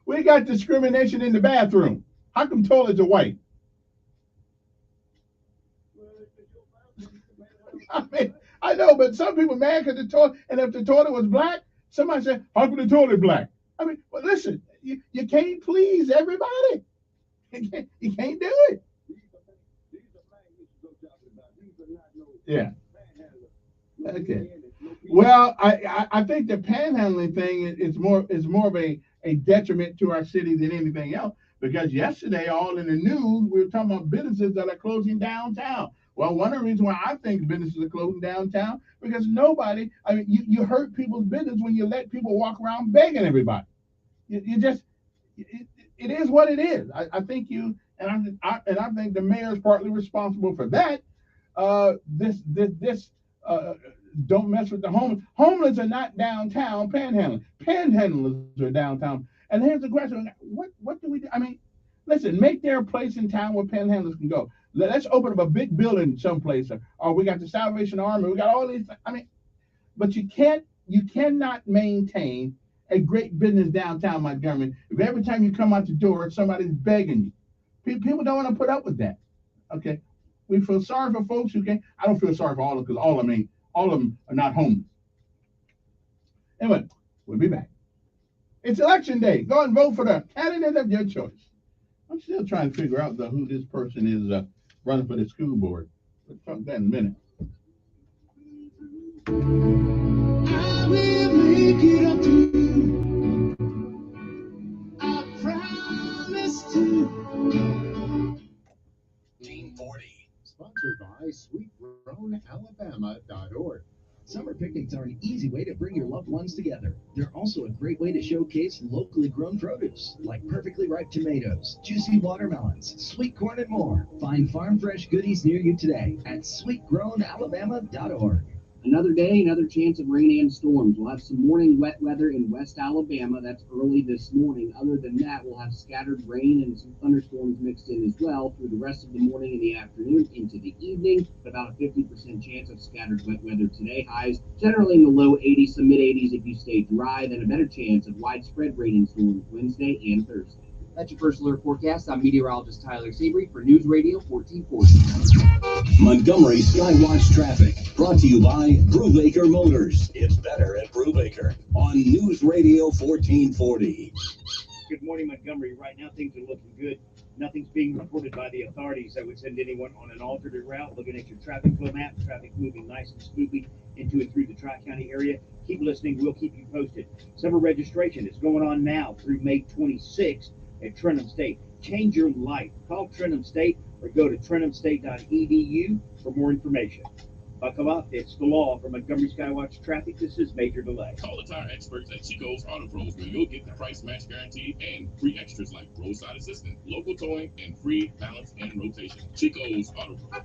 We got discrimination in the bathroom. How come toilets are white? I mean, I know, but some people mad because the toilet, and if the toilet was black, somebody said, how come the toilet black? I mean, well, listen, you can't please everybody. You can't do it. Yeah. Okay. Well, I think the panhandling thing is more of a detriment to our city than anything else. Because yesterday, all in the news, we were talking about businesses that are closing downtown. Well, one of the reasons why I think businesses are closing downtown, because nobody, I mean, you hurt people's business when you let people walk around begging everybody. You just, it is what it is. I think I think the mayor is partly responsible for that. Don't mess with the homeless. Homeless are not downtown panhandling. Panhandlers are downtown. And here's the question: what do we do? I mean, listen, make there a place in town where panhandlers can go. Let's open up a big building someplace. Or we got the Salvation Army. We got all these. I mean, but you cannot maintain a great business downtown Montgomery if every time you come out the door somebody's begging you. People don't want to put up with that. Okay, we feel sorry for folks who can't. I don't feel sorry for all of them because all of them are not homeless. Anyway, we'll be back. It's election day. Go and vote for the candidate of your choice. I'm still trying to figure out who this person is running for the school board. We'll talk that in a minute. I will make it up to you. I promise to. 1840. Sponsored by SweetGrownAlabama.org. Summer picnics are an easy way to bring your loved ones together. They're also a great way to showcase locally grown produce, like perfectly ripe tomatoes, juicy watermelons, sweet corn, and more. Find farm fresh goodies near you today at SweetGrownAlabama.org. Another day, another chance of rain and storms. We'll have some morning wet weather in West Alabama. That's early this morning. Other than that, we'll have scattered rain and some thunderstorms mixed in as well through the rest of the morning and the afternoon into the evening. About a 50% chance of scattered wet weather today. Highs generally in the low 80s to mid 80s if you stay dry. Then a better chance of widespread rain and storms Wednesday and Thursday. That's your first alert forecast. I'm meteorologist Tyler Seabury for News Radio 1440. Montgomery Skywatch traffic brought to you by Brubaker Motors. It's better at Brubaker on News Radio 1440. Good morning, Montgomery. Right now, things are looking good. Nothing's being reported by the authorities that would send anyone on an alternate route. Looking at your traffic flow map, traffic moving nice and smoothly into and through the Tri-County area. Keep listening. We'll keep you posted. Summer registration is going on now through May 26th at Trenton State. Change your life. Call Trenton State or go to trentumstate.edu for more information. Buckle up. It's the law. For Montgomery Skywatch Traffic, this is Major Delay. Call the tire experts at Chico's Auto Pros, where you'll get the price match guarantee and free extras like roadside assistance, local towing, and free balance and rotation. Chico's Auto Pros.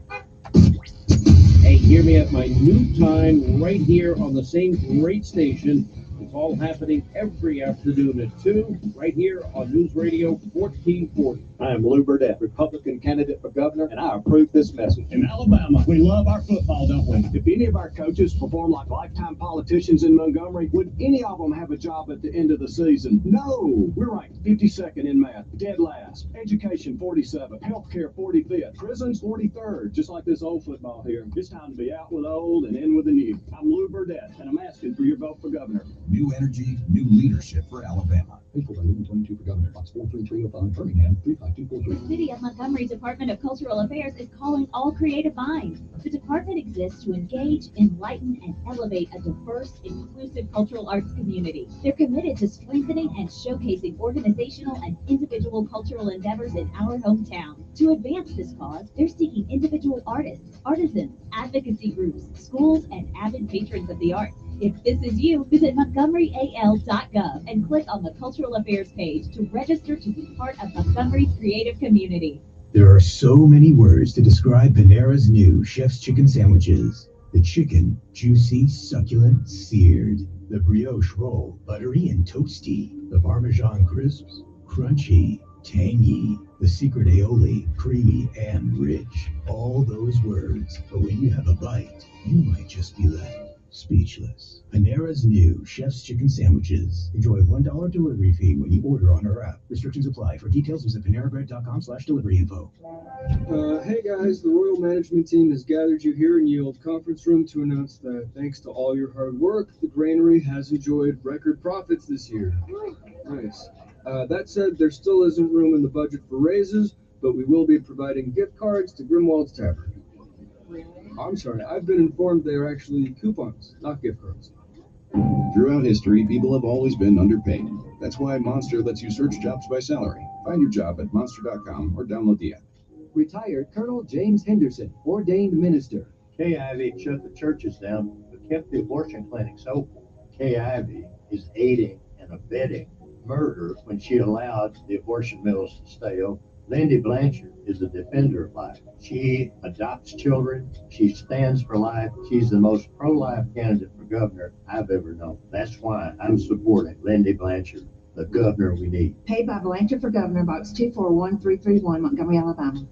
Hey, hear me at my new time right here on the same great station. It's all happening every afternoon at 2, right here on News Radio 1440. I am Lou Burdett, Republican candidate for governor, and I approve this message. In Alabama, we love our football, don't we? If any of our coaches perform like lifetime politicians in Montgomery, would any of them have a job at the end of the season? No! We're ranked 52nd in math, dead last. Education, 47th. Healthcare, 45th. Prisons, 43rd. Just like this old football here. It's time to be out with the old and in with the new. I'm Lou Burdett, and I'm asking for your vote for governor. New energy, new leadership for Alabama. April 2022 for governor. Box 43305, Birmingham 35243. The City of Montgomery Department of Cultural Affairs is calling all creative minds. The department exists to engage, enlighten, and elevate a diverse, inclusive cultural arts community. They're committed to strengthening and showcasing organizational and individual cultural endeavors in our hometown. To advance this cause, they're seeking individual artists, artisans, advocacy groups, schools, and avid patrons of the arts. If this is you, visit montgomeryal.gov and click on the Cultural Affairs page to register to be part of Montgomery's creative community. There are so many words to describe Panera's new Chef's Chicken sandwiches. The chicken, juicy, succulent, seared. The brioche roll, buttery and toasty. The Parmesan crisps, crunchy, tangy. The secret aioli, creamy and rich. All those words, but when you have a bite, you might just be left speechless. Panera's new Chef's Chicken sandwiches. Enjoy a $1 delivery fee when you order on our app. Restrictions apply. For details, visit panerabread.com/delivery info. Hey guys, the Royal Management Team has gathered you here in Yield Conference Room to announce that thanks to all your hard work, the granary has enjoyed record profits this year. Nice. That said, there still isn't room in the budget for raises, but we will be providing gift cards to Grimwald's Tavern. I'm sorry, I've been informed they are actually coupons, not gift cards. Throughout history, people have always been underpaid. That's why Monster lets you search jobs by salary. Find your job at monster.com or download the app. Retired Colonel James Henderson, ordained minister. Kay Ivey shut the churches down, but kept the abortion clinics open. Kay Ivey is aiding and abetting murder when she allowed the abortion mills to stay open. Lindy Blanchard is a defender of life. She adopts children. She stands for life. She's the most pro-life candidate for governor I've ever known. That's why I'm supporting Lindy Blanchard, the governor we need. Paid by Blanchard for Governor, Box 241331, Montgomery, Alabama.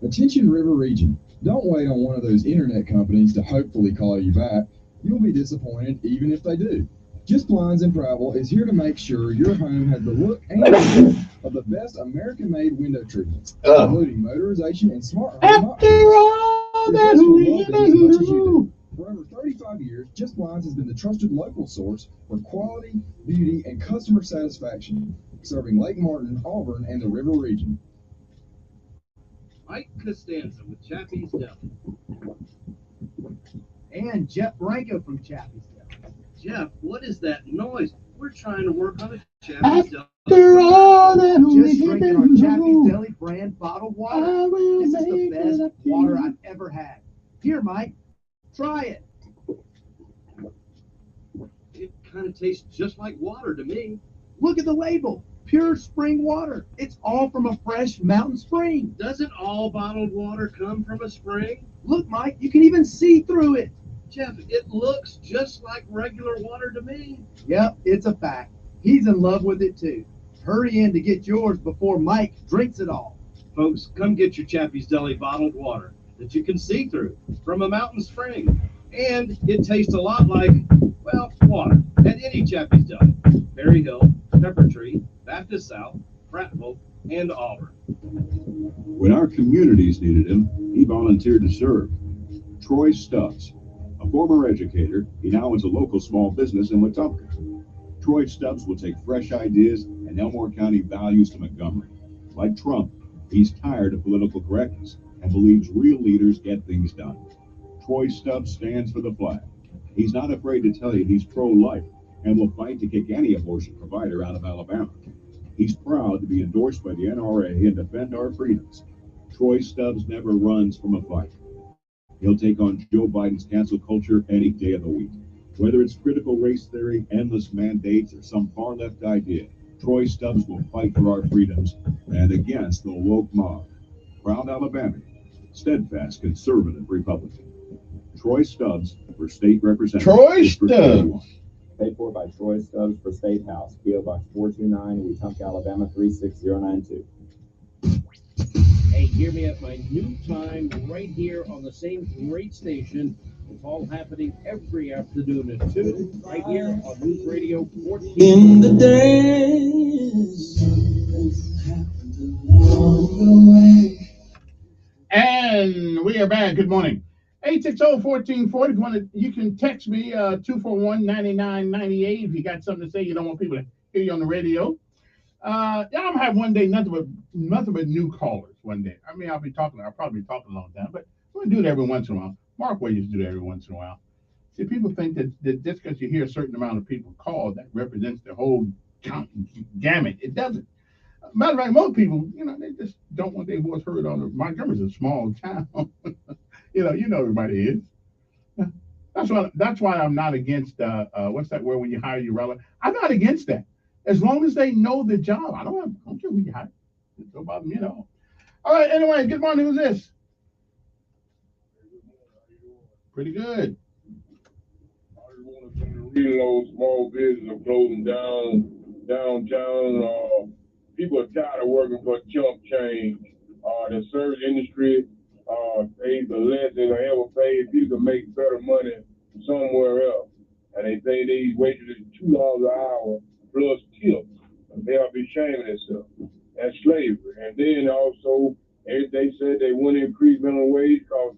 Attention River Region. Don't wait on one of those internet companies to hopefully call you back. You'll be disappointed even if they do. Just Blinds and Travel is here to make sure your home has the look and feel of the best American-made window treatments, including motorization and smart home options. For over 35 years, Just Blinds has been the trusted local source for quality, beauty, and customer satisfaction, serving Lake Martin, Auburn, and the River Region. Mike Costanza with Chappie's Deli. And Jeff Branco from Chappie's Deli. Jeff, what is that noise? We're trying to work on a Chappie's Deli. Just drinking our Chappie's Deli brand bottled water. This is the best water I've ever had. Here, Mike, try it. It kind of tastes just like water to me. Look at the label. Pure spring water. It's all from a fresh mountain spring. Doesn't all bottled water come from a spring? Look, Mike, you can even see through it. Jeff, it looks just like regular water to me. Yep, it's a fact. He's in love with it too. Hurry in to get yours before Mike drinks it all. Folks, come get your Chappie's Deli bottled water that you can see through from a mountain spring. And it tastes a lot like, well, water at any Chappie's Deli. Berry Hill, Pepper Tree, Baptist South, Prattville, and Auburn. When our communities needed him, he volunteered to serve. Troy Stubbs, a former educator, he now owns a local small business in Wetumpka. Troy Stubbs will take fresh ideas and Elmore County values to Montgomery. Like Trump, he's tired of political correctness and believes real leaders get things done. Troy Stubbs stands for the flag. He's not afraid to tell you he's pro-life and will fight to kick any abortion provider out of Alabama. He's proud to be endorsed by the NRA and defend our freedoms. Troy Stubbs never runs from a fight. He'll take on Joe Biden's cancel culture any day of the week. Whether it's critical race theory, endless mandates, or some far-left idea, Troy Stubbs will fight for our freedoms and against the woke mob. Proud Alabamian, steadfast conservative Republican. Troy Stubbs for state representative. Troy Stubbs. Paid for by Troy Stubbs for State House, P.O. Box 429, Wetumpka, Alabama 36092. Hey, hear me at my new time right here on the same great station. It's all happening every afternoon at 2, right here on News Radio 14. In the days along the way. And we are back. Good morning. 860-1440. You can text me 241-9998 if you got something to say. You don't want people to hear you on the radio. I'm gonna have one day nothing but new callers one day. I mean, I'll probably be talking a long time, but I'm gonna do it every once in a while. Mark Way used to do that every once in a while. See, people think that just because you hear a certain amount of people call, that represents the whole gamut. It doesn't. Matter of fact, most people, they just don't want their voice heard on the. Montgomery's a small town. you know everybody is. That's why I'm not against what's that word when you hire your relative? I'm not against that. As long as they know the job. I don't care who you hire. It don't bother me at all. All right, anyway, good morning. Who's this? Pretty good. I just want to reload small business are closing downtown. People are tired of working for chump change. The service industry pays the less than they ever paid. People can make better money somewhere else. And they pay these waitresses $2 an hour plus tips. They'll be shaming themselves. That's slavery. And then also, they said they wouldn't increase minimum wage because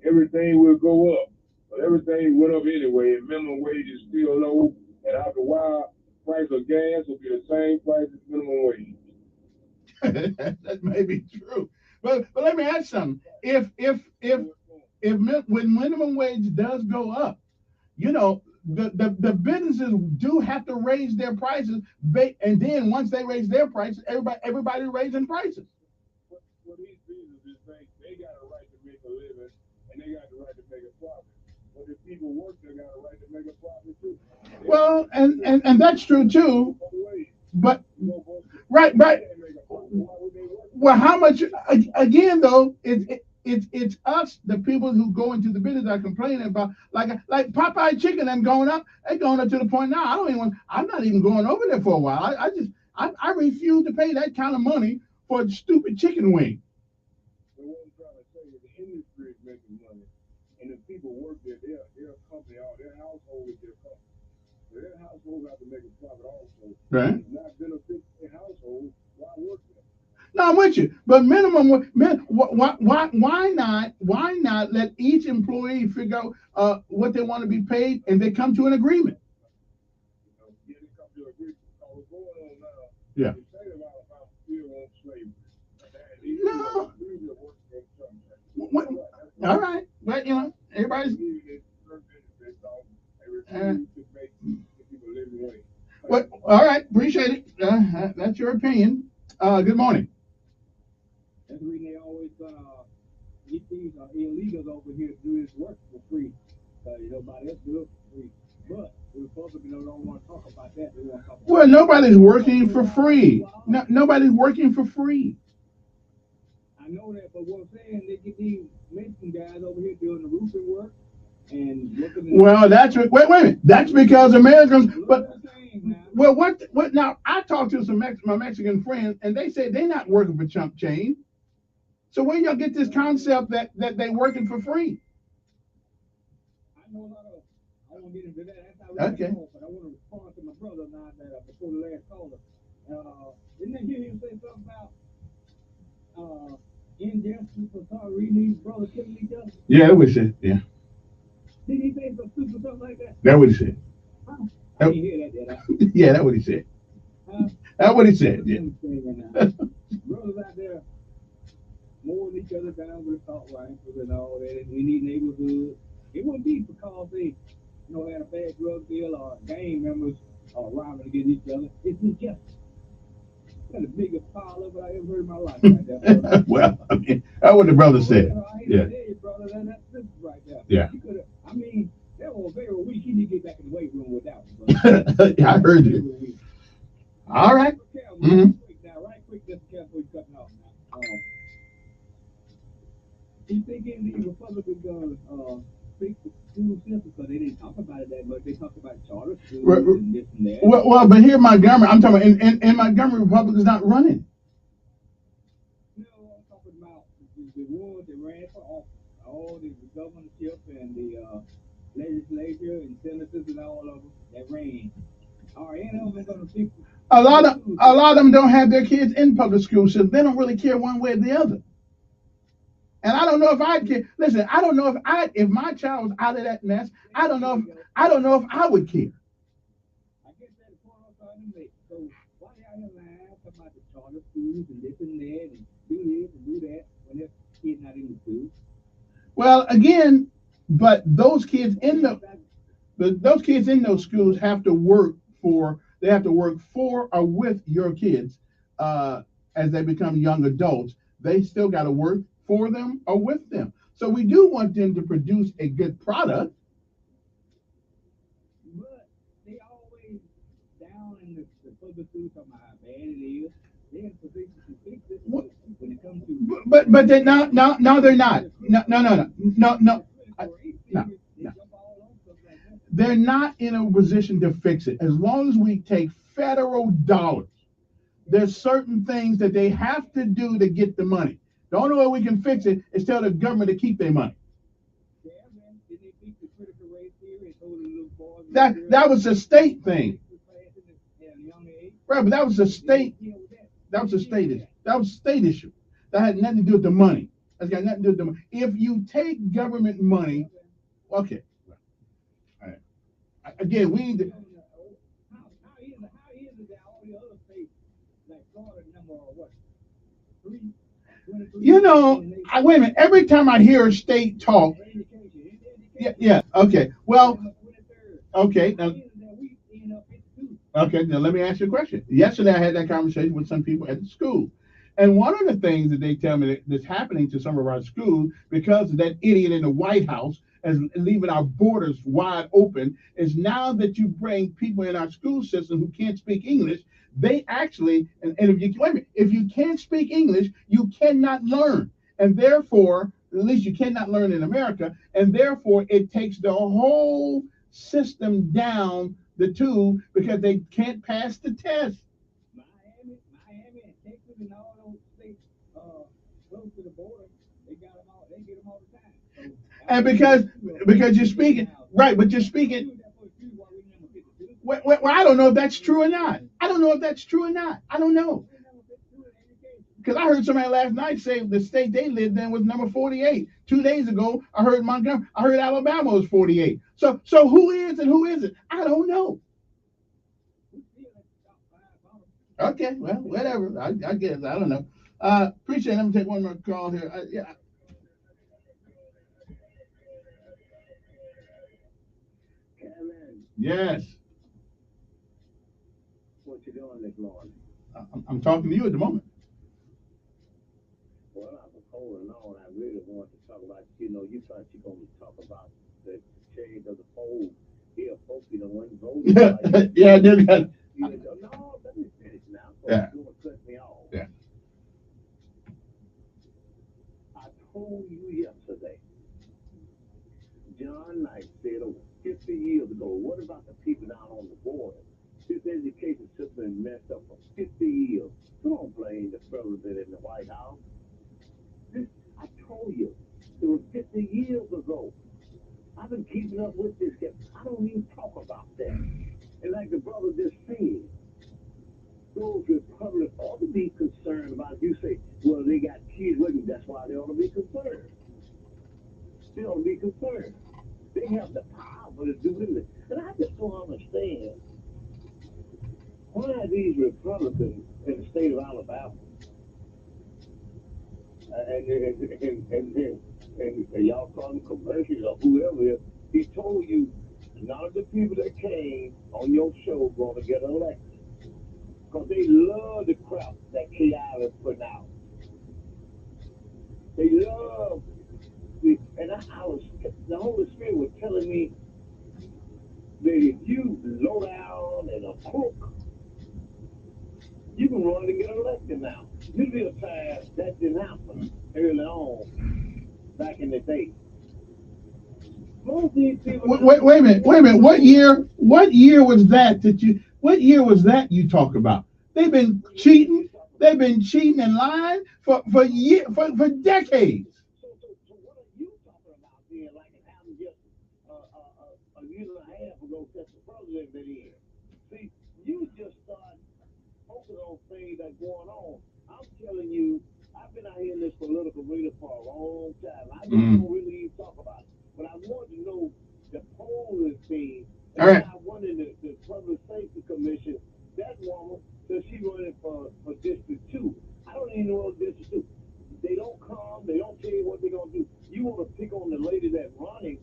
everything will go up. But everything went up anyway, and minimum wage is still low. And after a while, price of gas will be the same price as minimum wage. That may be true. But let me ask something. If when minimum wage does go up, the businesses do have to raise their prices, and then once they raise their prices, everybody raising prices. Well, these businesses think they got a right to make a living, and they got the right to make a profit. But if people work, they got a right to make a profit too. Well, and that's true too. But right. Well, how much? Again, though, it's us, the people who go into the business, are complaining about like Popeye chicken and going up. They're going up to the point now. I'm not even going over there for a while. I refuse to pay that kind of money for a stupid chicken wing. So what I'm trying to say is the industry is making money, and the people work there. Their company, their household is their company. So their household have to make a profit also. Right. If it's not benefit their household, why work there? No, I'm with you, but why not let each employee figure out what they want to be paid, and they come to an agreement? Yeah. No. All right, but everybody's. Well, all right, appreciate it. That's your opinion. Good morning. That's the reason they always get these illegals over here to do this work for free. Nobody else do it for free. But the Republicans don't want to talk about that. They want to talk about Well, nobody's working for free. No, nobody's working for free. I know that, but what I'm saying, they get these Mexican guys over here doing the roofing work and looking. Well, that's wait a minute. That's because Americans. But well, what? Now I talked to my Mexican friends, and they said they're not working for chump change. So where y'all get this concept that they're working for free? I know a lot of. I won't get into that. That's how we Okay. Call, but I want to respond to my brother now that before the last caller. Didn't they hear him say something about injustice for reading these brothers killing each other? Yeah, that was it. Yeah. Did he say something like that? That what he said. Huh? I didn't hear that, did I? Yeah, that's what he said. That's what he said. Yeah. Brothers out there mowing each other down with assault rifles and all that, and we need neighborhoods. It wouldn't be because they had a bad drug deal or gang members rivals against each other. It's injustice. That's the biggest pile of it I ever heard in my life right there, brother. Well, I mean, that's what the brother said. Yeah. Brother, that's this right there. Yeah. I mean, that was very weak. He need to get back in the weight room with that one. Yeah, I heard you. All right. Mm-hmm. Now, right quick, just careful, he's cutting off now. You think any of these Republicans gonna fix the school system? Because they didn't talk about it that much. They talked about charter schools and this and that. Well, but here Montgomery, I'm talking about in Montgomery, Republicans not running. No, I'm talking about the ones that ran for office, all the governorship and the legislature and senators and all of them that ran. Are any of them gonna fix it? A lot of them don't have their kids in public school, so they don't really care one way or the other. And I don't know if I'd care. Listen, I don't know if my child was out of that mess. I don't know if I would care. I guess that's the point I'm trying to make. So why y'all here lying about the charter schools and this and that and do this and do that when their kid's not in the school? Well, again, but those kids in those schools have to work for. They have to work for or with your kids as they become young adults. They still got to work for them or with them. So we do want them to produce a good product. But they always down in the public schools talking about how bad it is. They're in position to fix it when it comes to. But they no, they're not. No. They're not in a position to fix it. As long as we take federal dollars, there's certain things that they have to do to get the money. The only way we can fix it is tell the government to keep their money. That was a state thing. Right, but that was a state issue. That had nothing to do with the money. That's got nothing to do with the money. If you take government money, okay. All right. Again, we need to. How is it that all the other states, like Florida, number what? 3? You know, wait a minute. Every time I hear a state talk, yeah, okay. Well, okay. Now let me ask you a question. Yesterday, I had that conversation with some people at the school, and one of the things that they tell me that's happening to some of our schools because of that idiot in the White House is leaving our borders wide open is now that you bring people in our school system who can't speak English. They actually, and if you can't speak English, you cannot learn. And therefore, at least you cannot learn in America, and therefore it takes the whole system down the tube because they can't pass the test. Miami and Texas and all those states close to the border, they get them all the time. So, and because you're speaking, right, but you're speaking. Well, I don't know if that's true or not. I don't know. Because I heard somebody last night say the state they lived in was number 48. 2 days ago, I heard Alabama was 48. So who is and who isn't? I don't know. Okay, well, whatever. I guess I don't know. Appreciate it. Let me take one more call here. Yeah. Yes. What you doing this morning? I'm talking to you at the moment. Well, I was holding on. I really wanted to talk about, you thought you were going to talk about the shade of the pole. Here, folks, the one voting. Yeah, I did that. No, let me finish now. Yeah. You want to cut me off. Yeah. I told you yesterday, John Knight said over 50 years ago, what about the people down on the border? This education system been messed up for 50 years. Don't blame the president in the White House. I told you, it was 50 years ago. I've been keeping up with this. I don't even talk about that. And like the brother just said, those Republicans ought to be concerned about. You say, well, they got kids with them. That's why they ought to be concerned. They ought to be concerned. They have the power to do this. And I just don't understand why these Republicans in the state of Alabama and y'all call them commercials or whoever, he told you none of the people that came on your show going to get elected. Because they love the crap that KI is putting out. They love and the Holy Spirit was telling me that if you low down and a crook, you can run and get elected now. Used to be a time that didn't happen early on, back in the day. Most of these people. Wait a minute. What year was that what year was that you talk about? They've been cheating and lying for decades. So what are you talking about being like it happened just a year and a half ago since the president been in? See, you just start focusing on things that's going on. I'm telling you, I've been out here in this political arena for a long time. I just don't really even talk about it. But I want to know the polling thing. All right. I went in the Public Safety Commission. That woman said she running for District 2. I don't even know what District 2. They don't come. They don't tell you what they're going to do. You want to pick on the lady that's running,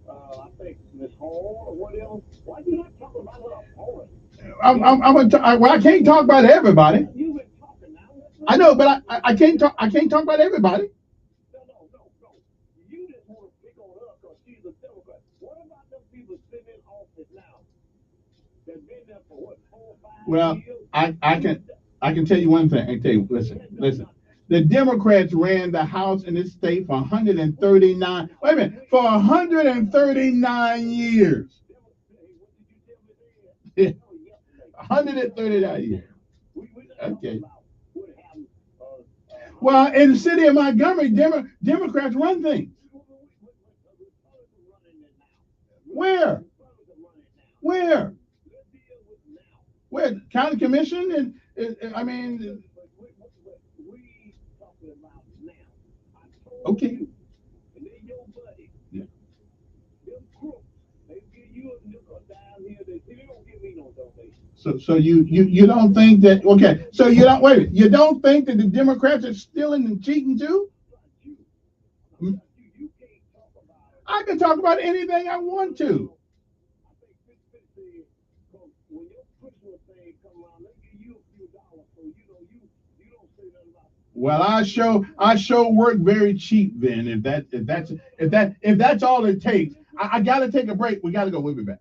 I think Miss Hall or whatever. Why you not talking about her opponent? I can't talk about everybody. I know, but I can't talk about everybody. No. You just want to pick on her because she's a Democrat. What about them people sitting in office now? They've been there for what, 4 or 5 Well, years? I can tell you one thing. I can tell you, listen. The Democrats ran the House in this state for 139. Wait a minute, for 139 years. 139 years. Okay. Well, in the city of Montgomery, Democrats run things. Where? County commission I mean. Okay. Yeah. So you don't think that so you don't think that the Democrats are stealing and cheating too? I can talk about anything I want to. Well, I show work very cheap then. If that's all it takes, I gotta take a break. We gotta go. We'll be back.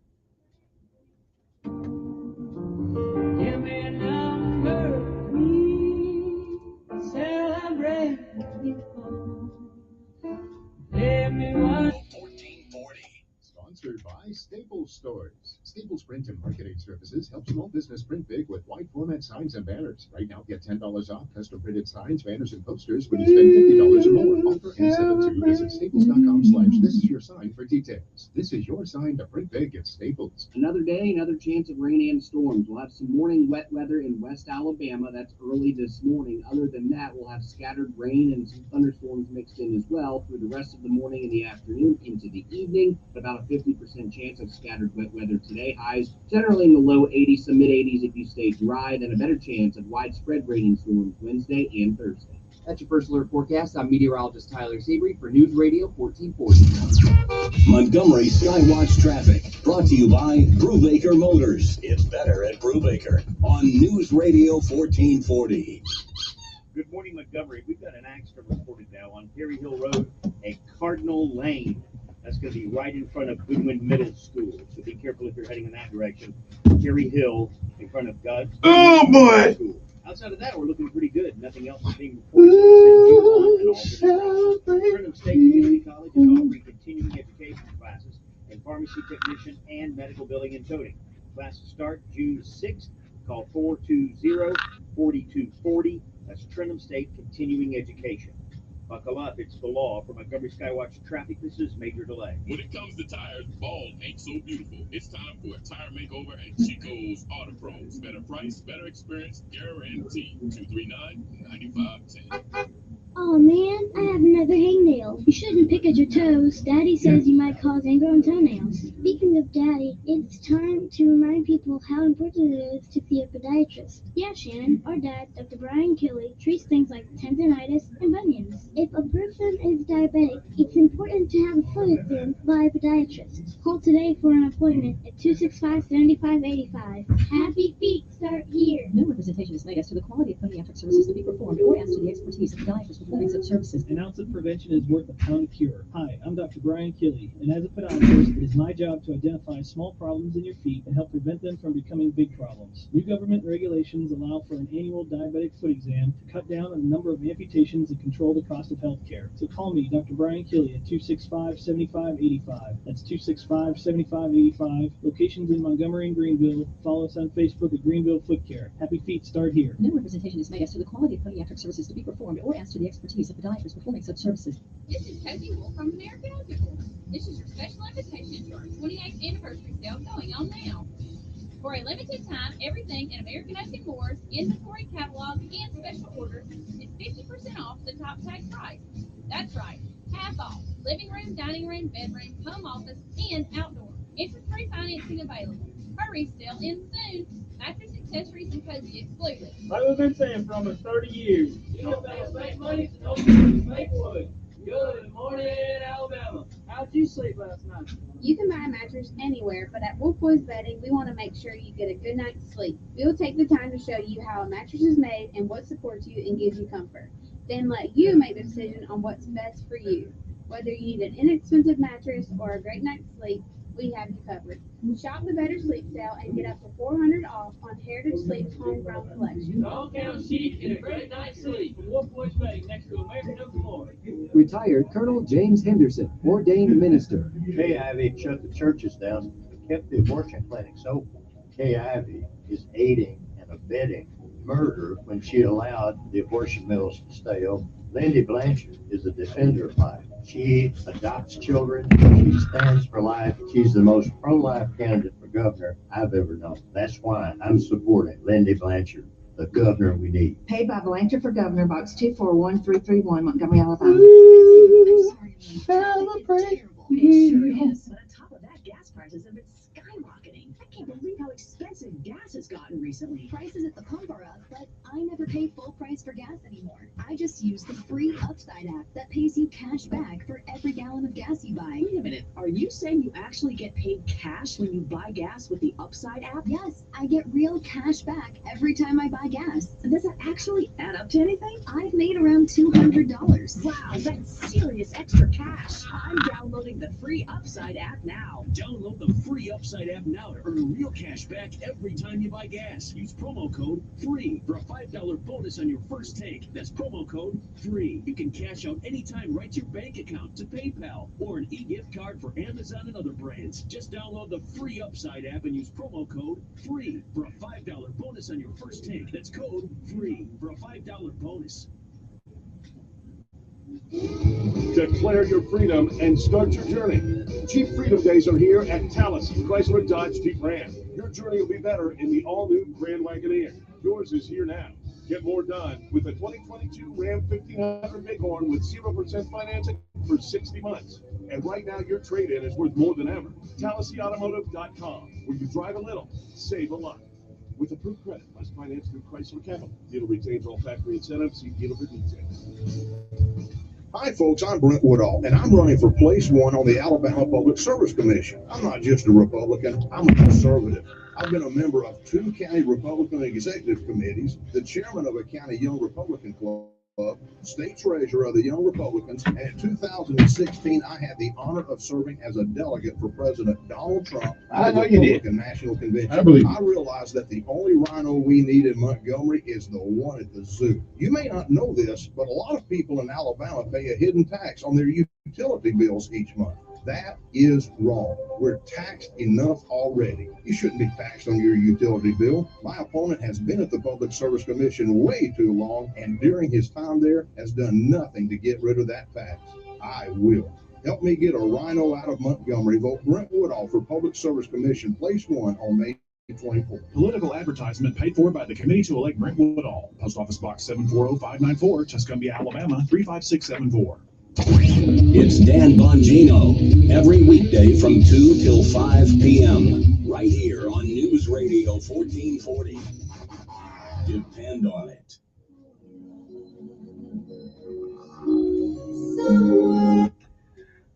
Give me a number, we celebrate before. Let me one. 1440. Sponsored by Staples Stores. Staples Print and Marketing Services help small business print big with wide format signs and banners. Right now, get $10 off custom printed signs, banners, and posters when you spend $50 or more. Offer N72. Visit staples.com/this is your sign for details. This is your sign to print big at Staples. Another day, another chance of rain and storms. We'll have some morning wet weather in West Alabama. That's early this morning. Other than that, we'll have scattered rain and some thunderstorms mixed in as well through the rest of the morning and the afternoon into the evening. About a 50% chance of scattered wet weather today. Highs generally in the low 80s to mid 80s if you stay dry. Then a better chance of widespread rain and storms Wednesday and Thursday. That's your first alert forecast. I'm meteorologist Tyler Seabury for News Radio 1440. Montgomery Skywatch traffic brought to you by Brubaker Motors. It's better at Brubaker on News Radio 1440. Good morning, Montgomery. We've got an accident reported now on Perry Hill Road at Cardinal Lane. That's going to be right in front of Goodwin Middle School. So be careful if you're heading in that direction. Perry Hill in front of God's School. Outside of that, we're looking pretty good. Nothing else is being reported. Trinity State Community College is offering continuing education classes in pharmacy technician and medical billing and coding. Classes start June 6th. Call 420-4240. That's Trenton State Continuing Education. Buckle up, it's the law. For Montgomery Skywatch traffic, this is Major Delay. When it comes to tires, bald ain't so beautiful. It's time for a tire makeover at Chico's Auto Pros. Better price, better experience, guarantee. 239-9510. Oh man, I have another hangnail. You shouldn't pick at your toes. Daddy says you might cause ingrown toenails. Speaking of Daddy, it's time to remind people how important it is to see a podiatrist. Yeah, Shannon, our dad, Dr. Brian Kelly, treats things like tendonitis and bunions. If a person is diabetic, it's important to have a foot examined by a podiatrist. Call today for an appointment at 265-7585. Happy feet start here. No representation is made as to the quality of podiatric services to be performed or as to the expertise of podiatrists performing such services. An ounce of prevention is worth a pound of cure. Hi, I'm Dr. Brian Kelly, and as a podiatrist, it is my job to identify small problems in your feet and help prevent them from becoming big problems. New government regulations allow for an annual diabetic foot exam to cut down on the number of amputations and control the cost of health care. So call me, Dr. Brian Kelly, at 265-7585. That's 265-7585. Locations in Montgomery and Greenville. Follow us on Facebook at Greenville Foot Care. Happy feet start here. No representation is made as to the quality of podiatric services to be performed or as to the expertise of podiatrists performing such services. This is Cozy Wolf from American Opticals. This is your special invitation to our 28th anniversary sale going on now. For a limited time, everything in American Optic Moore's inventory catalog and special orders is 50% off the top tag price. That's right, half off. Living room, dining room, bedroom, home office, and outdoor. Interest-free financing available. Hurry, still in soon. Mattress accessories and cozy excluded. Like we've been saying for almost 30 years, you don't pay us fake money, so don't use fake wood. Good morning, Alabama. How'd you sleep last night? You can buy a mattress anywhere, but at Wolf Boys Bedding, we want to make sure you get a good night's sleep. We will take the time to show you how a mattress is made and what supports you and gives you comfort. Then let you make the decision on what's best for you. Whether you need an inexpensive mattress or a great night's sleep, we have you covered. Shop the Better Sleep Sale and get up to $400 off on Heritage Sleep's homegrown collection. Don't count sheep and a great night's sleep. Wolf Boys Bedding next to American Optic Moore. Retired Colonel James Henderson, ordained minister. KIV shut the churches down but kept the abortion clinics open. KIV is aiding and abetting murder when she allowed the abortion mills to stay open. Lindy Blanchard is a defender of life. She adopts children. She stands for life. She's the most pro-life candidate for governor I've ever known. That's why I'm supporting Lindy Blanchard, the governor we need. Paid by Blanchard for Governor, Box 241331, Montgomery, Alabama. Celebrate. It sure is. But on top of that, gas prices have been skyrocketing. I can't believe how expensive gas has gotten recently. Prices at the pump are up, but I never pay full price for gas anymore. I just use the free Upside app that pays you cash back for every gallon of gas you buy. Wait a minute. Are you saying you actually get paid cash when you buy gas with the Upside app? Yes, I get real cash back every time I buy gas. Does that actually add up to anything? I've made around $200. Wow, that's serious extra cash. I'm downloading the free Upside app now. Download the free Upside app now to earn real cash back every time you buy gas. Use promo code FREE for a $5 bonus on your first tank. That's promo code FREE. You can cash out anytime right to your bank account, to PayPal, or an e-gift card for Amazon and other brands. Just download the free Upside app and use promo code FREE for a $5 bonus on your first tank. That's code FREE for a $5 bonus. Declare your freedom and start your journey. Jeep Freedom Days are here at Tallahassee Chrysler Dodge Jeep Ram. Your journey will be better in the all-new Grand Wagoneer. Yours is here now. Get more done with the 2022 Ram 1500 Bighorn with 0% financing for 60 months. And right now, your trade-in is worth more than ever. TallasseeAutomotive.com, where you drive a little, save a lot. With approved credit, plus finance through Chrysler Capital. Dealer retains all factory incentives. See dealer for details. Hi, folks. I'm Brent Woodall, and I'm running for place one on the Alabama Public Service Commission. I'm not just a Republican. I'm a conservative. I've been a member of 2 county Republican executive committees, the chairman of a county Young Republican Club, state treasurer of the Young Republicans, and in 2016, I had the honor of serving as a delegate for President Donald Trump at the Republican National Convention. I realized that the only rhino we need in Montgomery is the one at the zoo. You may not know this, but a lot of people in Alabama pay a hidden tax on their utility bills each month. That is wrong. We're taxed enough already. You shouldn't be taxed on your utility bill. My opponent has been at the Public Service Commission way too long, and during his time there has done nothing to get rid of that tax. I will. Help me get a rhino out of Montgomery. Vote Brent Woodall for Public Service Commission Place 1 on May 24. Political advertisement paid for by the Committee to Elect Brent Woodall. Post Office Box 740594, Tuscumbia, Alabama 35674. It's Dan Bongino every weekday from 2 till 5 p.m. right here on News Radio 1440. Depend on it.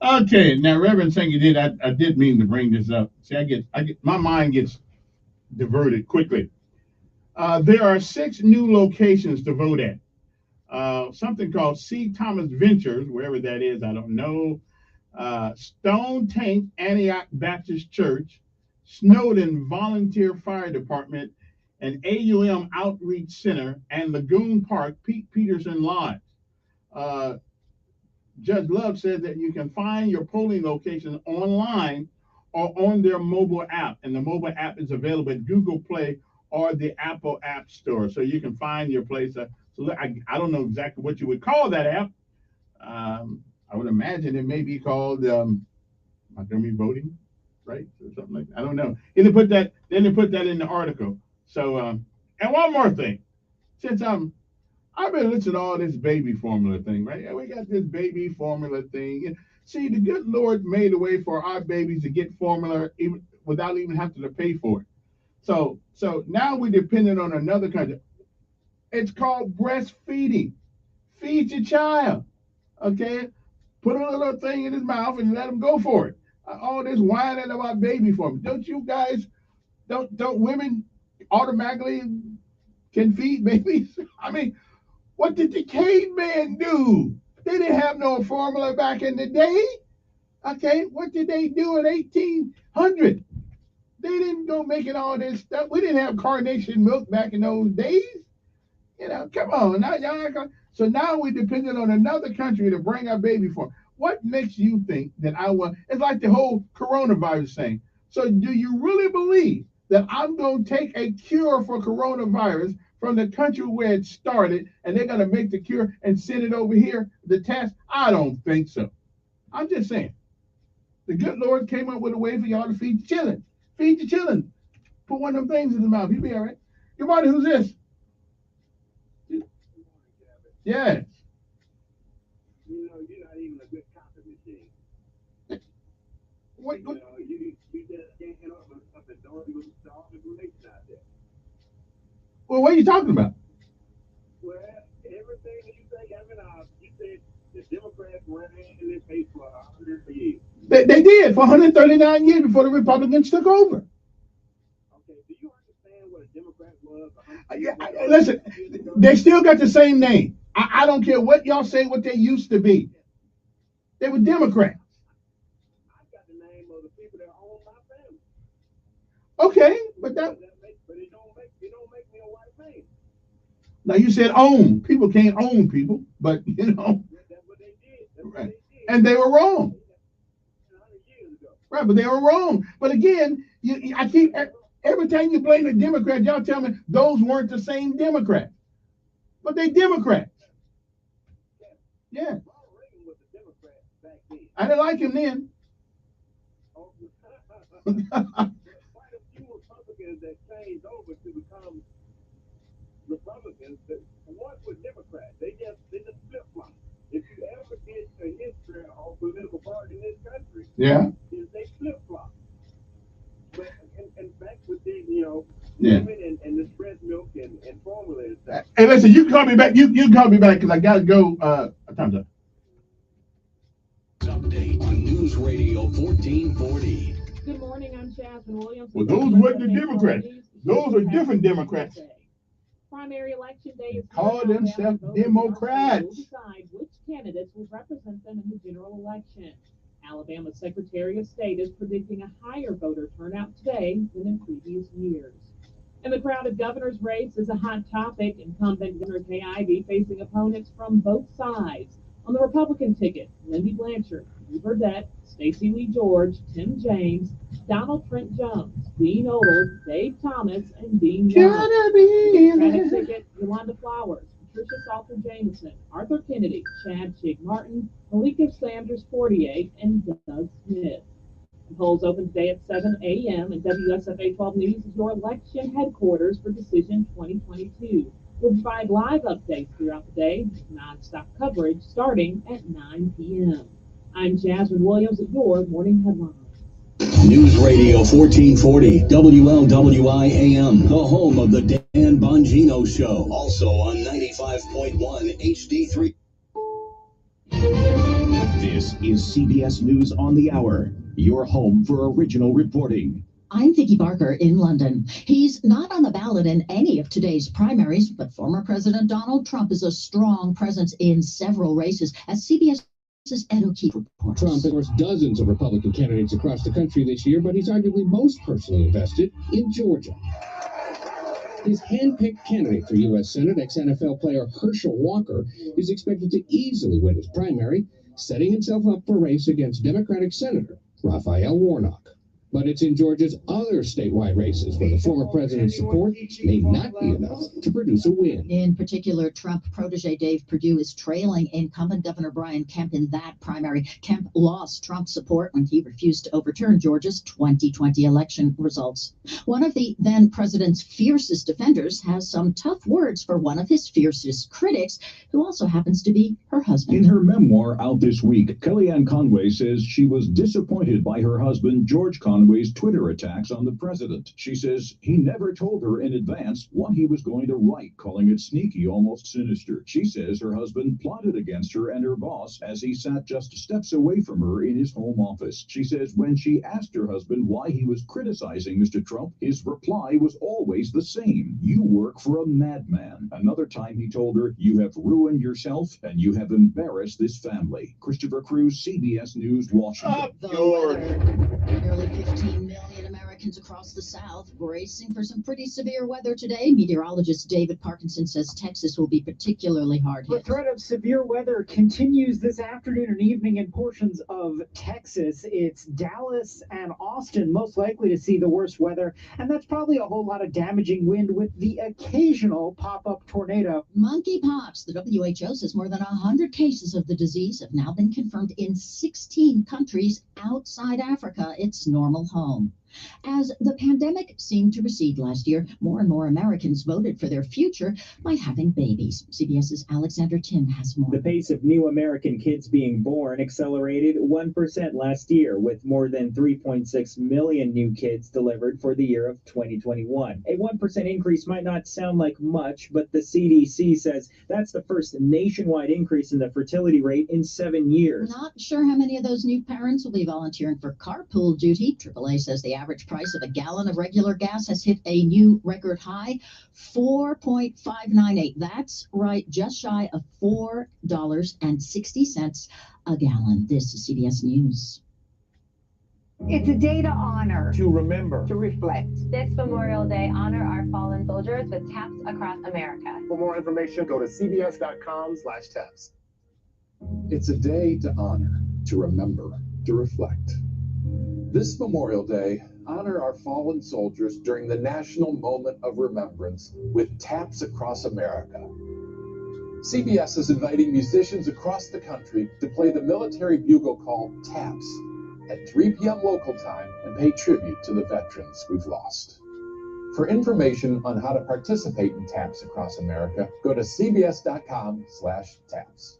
Okay, now Reverend Singer did. I did mean to bring this up. See, I get my mind gets diverted quickly. There are 6 new locations to vote at. Something called C. Thomas Ventures, wherever that is, I don't know. Stone Tank Antioch Baptist Church, Snowden Volunteer Fire Department, and AUM Outreach Center, and Lagoon Park Pete Peterson Lodge. Judge Love said that you can find your polling location online or on their mobile app, and the mobile app is available at Google Play or the Apple App Store, so you can find your place. So I don't know exactly what you would call that app. I would imagine it may be called Montgomery Voting, right, or something like that. I don't know. They put that in the article. So and one more thing, since I've been listening to all this baby formula thing, right? We got this baby formula thing. See, the good Lord made a way for our babies to get formula even without even having to pay for it. So now we're dependent on another country. It's called breastfeeding. Feed your child, okay? Put a little thing in his mouth and let him go for it. All this whining about baby formula. Don't you guys? Don't women automatically can feed babies? I mean, what did the caveman do? They didn't have no formula back in the day. Okay, what did they do in 1800? They didn't go making all this stuff. We didn't have carnation milk back in those days. Come on. Now, so now we're dependent on another country to bring our baby formula. What makes you think that I want? It's like the whole coronavirus thing. So do you really believe that I'm going to take a cure for coronavirus from the country where it started, and they're going to make the cure and send it over here, the test? I don't think so. I'm just saying. The good Lord came up with a way for y'all to feed the children. Feed the children. Put one of them things in the mouth. You'll be all right. Good morning. Who's this? Yes. You're not even a good copy machine. What? You just can't up and don't even all the information out there. Well, what are you talking about? Well, everything that you say, you said the Democrats ran in this case for 100 years. They did for 139 years before the Republicans took over. Okay, do you understand what a Democrat was? Listen, they still got the same name. I don't care what y'all say what they used to be. They were Democrats. I got the name of the people that own my family. Okay, but it don't make me a white man. Now you said own. People can't own people, but That's what they did. Right. And they were wrong. 100 years ago. Right, but they were wrong. But again, I keep every time you blame the Democrats, y'all tell me those weren't the same Democrats. But they Democrats. Yeah. I didn't like him then. Quite a few Republicans that changed over to become Republicans that once were Democrats. They just flip-flop. If you ever get a history of political party in this country, they flip-flop. But and back with the women and this breast milk and formula and stuff. Hey, listen, you can call me back. You can call me back because I gotta go. Time's up. Update on News Radio 1440. Good morning, I'm Jasmine Williams. Well, those weren't the Democrats. Those are different Democrats. Primary election day is call themselves Democrats. Will decide which candidates will represent them in the general election. Alabama Secretary of State is predicting a higher voter turnout today than in previous years. And the crowded governor's race is a hot topic. Incumbent Governor Kay Ivey facing opponents from both sides. On the Republican ticket, Lindy Blanchard, Drew Burdett, Stacey Lee George, Tim James, Donald Trent Jones, Dean Odle, Dave Thomas, and Dean Young. Democratic ticket, Yolanda Flowers, Patricia Salter Jameson, Arthur Kennedy, Chad Chig Martin, Malika Sanders 48, and Doug Smith. The polls open today at 7 a.m. and WSFA 12 News is your election headquarters for Decision 2022. We'll provide live updates throughout the day with nonstop coverage starting at 9 p.m. I'm Jasmine Williams at your Morning Headlines. News Radio 1440, WLWI AM, the home of the Dan Bongino Show. Also on 95.1 HD3. This is CBS News on the Hour, your home for original reporting. I'm Vicki Barker in London. He's not on the ballot in any of today's primaries, but former President Donald Trump is a strong presence in several races, as CBS's Ed O'Keefe reports. Trump endorsed dozens of Republican candidates across the country this year, but he's arguably most personally invested in Georgia. His hand-picked candidate for U.S. Senate, ex-NFL player Herschel Walker, is expected to easily win his primary, setting himself up for a race against Democratic Senator Raphael Warnock. But it's in Georgia's other statewide races where the former president's support may not be enough to produce a win. In particular, Trump protege Dave Perdue is trailing incumbent Governor Brian Kemp in that primary. Kemp lost Trump's support when he refused to overturn Georgia's 2020 election results. One of the then president's fiercest defenders has some tough words for one of his fiercest critics, who also happens to be her husband. In her memoir out this week, Kellyanne Conway says she was disappointed by her husband, George Conway's Twitter attacks on the president. She says he never told her in advance what he was going to write, calling it sneaky, almost sinister. She says her husband plotted against her and her boss as he sat just steps away from her in his home office. She says when she asked her husband why he was criticizing Mr. Trump, his reply was always the same: "You work for a madman." Another time he told her, "You have ruined yourself and you have embarrassed this family." Christopher Cruz, CBS News, Washington. Nearly 15 million Americans across the South bracing for some pretty severe weather today. Meteorologist David Parkinson says Texas will be particularly hard hit. The threat of severe weather continues this afternoon and evening in portions of Texas. It's Dallas and Austin most likely to see the worst weather, and that's probably a whole lot of damaging wind with the occasional pop-up tornado. Monkeypox. The WHO says more than 100 cases of the disease have now been confirmed in 16 countries outside Africa, its normal home. As the pandemic seemed to recede last year, more and more Americans voted for their future by having babies. CBS's Alexander Tin has more. The pace of new American kids being born accelerated 1% last year, with more than 3.6 million new kids delivered for the year of 2021. A 1% increase might not sound like much, but the CDC says that's the first nationwide increase in the fertility rate in 7 years. Not sure how many of those new parents will be volunteering for carpool duty. AAA says the average price of a gallon of regular gas has hit a new record high, $4.598. That's right, just shy of $4.60 a gallon. This is CBS News. It's a day to honor, to remember, to reflect. This Memorial Day, honor our fallen soldiers with taps across America. For more information, go to cbs.com/taps. It's a day to honor, to remember, to reflect. This Memorial Day, honor our fallen soldiers during the National Moment of Remembrance with Taps Across America. CBS is inviting musicians across the country to play the military bugle call Taps at 3 p.m. local time and pay tribute to the veterans we've lost. For information on how to participate in Taps Across America, go to cbs.com/taps.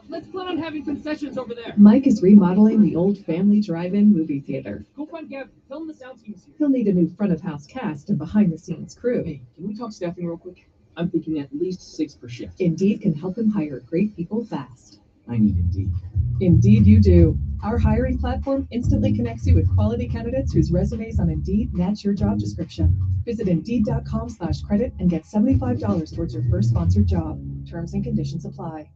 Let's plan on having concessions over there. Mike is remodeling the old family drive-in movie theater. Go find Gavin. Tell him the sound team's here. He'll need a new front-of-house cast and behind-the-scenes crew. Hey, can we talk staffing real quick? I'm thinking at least 6 per shift. Indeed can help him hire great people fast. I need Indeed. Indeed you do. Our hiring platform instantly connects you with quality candidates whose resumes on Indeed match your job description. Visit Indeed.com/credit and get $75 towards your first sponsored job. Terms and conditions apply.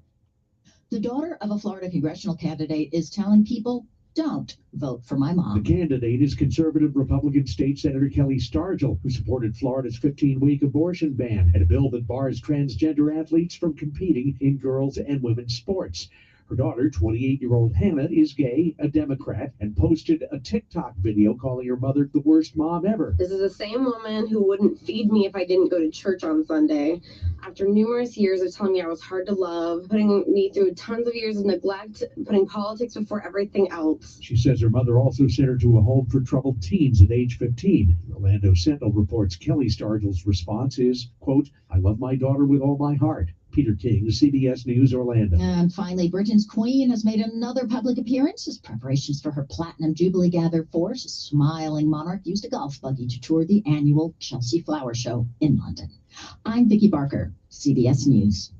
The daughter of a Florida congressional candidate is telling people, don't vote for my mom. The candidate is conservative Republican State Senator Kelly Stargell, who supported Florida's 15-week abortion ban and a bill that bars transgender athletes from competing in girls' and women's sports. Her daughter, 28-year-old Hannah, is gay, a Democrat, and posted a TikTok video calling her mother the worst mom ever. This is the same woman who wouldn't feed me if I didn't go to church on Sunday. After numerous years of telling me I was hard to love, putting me through tons of years of neglect, putting politics before everything else. She says her mother also sent her to a home for troubled teens at age 15. The Orlando Sentinel reports Kelly Stargell's response is, quote, "I love my daughter with all my heart." Peter King, CBS News, Orlando. And finally, Britain's Queen has made another public appearance as preparations for her Platinum Jubilee gather force. A smiling monarch used a golf buggy to tour the annual Chelsea Flower Show in London. I'm Vicki Barker, CBS News.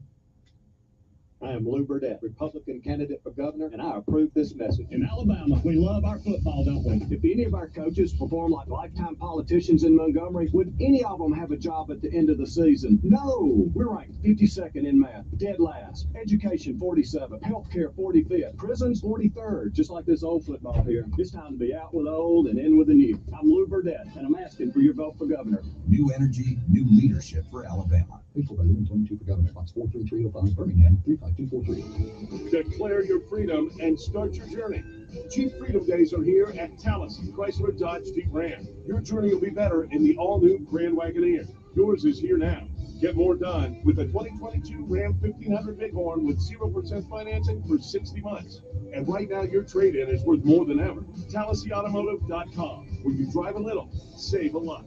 I am Lou Burdett, Republican candidate for governor, and I approve this message. In Alabama, we love our football, don't we? If any of our coaches perform like lifetime politicians in Montgomery, would any of them have a job at the end of the season? No! We're ranked 52nd in math, dead last. Education, 47th. Healthcare, 45th. Prisons, 43rd. Just like this old football here. It's time to be out with the old and in with the new. I'm Lou Burdett, and I'm asking for your vote for governor. New energy, new leadership for Alabama. April 2022 for governor. Box 43305, Birmingham, 35243. Declare your freedom and start your journey. Jeep Freedom Days are here at Tallis Chrysler Dodge Jeep Ram. Your journey will be better in the all-new Grand Wagoneer. Yours is here now. Get more done with the 2022 Ram 1500 Bighorn with 0% financing for 60 months. And right now, your trade-in is worth more than ever. TallisAutomotive.com, where you drive a little, save a lot.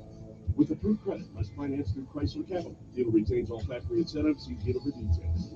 With approved credit, must finance through Chrysler Capital. Dealer retains all factory incentives. See dealer for details.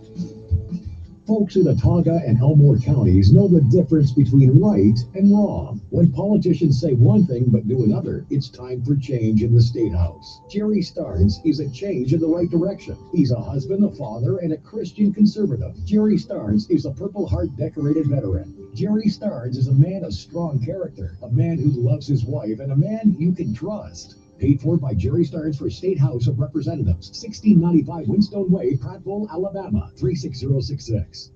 Folks in Otaga and Elmore counties know the difference between right and wrong. When politicians say one thing but do another, it's time for change in the State House. Jerry Starnes is a change in the right direction. He's a husband, a father, and a Christian conservative. Jerry Starnes is a Purple Heart decorated veteran. Jerry Starnes is a man of strong character, a man who loves his wife, and a man you can trust. Paid for by Jerry Starnes for State House of Representatives, 1695 Winstone Way, Prattville, Alabama, 36066.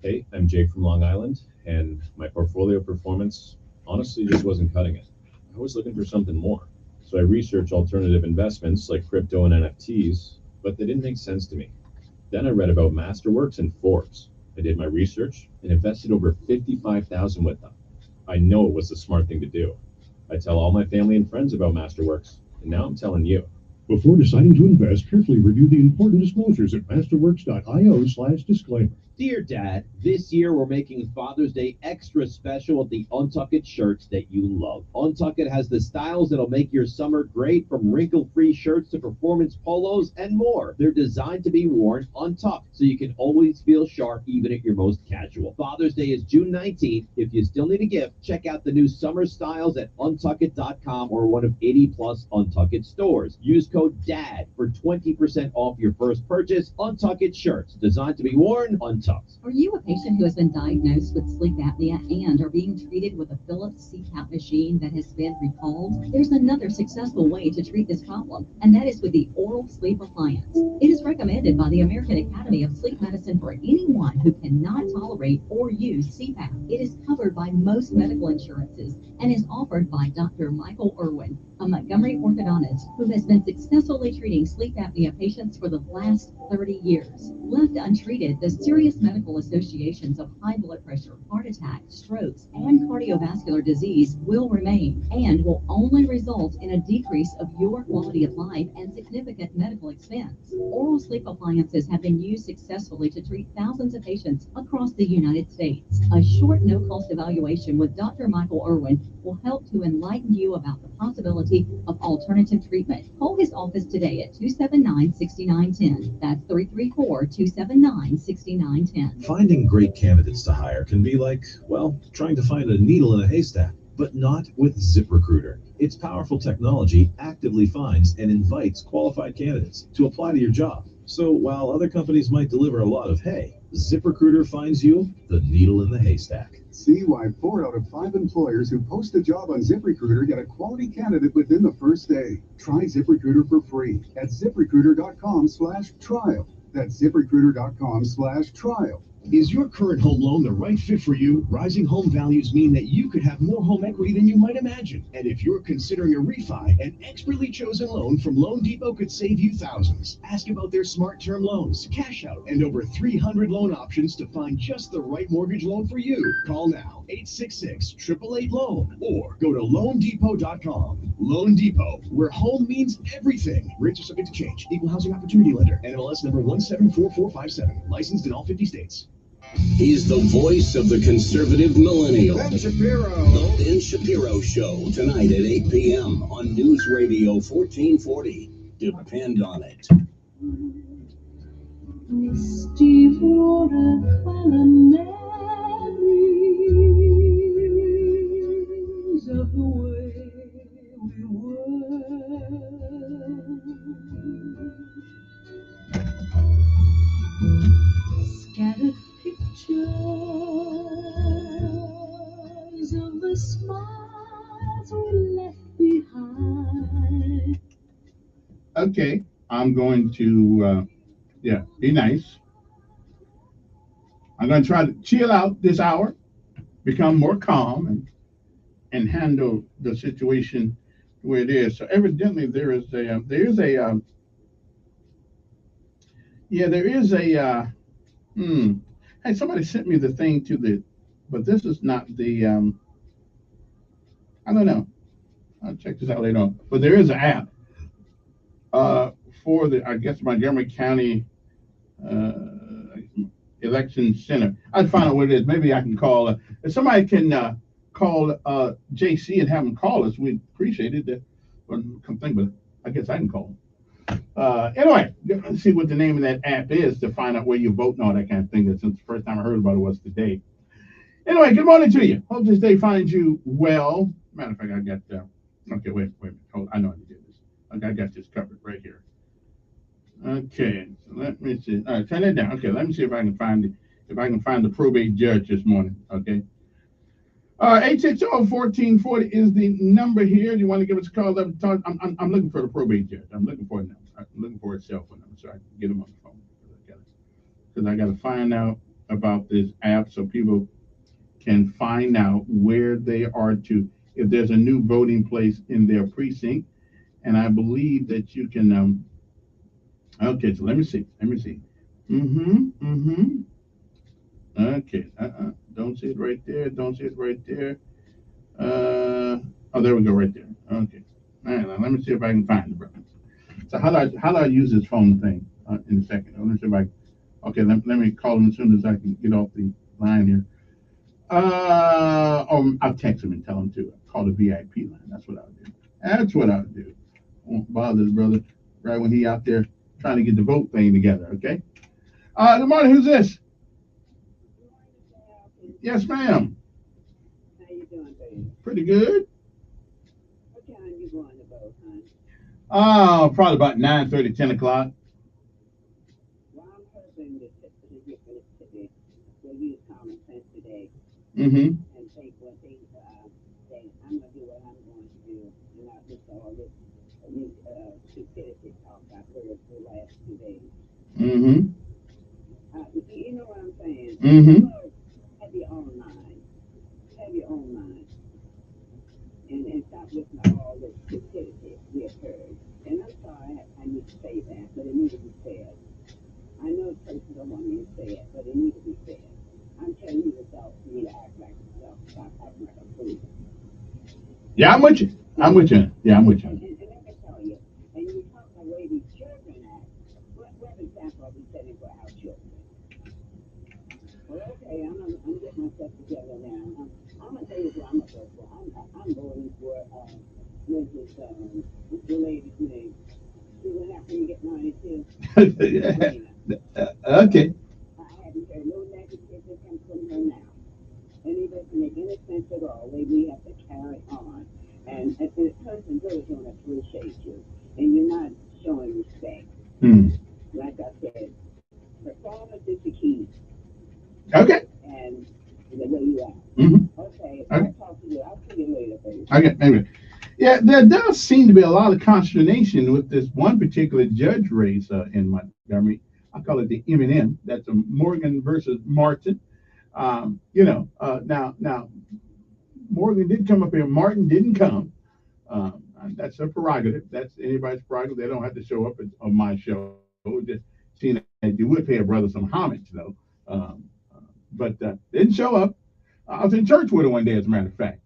Hey, I'm Jake from Long Island, and my portfolio performance honestly just wasn't cutting it. I was looking for something more. So I researched alternative investments like crypto and NFTs, but they didn't make sense to me. Then I read about Masterworks and Forbes. I did my research and invested over $55,000 with them. I know it was the smart thing to do. I tell all my family and friends about Masterworks, and now I'm telling you. Before deciding to invest, carefully review the important disclosures at masterworks.io/disclaimer. Dear Dad, this year we're making Father's Day extra special with the Untuckit shirts that you love. Untuckit has the styles that'll make your summer great, from wrinkle-free shirts to performance polos and more. They're designed to be worn untucked, so you can always feel sharp even at your most casual. Father's Day is June 19th. If you still need a gift, check out the new summer styles at untuckit.com or one of 80+ Untuckit stores. Use code DAD for 20% off your first purchase. Untuckit shirts, designed to be worn untucked. Are you a patient who has been diagnosed with sleep apnea and are being treated with a Philips CPAP machine that has been recalled? There's another successful way to treat this problem, and that is with the oral sleep appliance. It is recommended by the American Academy of Sleep Medicine for anyone who cannot tolerate or use CPAP. It is covered by most medical insurances and is offered by Dr. Michael Irwin, a Montgomery orthodontist who has been successfully treating sleep apnea patients for the last 30 years. Left untreated, the serious medical associations of high blood pressure, heart attack, strokes, and cardiovascular disease will remain and will only result in a decrease of your quality of life and significant medical expense. Oral sleep appliances have been used successfully to treat thousands of patients across the United States. A short, no-cost evaluation with Dr. Michael Irwin will help to enlighten you about the possibility of alternative treatment. Call his office today at 279-6910. That's 334-279-6910. Finding great candidates to hire can be like, well, trying to find a needle in a haystack, but not with ZipRecruiter. Its powerful technology actively finds and invites qualified candidates to apply to your job. So while other companies might deliver a lot of hay, ZipRecruiter finds you the needle in the haystack. See why 4 out of 5 employers who post a job on ZipRecruiter get a quality candidate within the first day. Try ZipRecruiter for free at ZipRecruiter.com/trial. That's ZipRecruiter.com/trial. Is your current home loan the right fit for you? Rising home values mean that you could have more home equity than you might imagine. And if you're considering a refi, an expertly chosen loan from Loan Depot could save you thousands. Ask about their smart term loans, cash out, and over 300 loan options to find just the right mortgage loan for you. Call now, 866-888-LOAN, or go to loandepot.com. Loan Depot, where home means everything. Rates are subject to change. Equal housing opportunity lender. NMLS number 174457. Licensed in all 50 states. He's the voice of the conservative millennial. Ben Shapiro. The Ben Shapiro Show, tonight at 8 p.m. on News Radio 1440. Depend on it. Misty watercolor memories of the way we were. Scattered pictures of the smiles we left behind. Okay, I'm going to, be nice. I'm going to try to chill out this hour, become more calm, and handle the situation where it is. So evidently hey, somebody sent me the thing but this is not the, I don't know. I'll check this out later on. But there is an app for I guess, Montgomery County Election Center. I'd find out what it is. Maybe I can call. If somebody can call JC and have him call us, we'd appreciate it. Come think, but I guess I can call him. Anyway, let's see what the name of that app is to find out where you vote and all that kind of thing. That since the first time I heard about it was today. Anyway, good morning to you. Hope this day finds you well. Matter of fact, I got. Okay, wait a minute. Hold, I know how to do this. Okay, I got this covered right here. Okay, so let me see. All right, turn that down. Okay, let me see if I can find the probate judge this morning. Okay. 860-1440 is the number here. You want to give us a call? I'm looking for the probate judge. I'm looking for a number. I'm looking for a cell phone number so I can get him on the phone. Because I got to find out about this app so people can find out where they are if there's a new voting place in their precinct. And I believe that you can. Okay, so let me see. Okay. Don't see it right there. Oh, there we go, right there. Okay. All right, now let me see if I can find it, brother. So how do I use this phone thing in a second? Let me see if okay, let me call him as soon as I can get off the line here. I'll text him and tell him to call the VIP line. That's what I'll do. I won't bother the brother right when he out there trying to get the vote thing together, okay? Good morning, who's this? Yes, ma'am. How you doing, baby? Pretty good. What time you going to vote, honey? Probably about 9:30, 10 o'clock. Well, I'm hoping that you will use common sense today. Mm-hmm. And take what they say. I'm going to do what I'm going to do, and not just all this stupidity talk I've heard for the last 2 days. Mm-hmm. You know what I'm saying? Mm-hmm. Have your own mind. And stop listening to all this stupidity we have heard. And I'm sorry I need to say that, but it needs to be said. I know the person don't want me to say it, but it needs to be said. I'm telling you yourself, you need to act like yourself. Stop acting like a fool. Yeah, I'm with you. Yeah, I'm with you. And let me tell you, and you talk the way these children act. What example are we setting for our children? Well, okay, I'm getting myself together now. I'm going to tell you who I'm going to vote for. I'm voting for Mrs. the lady's name. She went after me to get money, too. Okay. I haven't heard no negativity come from her now. And it doesn't make any sense at all. We have to carry on. And if the person really don't appreciate you, and you're not showing respect, like I said, performance is the key. Okay. And the way you act. Mm-hmm. Okay. I'll talk to you. I'll see you later, baby. Okay, maybe. Yeah, there does seem to be a lot of consternation with this one particular judge race in Montgomery. I call it the M&M. That's a Morgan versus Martin. Now Morgan did come up here. Martin didn't come. That's a prerogative. That's anybody's prerogative. They don't have to show up on my show. Just seeing that you would pay a brother some homage, though. But didn't show up. I was in church with her one day, as a matter of fact.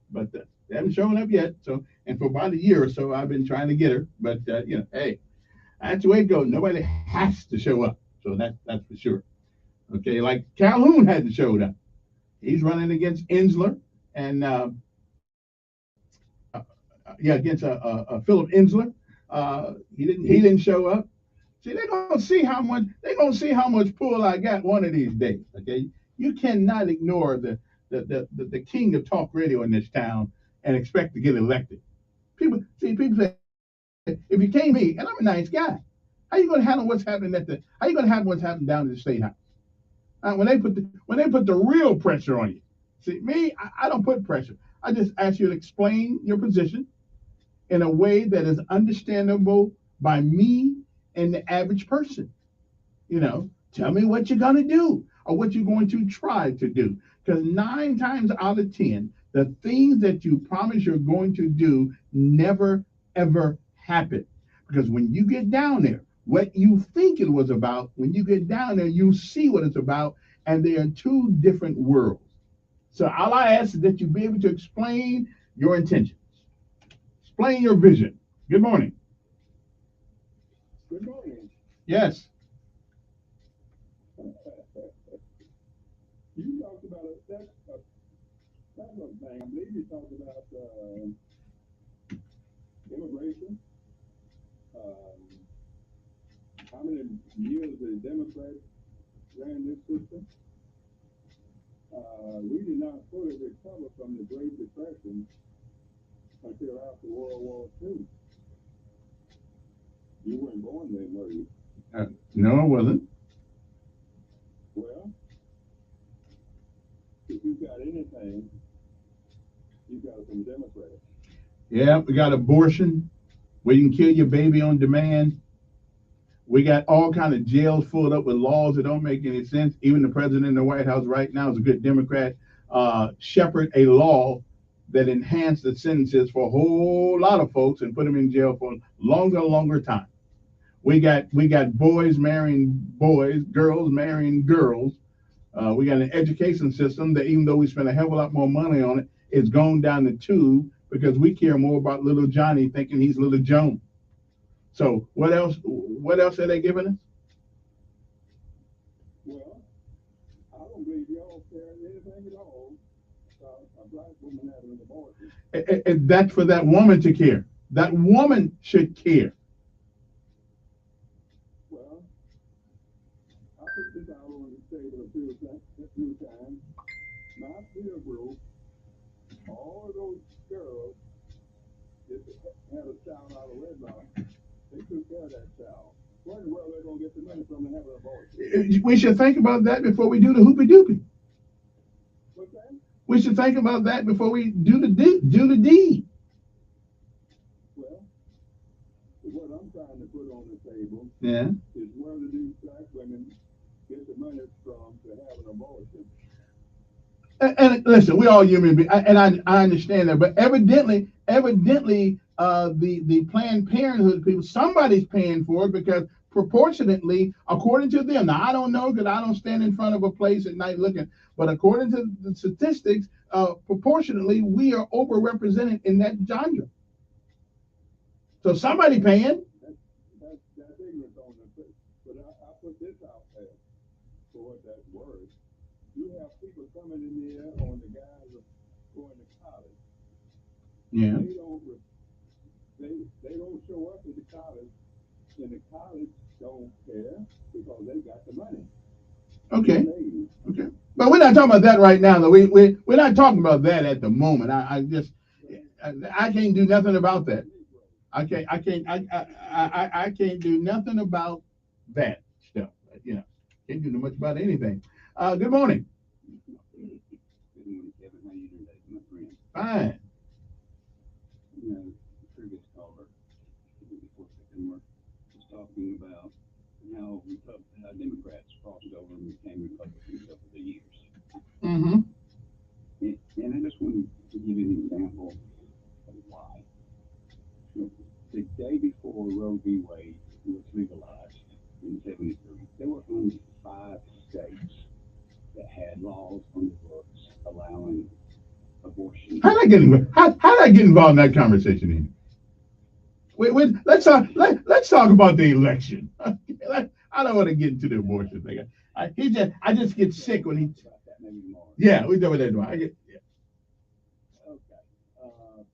But they haven't shown up yet. So, and for about a year or so, I've been trying to get her. But hey, that's the way it goes. Nobody has to show up. So that's for sure. Okay, like Calhoun hadn't showed up. He's running against Insler and against Philip Insler. He didn't show up. See, they're gonna see how much pull I got one of these days. Okay, you cannot ignore the king of talk radio in this town and expect to get elected. People say, if you came me, and I'm a nice guy, how you gonna handle what's happening how you gonna handle what's happening down in the state house? When they put the real pressure on you. See, me, I don't put pressure. I just ask you to explain your position in a way that is understandable by me and the average person. Tell me what you're going to do or what you're going to try to do. Because 9 times out of 10, the things that you promise you're going to do never, ever happen. Because when you get down there, what you think it was about, when you get down there, you see what it's about, and they are 2 different worlds. So all I ask is that you be able to explain your intentions, explain your vision. Good morning. Good morning. Yes. You talked about several things. I believe you talked about immigration. How many years the Democrats ran this system? We did not fully recover from the Great Depression until after World War II. You weren't born then, were you? No, I wasn't. Well, if you got anything, you got it from Democrats. Yeah, we got abortion. We can kill your baby on demand. We got all kind of jails filled up with laws that don't make any sense. Even the president in the White House right now is a good Democrat. Shepherd a law that enhanced the sentences for a whole lot of folks and put them in jail for longer time. We got boys marrying boys, girls marrying girls. We got an education system that, even though we spend a hell of a lot more money on it, it's gone down the tube because we care more about little Johnny thinking he's little Joan. So what else are they giving us? Well, I don't believe y'all care anything at all about a black woman having an abortion. That's for that woman to care. That woman should care. Well, I put this out on the table a few times. My peer group, all of those girls that had a child out of wedlock, they took care of that child. Where in the world are they going to get the money from to have an abortion? We should think about that before we do the hoopy doopy. What's that? We should think about that before we do the deed. Well, what I'm trying to put on the table is where do these black women get the money from to have an abortion? And listen, we all human beings, and I understand that, but evidently, the Planned Parenthood people, somebody's paying for it because proportionately, according to them, now I don't know because I don't stand in front of a place at night looking, but according to the statistics, proportionately, we are overrepresented in that genre. So somebody paying. That's ignorant on the thing. But I put this out there for what that's worth. You have people coming in here on the guise of going to college. Yeah. They don't show up at the college, and the college don't care because they got the money. Okay. But we're not talking about that right now, though. We're not talking about that at the moment. I can't do nothing about that. I can't do nothing about that stuff. Can't do much about anything. Good morning. Good morning, Kevin. How you doing today, my friend? Fine. The previous caller, before second was talking about how Republicans example of why. The day before Roe v. Wade was legalized in '73, there were only 5 states that had laws on the books allowing abortion. How did I get involved in that conversation? Andy? Wait, let's talk about the election. I don't want to get into the abortion thing. I just get sick when he. Yeah, we know what they're doing. Okay,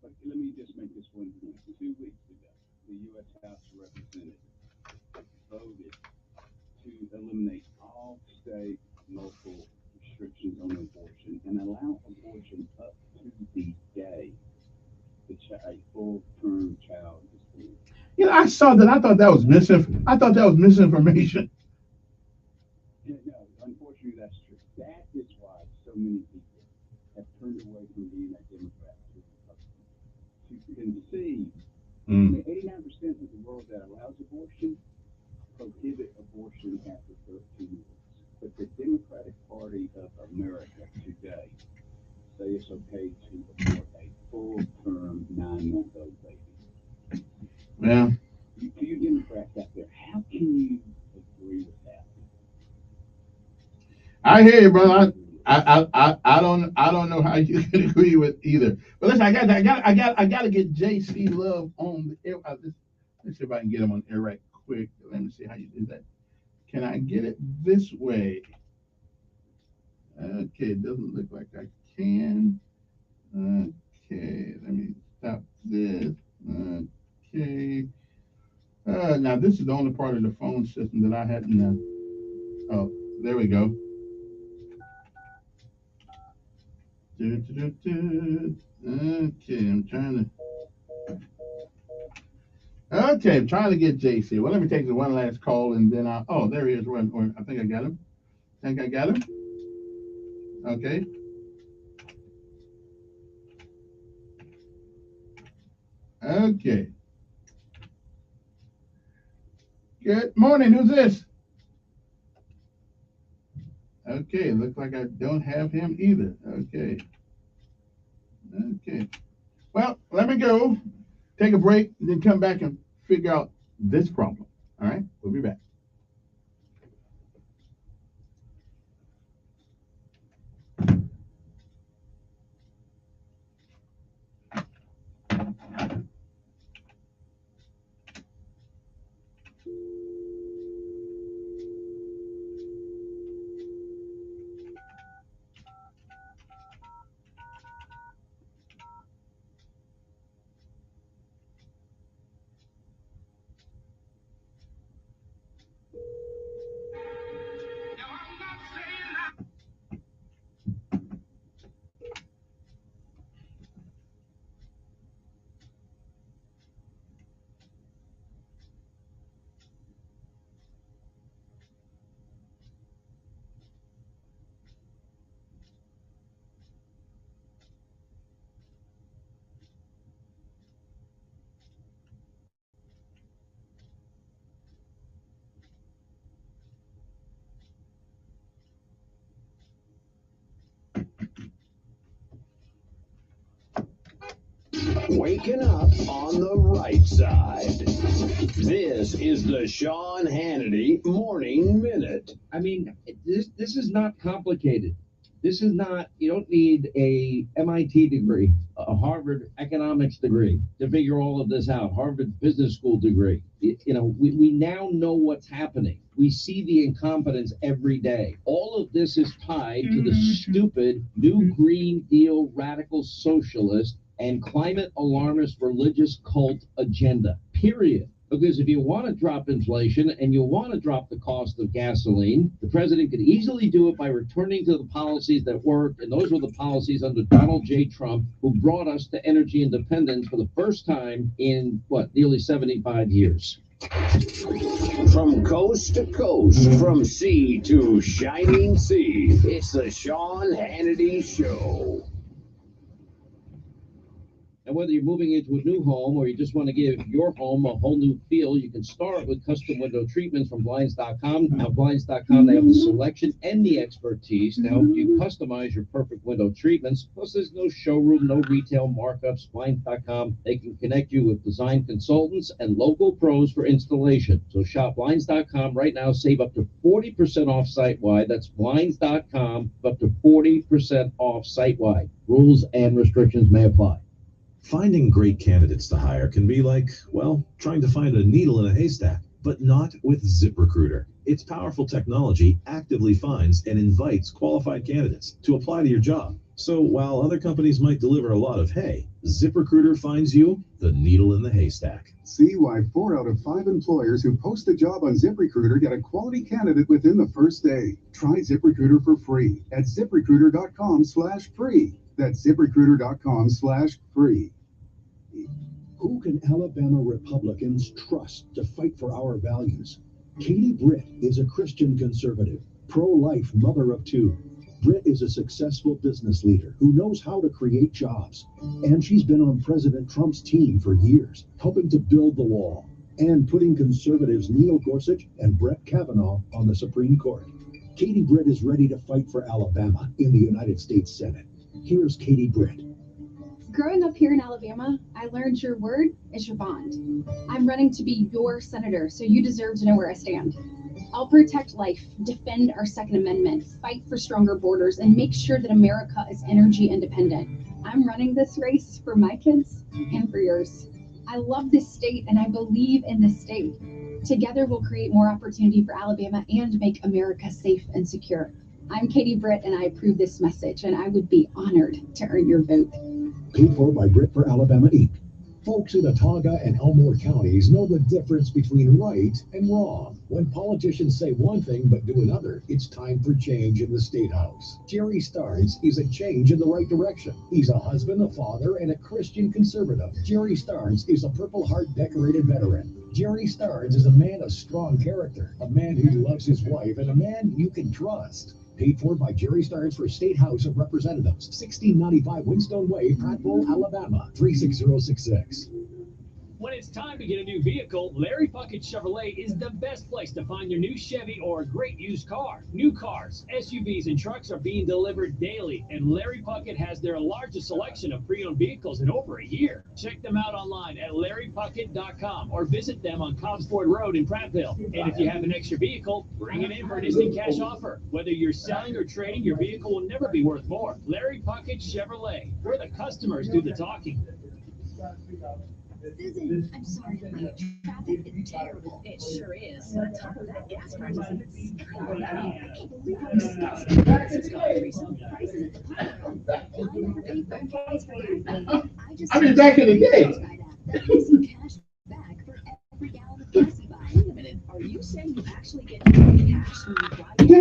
but let me just make this one point. 2 weeks ago, the U.S. House of Representatives voted to eliminate all state local restrictions on abortion and allow abortion up to the day a full-term child is born. You know, I saw that. I thought that was misinformation. Yeah, no, unfortunately, that's true. That is why so many people have turned away from being a Democrat to Republican. To concede, 89% of the world that allows abortion prohibit abortion after 13 weeks. But the Democratic Party of America today say it's okay to abort a full-term 9-month-old baby. Yeah. To you Democrats out there, how can you agree with that? I hear you, brother. I don't know how you can agree with either. But listen, I got to get JC Love on the air. Let's see if I can get him on air right quick. Let me see how you do that. Can I get it this way? Okay, it doesn't look like I can. Okay, let me stop this. Okay. Now this is the only part of the phone system that I hadn't. Oh, there we go. Okay, I'm trying to get JC. Well, let me take the one last call and then oh, there he is. I think I got him. Okay. Okay. Good morning. Who's this? Okay, looks like I don't have him either. Okay. Well, let me go, take a break, and then come back and figure out this problem. All right, we'll be back. Waking up on the right side. This is the Sean Hannity Morning Minute. I mean, this is not complicated. This is not, you don't need a MIT degree, a Harvard economics degree to figure all of this out, Harvard Business School degree. We now know what's happening. We see the incompetence every day. All of this is tied to the stupid New Green Deal radical socialist and climate alarmist religious cult agenda, period. Because if you want to drop inflation and you want to drop the cost of gasoline, the president could easily do it by returning to the policies that worked. And those were the policies under Donald J. Trump, who brought us to energy independence for the first time in, nearly 75 years. From coast to coast, from sea to shining sea, it's the Sean Hannity Show. Now, And whether you're moving into a new home or you just want to give your home a whole new feel, you can start with custom window treatments from Blinds.com. Now, Blinds.com, they have the selection and the expertise to help you customize your perfect window treatments. Plus, there's no showroom, no retail markups. Blinds.com, they can connect you with design consultants and local pros for installation. So shop Blinds.com right now. Save up to 40% off site-wide. That's Blinds.com, up to 40% off site-wide. Rules and restrictions may apply. Finding great candidates to hire can be like, well, trying to find a needle in a haystack, but not with ZipRecruiter. Its powerful technology actively finds and invites qualified candidates to apply to your job. So while other companies might deliver a lot of hay, ZipRecruiter finds you the needle in the haystack. See why 4 out of 5 employers who post a job on ZipRecruiter get a quality candidate within the first day. Try ZipRecruiter for free at ZipRecruiter.com/free. That's ZipRecruiter.com/free. Who can Alabama Republicans trust to fight for our values? Katie Britt is a Christian conservative, pro-life mother of 2. Britt is a successful business leader who knows how to create jobs. And she's been on President Trump's team for years, helping to build the wall and putting conservatives Neil Gorsuch and Brett Kavanaugh on the Supreme Court. Katie Britt is ready to fight for Alabama in the United States Senate. Here's Katie Britt. Growing up here in Alabama, I learned your word is your bond. I'm running to be your senator, so you deserve to know where I stand. I'll protect life, defend our Second Amendment, fight for stronger borders, and make sure that America is energy independent. I'm running this race for my kids and for yours. I love this state and I believe in this state. Together we'll create more opportunity for Alabama and make America safe and secure. I'm Katie Britt and I approve this message, and I would be honored to earn your vote. Paid for by Britt for Alabama, Inc. Folks in Autauga and Elmore counties know the difference between right and wrong. When politicians say one thing but do another, it's time for change in the State House. Jerry Starnes is a change in the right direction. He's a husband, a father, and a Christian conservative. Jerry Starnes is a Purple Heart decorated veteran. Jerry Starnes is a man of strong character, a man who loves his wife, and a man you can trust. Paid for by Jerry Starnes for State House of Representatives, 1695 Winstone Way, Prattville, Alabama, 36066. When it's time to get a new vehicle, Larry Puckett Chevrolet is the best place to find your new Chevy or a great used car. New cars, SUVs, and trucks are being delivered daily, and Larry Puckett has their largest selection of pre-owned vehicles in over a year. Check them out online at LarryPuckett.com or visit them on Cobbs Ford Road in Prattville. And if you have an extra vehicle, bring it in for an instant cash offer. Whether you're selling or trading, your vehicle will never be worth more. Larry Puckett Chevrolet, where the customers do the talking. Susan, I'm sorry to late. Traffic is terrible. It sure is. On top of that, gas prices have been skyrocketing. I can't believe how expensive gas has gotten recently. Prices at the pump. I never paid full price for gasoline. I mean, back in the day. That gives you cash back for every gallon of gas you buy. Wait a minute. Are you saying you actually get cash when you buy gas? Yes,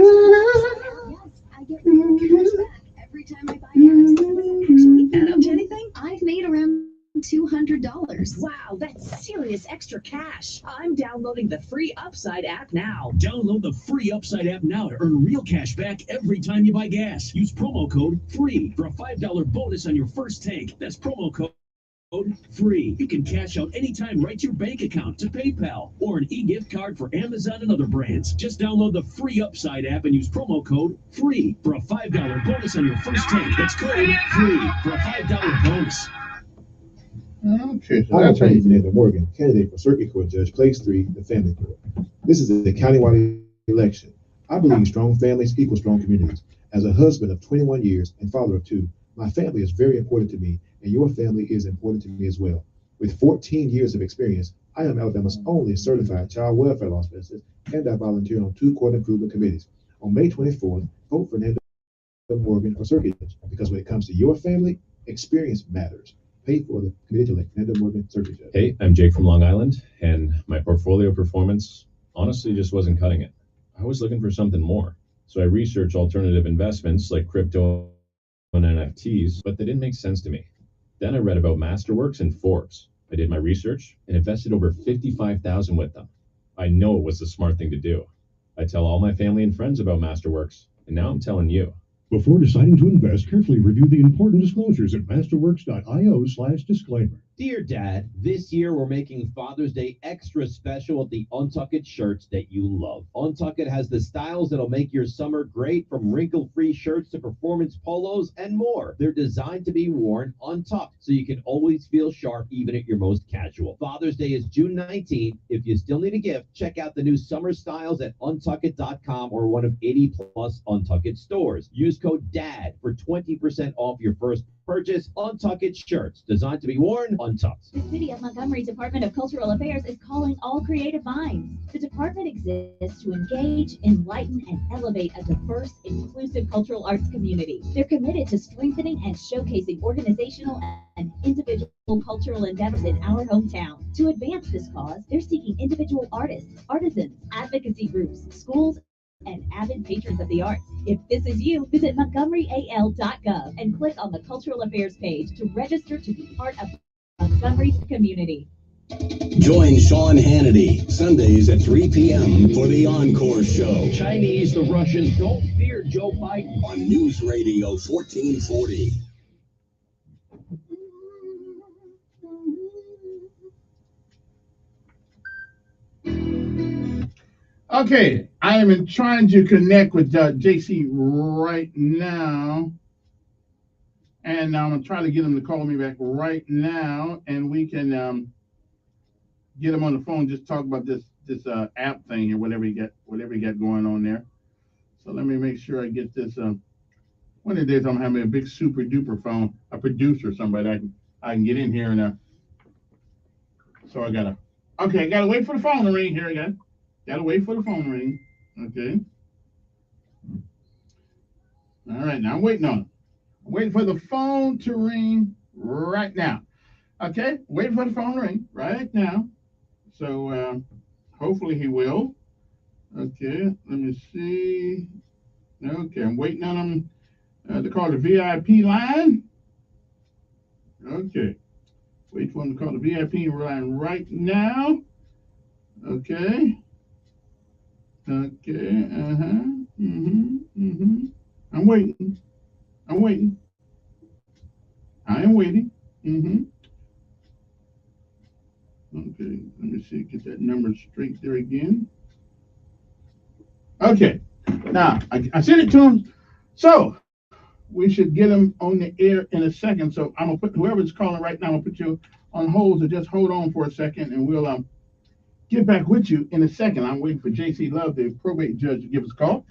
I get real cash back every time I buy gas. Does it actually add up to anything? I've made around $200. Wow, that's serious extra cash. I'm downloading the free Upside app now. Download the free Upside app now to earn real cash back every time you buy gas. Use promo code FREE for a $5 bonus on your first tank. That's promo code FREE. You can cash out anytime right to your bank account, to PayPal, or an e-gift card for Amazon and other brands. Just download the free Upside app and use promo code FREE for a $5 bonus on your first tank. That's code FREE for a $5 bonus. Okay, so I'm that's Attorney Fernando Morgan, candidate for Circuit Court Judge, Place 3, the Family Court. This is a countywide election. I believe strong families equal strong communities. As a husband of 21 years and father of 2, my family is very important to me, and your family is important to me as well. With 14 years of experience, I am Alabama's only certified child welfare law specialist, and I volunteer on 2 court improvement committees. On May 24th, vote Fernando Morgan for Circuit Judge, because when it comes to your family, experience matters. Paid for the committee to elect Fernando Morgan Circuit Judge. Hey, I'm Jake from Long Island, and my portfolio performance honestly just wasn't cutting it. I was looking for something more. So I researched alternative investments like crypto and NFTs, but they didn't make sense to me. Then I read about Masterworks and Forbes. I did my research and invested over $55,000 with them. I know it was the smart thing to do. I tell all my family and friends about Masterworks, and now I'm telling you. Before deciding to invest, carefully review the important disclosures at masterworks.io/disclaimer. Dear Dad, this year we're making Father's Day extra special with the Untuckit shirts that you love. Untuckit has the styles that'll make your summer great, from wrinkle-free shirts to performance polos and more. They're designed to be worn untucked, so you can always feel sharp even at your most casual. Father's Day is June 19th. If you still need a gift, check out the new summer styles at untuckit.com or one of 80+ Untuckit stores. Use code DAD for 20% off your first purchase. Untuckit shirts, designed to be worn untucked. The City of Montgomery Department of Cultural Affairs is calling all creative minds. The department exists to engage, enlighten, and elevate a diverse, inclusive cultural arts community. They're committed to strengthening and showcasing organizational and individual cultural endeavors in our hometown. To advance this cause, they're seeking individual artists, artisans, advocacy groups, schools, and avid patrons of the arts. If this is you, visit montgomeryal.gov and click on the Cultural Affairs page to register to be part of Montgomery's community. Join Sean Hannity Sundays at 3 p.m. for the Encore Show. Chinese, the Russians, don't fear Joe Biden. On News Radio 1440. Okay, I am trying to connect with JC right now, and I'm gonna try to get him to call me back right now, and we can get him on the phone. Just talk about this app thing here, whatever he got going on there. So let me make sure I get this. One of the days I'm having a big super duper phone, a producer, somebody I can get in here, and so I gotta wait for the phone to ring here again. Gotta wait for the phone to ring. Okay. All right, now I'm waiting on it. I'm waiting for the phone to ring right now. Okay, waiting for the phone to ring right now. So hopefully he will. Okay, let me see. Okay, I'm waiting on him to call the VIP line. Okay, wait for him to call the VIP line right now. Okay. Okay, I'm waiting. I am waiting. Okay, let me see, get that number straight there again. Okay, now I sent it to him. So we should get him on the air in a second. So I'm gonna put whoever's calling right now, I'm gonna put you on hold, so just hold on for a second, and we'll get back with you in a second. I'm waiting for JC Love, the probate judge, to give us a call.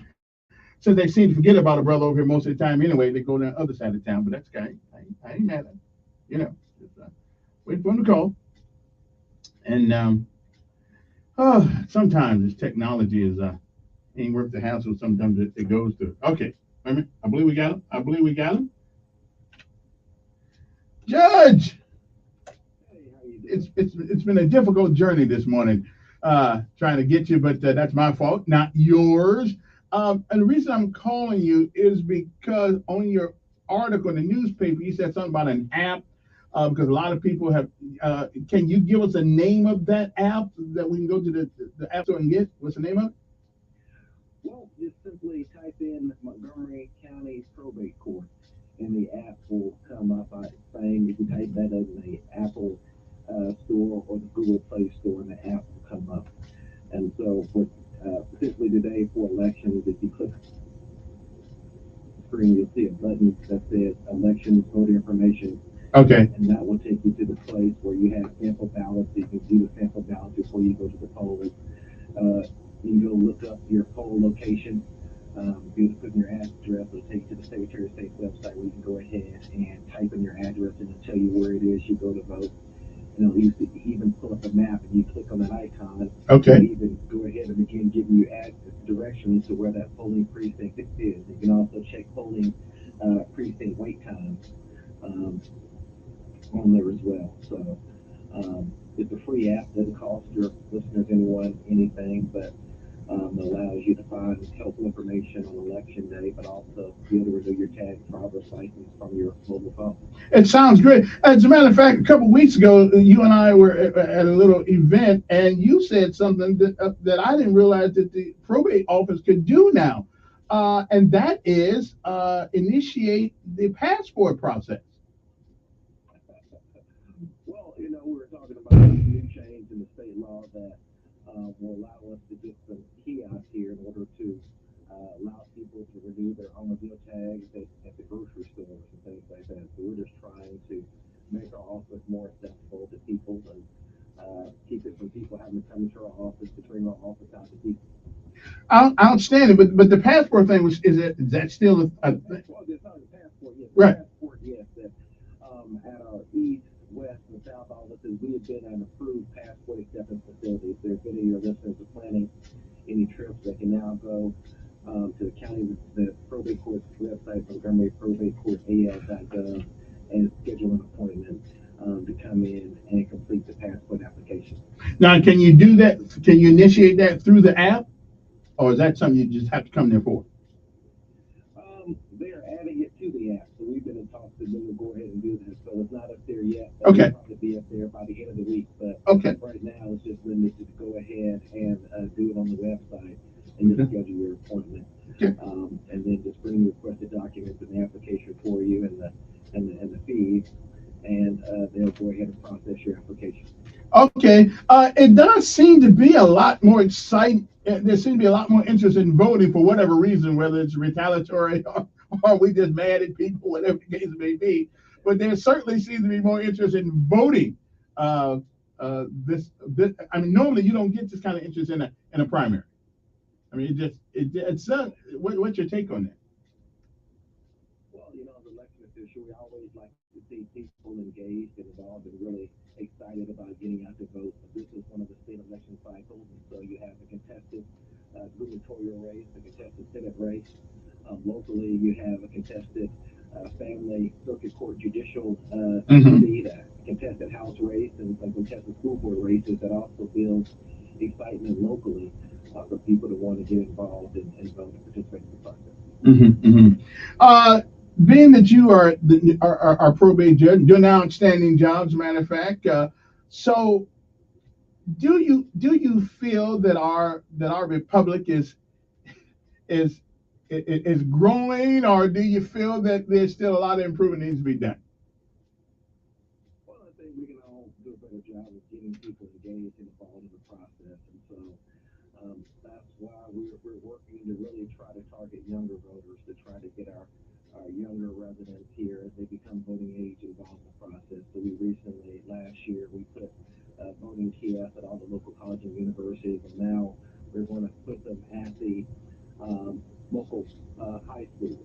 Since they seem to forget about a brother over here most of the time anyway, they go to the other side of town, but that's okay. I ain't mad at them. You know, just wait for them to call. And sometimes this technology is ain't worth the hassle. Sometimes it goes to. Okay, wait a minute. I believe we got him. Judge! It's been a difficult journey this morning trying to get you, but that's my fault, not yours. And the reason I'm calling you is because on your article in the newspaper, you said something about an app, because a lot of people have. Can you give us a name of that app that we can go to the app store and get? What's the name of it? Well, just simply type in Montgomery County Probate Court, and the app will come up. I'm saying you can type that in the Apple store or the Google Play Store, and the app will come up. And so, particularly today for elections, if you click the screen, you'll see a button that says Elections Voter Information. Okay. And that will take you to the place where you have sample ballots. You can do the sample ballots before you go to the polls. You can go look up your poll location. You put in your address. It'll take you to the Secretary of State's website where you can go ahead and type in your address, and it'll tell you where it is you go to vote. And it'll even pull up a map, and you click on that icon. Okay. It'll even go ahead and begin giving you directions to where that polling precinct is. You can also check polling precinct wait times on there as well. So it's a free app. Doesn't cost your listeners anything, but it allows you to find helpful information on election day, but also be able to renew your tax driver's license from your mobile phone. It sounds great. As a matter of fact, a couple of weeks ago, you and I were at a little event, and you said something that I didn't realize that the probate office could do now. and that is initiate the passport process. Well, we were talking about a new change in the state law that will allow us to get some kiosks here in order to allow people to renew their automobile tags at the grocery stores and things like that. So we're just trying to make our office more accessible to people and keep it from people having to come to our office to bring our office out to people. Outstanding, but the passport thing is that still a thing? Well, it's not a passport yet. Right. Passport, yes. That at our east, west, and south offices, we have been an approved passport acceptance facility. If there's any of your listeners are planning any trips, they can now go to the county, the probate court's website, Montgomery Probate Court, AL.gov, and schedule an appointment to come in and complete the passport application. Now, can you do that? Can you initiate that through the app, or is that something you just have to come there for? They're adding it to the app, so we've been in talks with them to go ahead and do that. So it's not up there yet. Okay. It'll probably be up there by the end of the week, but okay. Right now it's just limited to go ahead and do it on the website and just schedule your appointment. Okay. And then just bring the requested documents and the application for you and the fees, and they'll go ahead and process your application. Okay. It does seem to be a lot more exciting. There seems to be a lot more interest in voting for whatever reason, whether it's retaliatory or we just mad at people, whatever the case may be. But there certainly seems to be more interest in voting. This I mean, normally you don't get this kind of interest in a primary. I mean, it's what's your take on that? Well, as an election official, we always like to see people engaged and involved and really excited about getting out to vote. But this is one of the state election cycles, and so you have a contested gubernatorial race, a contested Senate race. Locally, you have a contested family circuit court judicial seat, a contested House race, and some contested school board races that also build excitement locally for people to want to get involved and vote and participate in the process. Being that you are our probate judge, doing an outstanding job, as a matter of fact. So, do you feel that our republic is growing, or do you feel that there's still a lot of improvement needs to be done? Well, I think we can all do a better job of getting people engaged and involved in the process, and so that's why we're working to really try to target younger voters, to try to get our younger residents here as they become voting age involved in the process. So we recently, last year, we put voting kiosks at all the local colleges and universities, and now we're going to put them at the local high schools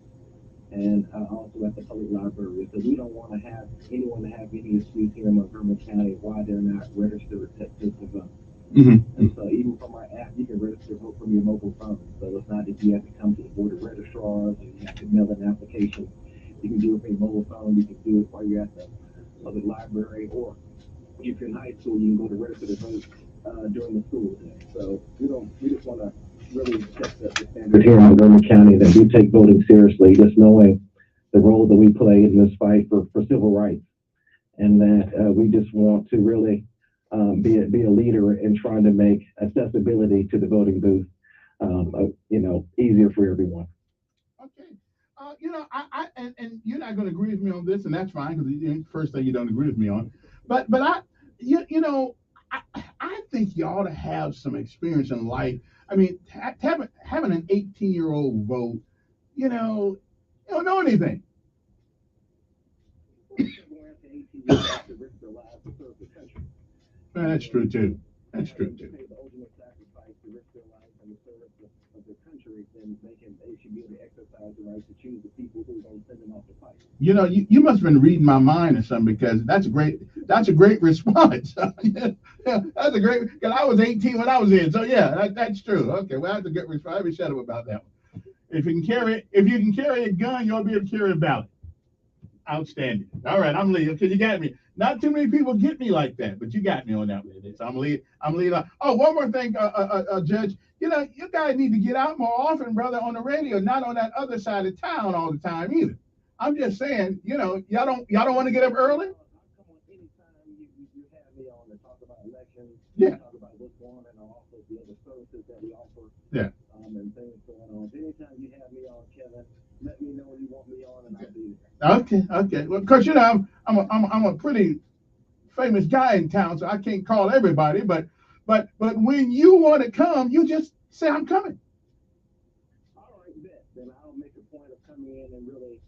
and also at the public library. So we don't want to have anyone to have any excuse here in Montgomery County why they're not registered to vote. And so even from our app, you can register to vote from your mobile phone. So it's not that you have to come to the board of registrars and you have to mail an application. You can do it from your mobile phone. You can do it while you're at the public library, or if you're in high school, you can go to register to vote during the school day. So we just want to really set the standard here in Montgomery County that we take voting seriously, just knowing the role that we play in this fight for civil rights, and that we just want to really be a leader in trying to make accessibility to the voting booth, easier for everyone. Okay. And you're not going to agree with me on this, and that's fine, because the first thing you don't agree with me on. But I think you ought to have some experience in life. I mean, having an 18-year-old vote, you don't know anything. Well, that's true too. That's true too. You must have been reading my mind or something, because that's a great response. Yeah, that's a great, because I was 18 when I was in. So yeah, that's true. Okay, well, that's a good response. I'll be shut up about that one. If you can carry a gun, you'll be able to carry a ballot. Outstanding. All right, I'm leaving. Okay, you got me. Not too many people get me like that, but you got me on that one. So I'm leaving. Oh, one more thing, Judge. You guys need to get out more often, brother, on the radio, not on that other side of town all the time either. I'm just saying, y'all don't want to get up early? Yeah. Talk about what's going on and also the other services that we offer. Yeah. And things going on. Anytime you have me Okay. Well, because I'm a pretty famous guy in town, so I can't call everybody. But when you want to come, you just say I'm coming. All right, then I'll make a point of coming in and really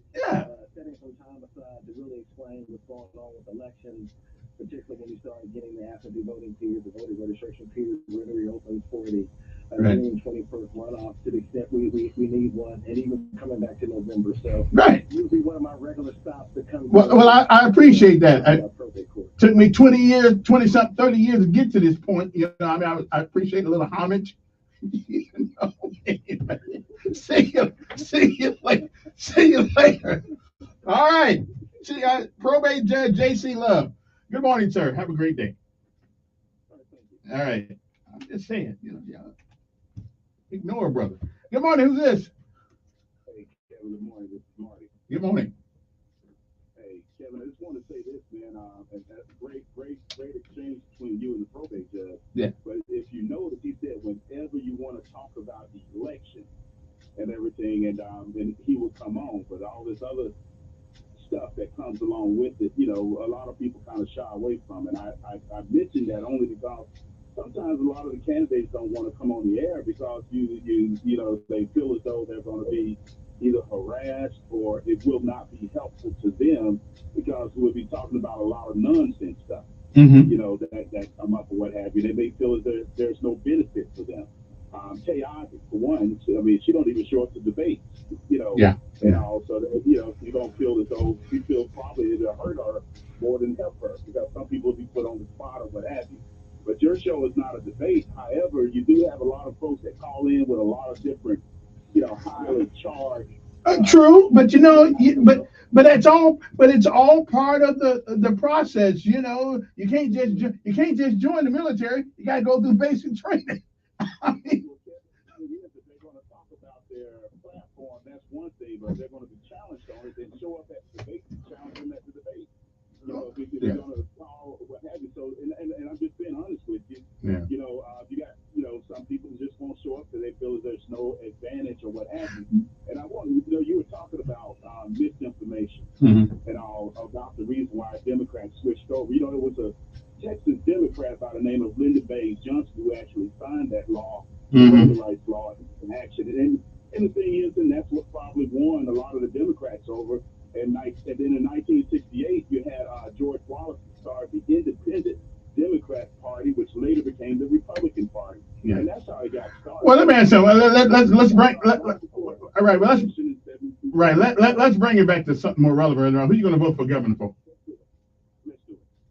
setting some time aside to really explain what's going on with elections, particularly when you start getting the absentee voting period, the voter registration period really opens for the June 21st runoff to the extent we need one, and even coming back to November. So you'll be one of my regular stops to come. Well, I appreciate that. It took me 20 years, 20-something, 30 years to get to this point. You know, I mean, I appreciate a little homage. You know, anyway. See you later. See you later. All right. See, probate judge J.C. Love. Good morning, sir. Have a great day. All right. I'm just saying, ignore brother. Good morning. Who's this? Hey, Kevin. Good morning. This is Marty. Good morning. Hey, Kevin. I just want to say this, man. And that's great exchange between you and the probate judge. Yeah. But if you notice, he said whenever you want to talk about the election and everything, and he will come on. But all this other stuff that comes along with it, a lot of people kind of shy away from it. I mentioned that only because sometimes a lot of the candidates don't want to come on the air because they feel as though they're going to be either harassed or it will not be helpful to them because we'll be talking about a lot of nonsense stuff, that come up or what have you. They may feel as though there's no benefit for them. Kay Isaac, for one, I mean, she don't even show up to debates, and also, you're going to feel as though you feel probably it'll hurt her more than help her because some people will be put on the spot or what have you. But your show is not a debate. However, you do have a lot of folks that call in with a lot of different, highly charged. True, but but it's all part of the process. You can't just join the military. You got to go through basic training. I mean, if they're going to talk about their platform, that's one thing, but they're going to be challenged on it. Then show up at the debate and challenge them at the debate. If they're going to call what have you. So, and I'm just being honest with you. Yeah. You got some people just won't show up because they feel there's no advantage or what have you. And I want you were talking about misinformation and all about the reason why Democrats switched over. It was a Texas Democrat by the name of Lyndon Baines Johnson who actually signed that law, the voting rights law, in action. And the thing is, and that's what probably won a lot of the Democrats over. And then in 1968, you had George Wallace start the Independent Democrat Party, which later became the Republican Party. Yeah. And that's how it got started. Well, let me ask you. Let's bring it back to something more relevant. Who are you going to vote for governor for?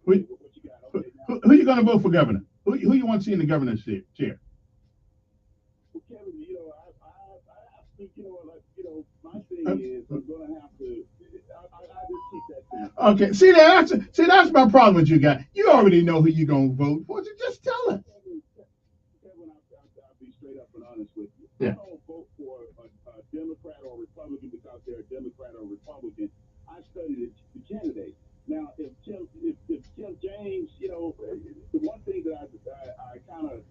Who are you going to vote for governor? Who you want to see in the governor's chair? Well, Kevin, I think my thing is I'm going to have to. I just keep that to myself. Okay, that's my problem with you guys. You already know who you're gonna vote for. So just tell us. Kevin, I'll be straight up and honest with you. Yeah. I don't vote for a Democrat or Republican because they're a Democrat or Republican. I studied the candidate. Now, if Tim James, the one thing that I kind of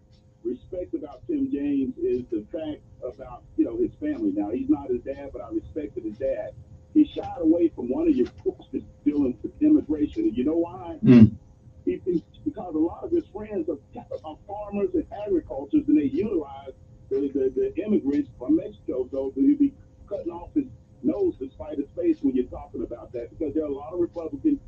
respect about Tim James is the fact about his family. Now, he's not his dad, but I respected his dad. He shied away from one of your questions dealing with immigration. And you know why? Because a lot of his friends are farmers and agriculturists, and they utilize the immigrants from Mexico. So he'd be cutting off his nose to spite his face when you're talking about that, because there are a lot of Republicans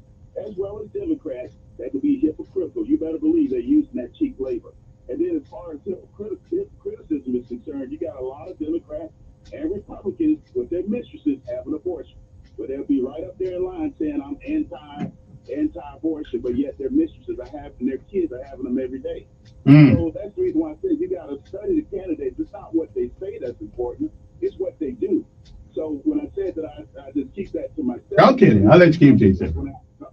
as well as Democrats that could be hypocritical. You better believe they're using that cheap labor. And then as far as criticism is concerned, you got a lot of Democrats and Republicans with their mistresses having abortion. But they'll be right up there in line saying I'm anti-abortion, but yet their mistresses are having, their kids are having them every day. So that's the reason why I said you got to study the candidates. It's not what they say that's important; it's what they do. So when I said that, I just keep that to myself. Okay, I'll let you keep it.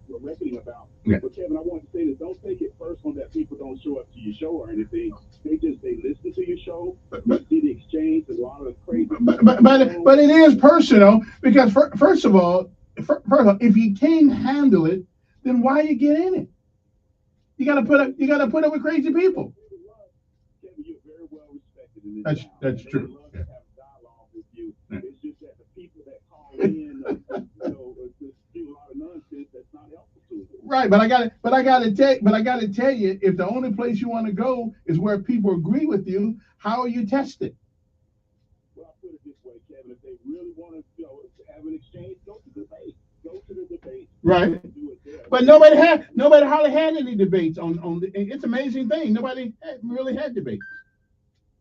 We're reckoning about. Yeah. But Kevin, I want to say this: don't take it personal that people don't show up to your show or anything. They listen to your show, they see the exchange, and a lot of the crazy. But it is personal because first of all, if you can't handle it, then why you get in it? You gotta put up with crazy people. Kevin, you're very well respected in this town. That's true. They love to have a dialogue with you. Yeah. It's just that the people that call in, Right, but I gotta tell you, if the only place you want to go is where people agree with you, how are you tested? Well, I put it this way, Kevin. If they really want to, have an exchange, go to the debate. Go to the debate. Right. Do it there. But nobody hardly had any debates on the. It's an amazing thing. Nobody really had debates.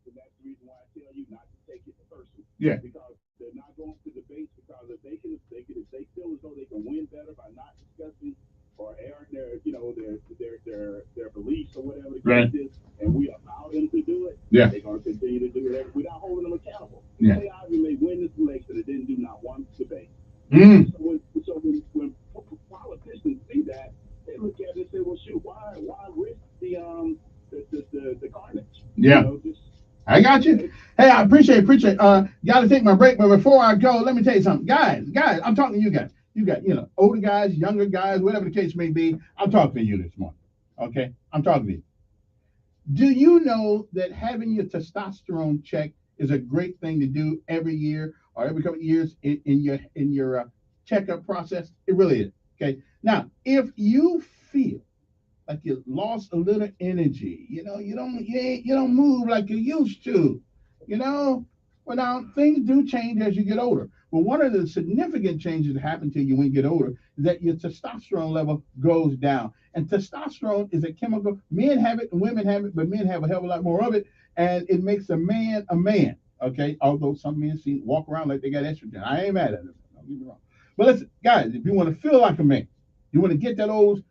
And that's the reason why I tell you not to take it personally. Yeah. Because they're not going to debates because if they feel as though they can win better by not discussing or airing their beliefs or whatever the case is, and we allow them to do it, they're going to continue to do it without holding them accountable. Yeah. They obviously may win this election and didn't do not one debate. So when politicians see that, they look at it and say, well, shoot, why risk the carnage? Yeah. I got you. Hey, I appreciate. Got to take my break, but before I go, let me tell you something, guys. I'm talking to you guys. You got, older guys, younger guys, whatever the case may be. I'm talking to you this morning. Okay, I'm talking to you. Do you know that having your testosterone checked is a great thing to do every year or every couple of years in your checkup process? It really is. Okay. Now, if you feel like you lost a little energy, you don't move like you used to, well, now things do change as you get older. But one of the significant changes that happen to you when you get older is that your testosterone level goes down. And testosterone is a chemical. Men have it and women have it, but men have a hell of a lot more of it, and it makes a man a man. Okay, although some men walk around like they got estrogen. I ain't mad at them. Don't get me wrong. But listen, guys, if you want to feel like a man, you want to get that old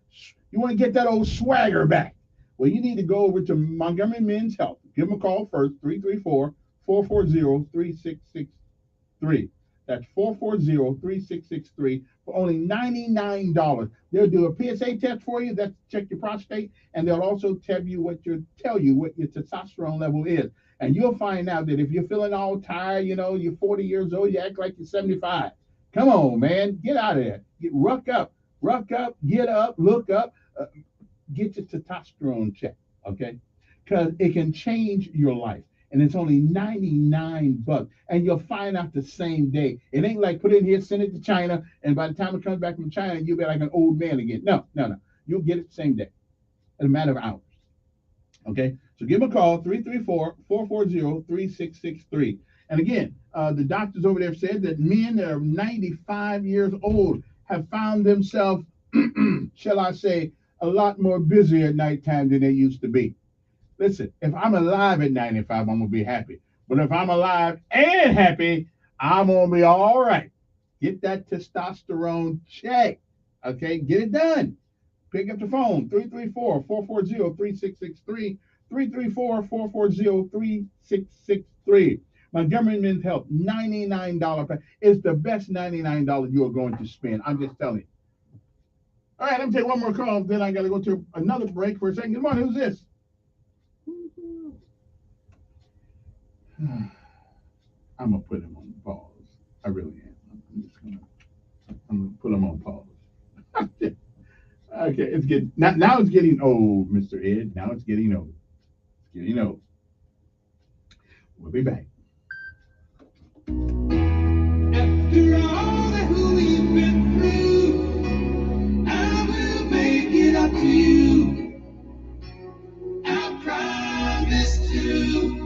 swagger back. Well, you need to go over to Montgomery Men's Health. Give them a call first, 334-440-3663. That's 440-3663 for only $99. They'll do a PSA test for you. That's check your prostate, and they'll also tell you what your testosterone level is. And you'll find out that if you're feeling all tired, you're 40 years old, you act like you're 75. Come on, man, get out of there. Ruck up, get up, look up, get your testosterone checked, okay? Because it can change your life. And it's only $99, and you'll find out the same day. It ain't like put it in here, send it to China, and by the time it comes back from China, you'll be like an old man again. No. You'll get it the same day, in a matter of hours. Okay? So give them a call, 334-440-3663. And again, the doctors over there said that men that are 95 years old have found themselves, shall I say, a lot more busy at nighttime than they used to be. Listen, if I'm alive at 95, I'm going to be happy. But if I'm alive and happy, I'm going to be all right. Get that testosterone checked. Okay, get it done. Pick up the phone, 334-440-3663, 334-440-3663. Montgomery Men's Health, $99. It's the best $99 you are going to spend. I'm just telling you. All right, let me take one more call. Then I got to go to another break for a second. Good morning. Who's this? I'm going to put him on pause. I really am. I'm going to put him on pause. Okay, it's getting now it's getting old, Mr. Ed. Now it's getting old. It's getting old. We'll be back. After all that we've been through, I will make it up to you. I promise to.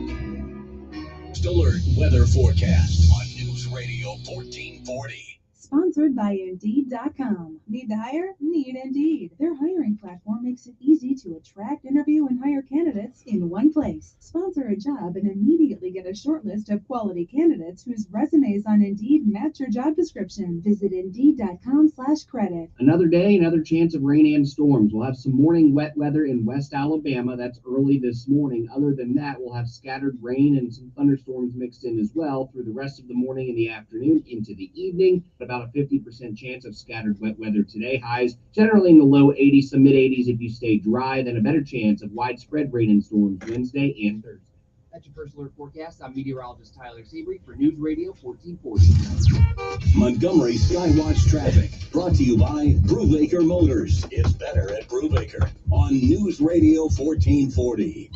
Alert weather forecast on News Radio 1440. Sponsored by Indeed.com. Need to hire? Need Indeed. Their hiring platform makes it easy to attract, interview, and hire candidates in one place. Sponsor a job and immediately get a short list of quality candidates whose resumes on Indeed match your job description. Visit Indeed.com/credit. Another day, another chance of rain and storms. We'll have some morning wet weather in West Alabama. That's early this morning. Other than that, we'll have scattered rain and some thunderstorms mixed in as well through the rest of the morning and the afternoon into the evening. About a 50% chance of scattered wet weather today. Highs generally in the low 80s to mid 80s if you stay dry. Then a better chance of widespread rain and storms Wednesday and Thursday. That's your first alert forecast. I'm meteorologist Tyler Seabury for News Radio 1440. Montgomery Skywatch traffic brought to you by Brubaker Motors. It's better at Brubaker on News Radio 1440.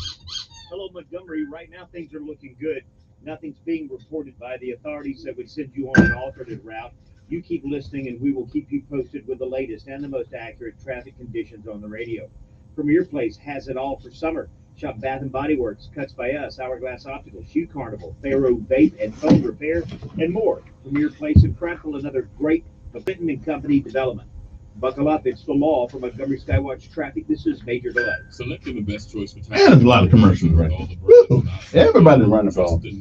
Hello, Montgomery. Right now, things are looking good. Nothing's being reported by the authorities that would send you on an alternate route. You keep listening, and we will keep you posted with the latest and the most accurate traffic conditions on the radio. Premier Place has it all for summer. Shop Bath & Body Works, Cuts by Us, Hourglass Optical, Shoe Carnival, Faro Vape and Phone Repair, and more. Premier Place in Prattville, another great Clinton and Company development. Buckle up, it's the law. For Montgomery Skywatch Traffic, this is Major Delay. Selecting the best choice for And there's a lot of commercials right now. Woo! Everybody's running for office.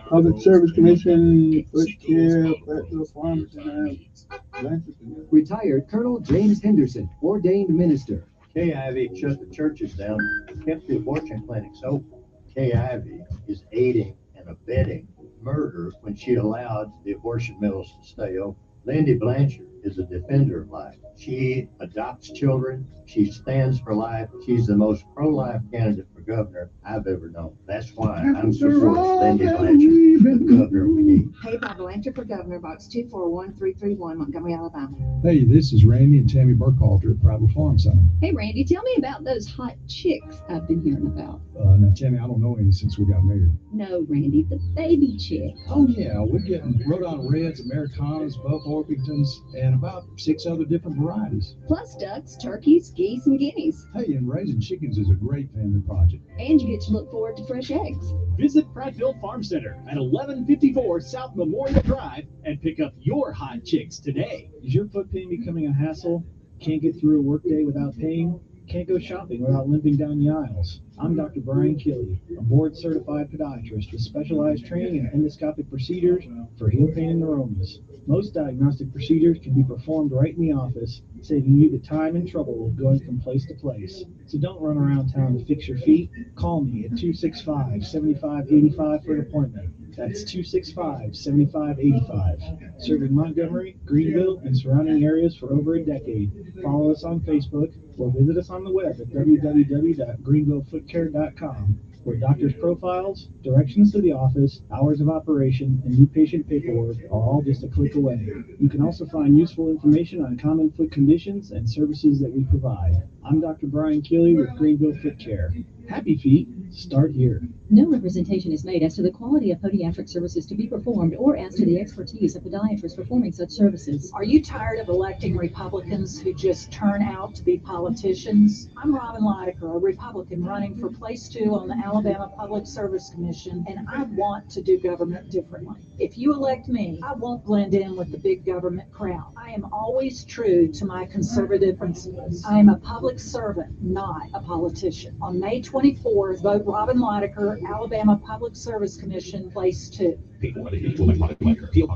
Public Service Commission, first chair, Farm Retired Colonel James Henderson, ordained minister. Kay Ivy shut the churches down, kept the abortion clinics open. Kay Ivy is aiding and abetting murder when she allowed the abortion mills to stay open. Lindy Blanchard is a defender of life. She adopts children. She stands for life. She's the most pro-life candidate for governor I've ever known. That's why I'm supporting Lindy Blanchard, the governor we need. Hey, Bob Blanchard for governor, box 241331, Montgomery, Alabama. Hey, this is Randy and Tammy Burkhalter at Prattville Farm Center. Hey, Randy, tell me about those hot chicks I've been hearing about. Now, Tammy, I don't know any since we got married. No, Randy, the baby chick. Oh, yeah, we're getting Rhode Island Reds, Americanas, Buff Orpingtons, and about 6 other different varieties. Plus ducks, turkeys, geese, and guineas. Hey, and raising chickens is a great family project. And you get to look forward to fresh eggs. Visit Prattville Farm Center at 1154 South Memorial Drive and pick up your hot chicks today. Is your foot pain becoming a hassle? Can't get through a workday without pain? Can't go shopping without limping down the aisles? I'm Dr. Brian Killey, a board-certified podiatrist with specialized training in endoscopic procedures for heel pain and neuromas. Most diagnostic procedures can be performed right in the office, saving you the time and trouble of going from place to place. So don't run around town to fix your feet. Call me at 265-7585 for an appointment. That's 265-7585. Serving Montgomery, Greenville, and surrounding areas for over a decade. Follow us on Facebook or visit us on the web at www.greenvillefootcare.com, where doctors' profiles, directions to the office, hours of operation, and new patient paperwork are all just a click away. You can also find useful information on common foot conditions and services that we provide. I'm Dr. Brian Keeley with Greenville Foot Care. Happy feet, start here. No representation is made as to the quality of podiatric services to be performed or as to the expertise of podiatrists performing such services. Are you tired of electing Republicans who just turn out to be politicians? I'm Robin Lydecker, a Republican running for place 2 on the Alabama Public Service Commission, and I want to do government differently. If you elect me, I won't blend in with the big government crowd. I am always true to my conservative principles. I am a public servant, not a politician. On May 24th, vote Robin Lydecker, Alabama Public Service Commission, place 2. P.O. Box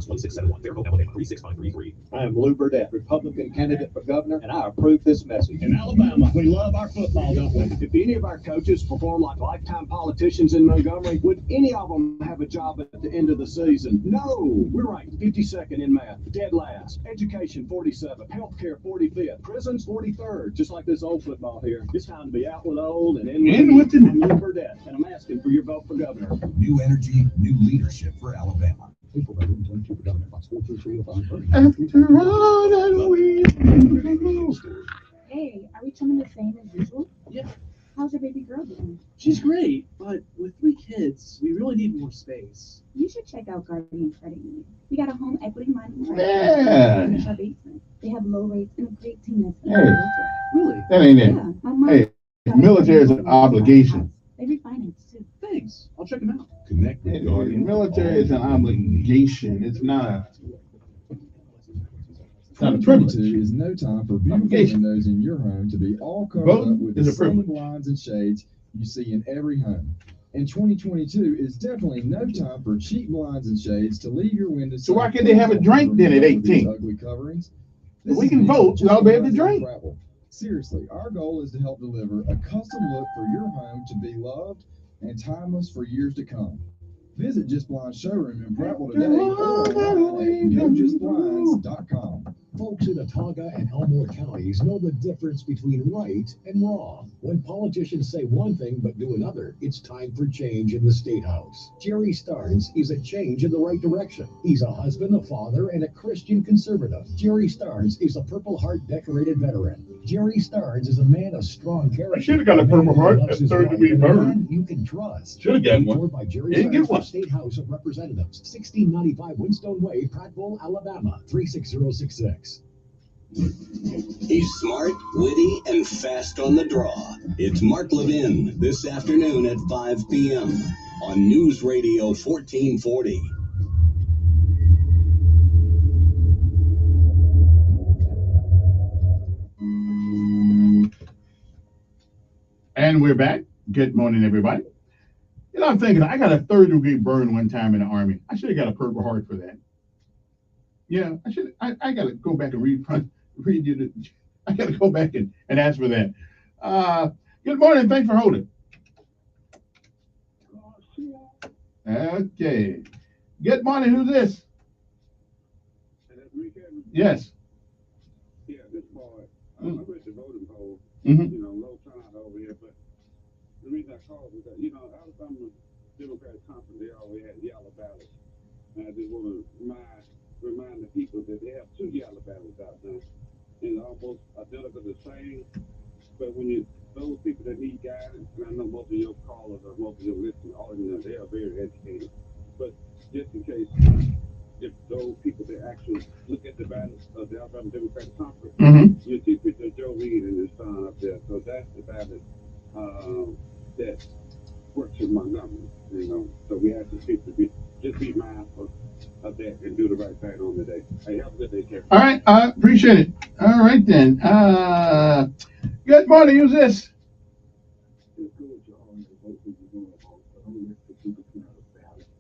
1671, Fairhope, Alabama 36533. I am Lou Burdett, Republican candidate for governor, and I approve this message. In Alabama, we love our football, don't we? If any of our coaches perform like lifetime politicians in Montgomery, would any of them have a job at the end of the season? No! We're ranked 52nd in math, dead last. Education, 47th. Healthcare, 45th. Prisons, 43rd. Just like this old football here. It's time to be out with old and in with the new. I'm Lou Burdett, and I'm asking for your vote for governor. New energy, new leadership for Alabama. After all that Hey, are we coming the same as usual? Yeah. How's your baby girl doing? She's great, but with 3 kids, we really need more space. You should check out Guardian Credit Union. We got a home equity line in Yeah. our basement. They have low rates and a great team that's Really? That ain't it. Yeah, my mom- Hey, military is an obligation. They refinance too. Thanks. I'll check them out. Connect with Guardian. Military is an obligation. It's not a privilege. 2022 is no time for beautiful windows in your home to be all covered Voting up with the is a same privilege. blinds and shades you see in every home. And 2022 is definitely no time for cheap blinds and shades to leave your windows. So why can't they have a drink then at 18? Ugly coverings. If we can vote, we ought to be able to drink. Seriously, our goal is to help deliver a custom look for your home to be loved and timeless for years to come. Visit Just Blinds showroom in Prattville today or online at gojustblinds.com. Folks in Otaga and Elmore counties know the difference between right and wrong. When politicians say one thing but do another, it's time for change in the State House. Jerry Starnes is a change in the right direction. He's a husband, a father, and a Christian conservative. Jerry Starnes is a Purple Heart decorated veteran. Jerry Starnes is a man of strong character. I should have got a Purple Heart. That's third degree burn. You can trust. Should have got one. By Jerry Didn't get Starnes one. for State House of Representatives, 1695 Winstone Way, Prattville, Alabama, 36066. He's smart, witty, and fast on the draw. It's Mark Levin this afternoon at 5 p.m. on News Radio 1440. And we're back. Good morning, everybody. You know, I'm thinking, I got a third degree burn one time in the Army. I should have got a Purple Heart for that. Yeah, I should. I got to go back and read you the. I got to go back and ask for that. Good morning. Thanks for holding. Okay. Good morning. Who's this? Yes. Yeah, this boy. I'm at the voting poll. Mm-hmm. You know, low turnout over here, but the reason I called is that, you know, Alabama Democratic Conference, they always had yellow ballots. And I just want to remind the people that they have 2 yellow ballots out there. And almost identical the same. But when those people that need guidance, and I know most of your callers or most of your listeners, all of them, they are very educated. But just in case, if those people that actually look at the ballots of the Alabama Democratic Conference, you see picture of Joe Reed and his son up there. So that's the ballot that works in Montgomery, you know. So we have to just be mindful of that and do the right thing on the day. Hey, have a good day, Kevin. All right, appreciate it. All right then. Good morning. Who's this?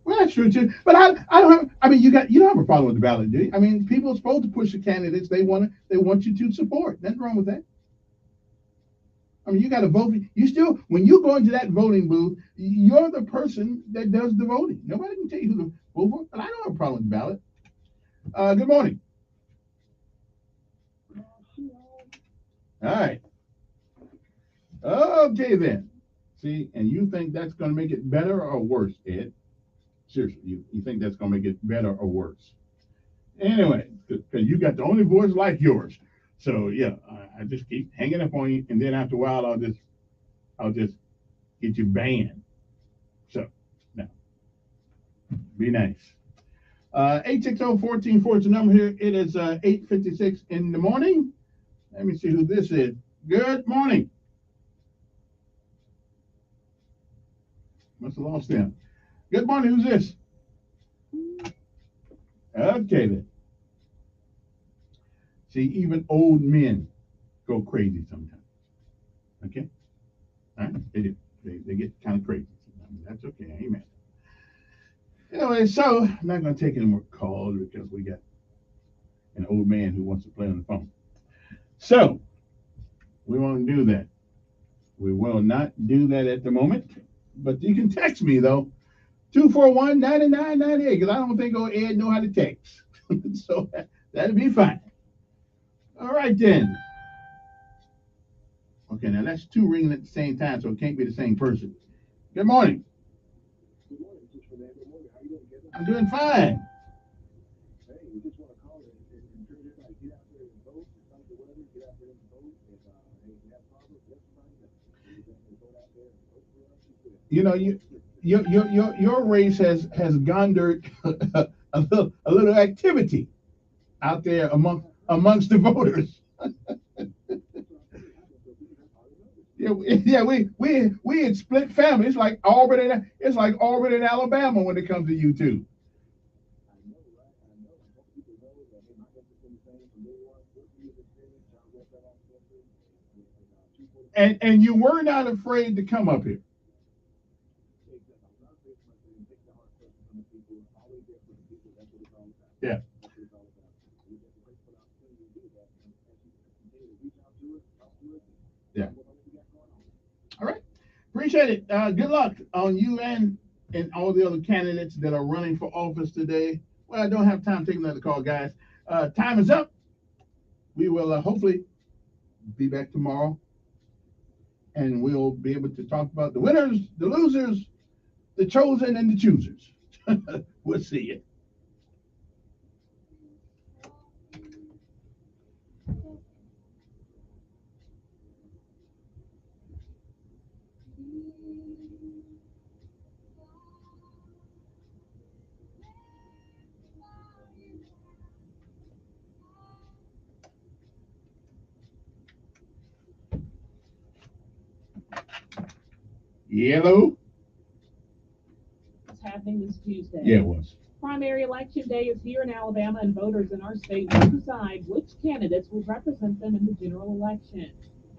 Well, that's true too. But I don't have. I mean, you don't have a problem with the ballot, do you? I mean, people are supposed to push the candidates they want you to support. Nothing wrong with that. I mean, you got to vote. You still, when you go into that voting booth, you're the person that does the voting. Nobody can tell you who to vote for. But I don't have a problem with the ballot. Good morning. All right. Okay then. See, and you think that's going to make it better or worse, Ed? Seriously, you think that's going to make it better or worse? Anyway, because you got the only voice like yours. So yeah, I just keep hanging up on you, and then after a while, I'll just get you banned. So now, be nice. 860-1440 is the number here. It is 8:56 in the morning. Let me see who this is. Good morning. Must have lost them. Good morning. Who's this? Okay then. See, even old men go crazy sometimes. Okay? All right? They do. They get kind of crazy. I mean, that's okay. Amen. Anyway, so I'm not going to take any more calls because we got an old man who wants to play on the phone. So we won't do that. We will not do that at the moment. But you can text me, though. 241-9998, because I don't think old Ed know how to text. So that'll be fine. All right, then. Okay, now that's 2 ringing at the same time, so it can't be the same person. Good morning. Good morning. Just for that. Good morning. How you doing, Kevin? I'm doing fine. Hey, we just want to call and encourage everybody to get out there and vote. It's not the weather. Get out there and vote. If you have problems, let somebody know. Go out there and vote for us. You know, your race has garnered a little activity out there amongst the voters. Yeah, we had split families. It's like Auburn and Alabama when it comes to you two. And you were not afraid to come up here. Yeah. Yeah. All right. Appreciate it. Good luck on you and all the other candidates that are running for office today. Well, I don't have time to take another call, guys. Time is up. we will hopefully be back tomorrow, and we'll be able to talk about the winners, the losers, the chosen, and the choosers. We'll see you. Yellow. What's happening this Tuesday? Yeah, it was. Primary election day is here in Alabama, and voters in our state will decide which candidates will represent them in the general election.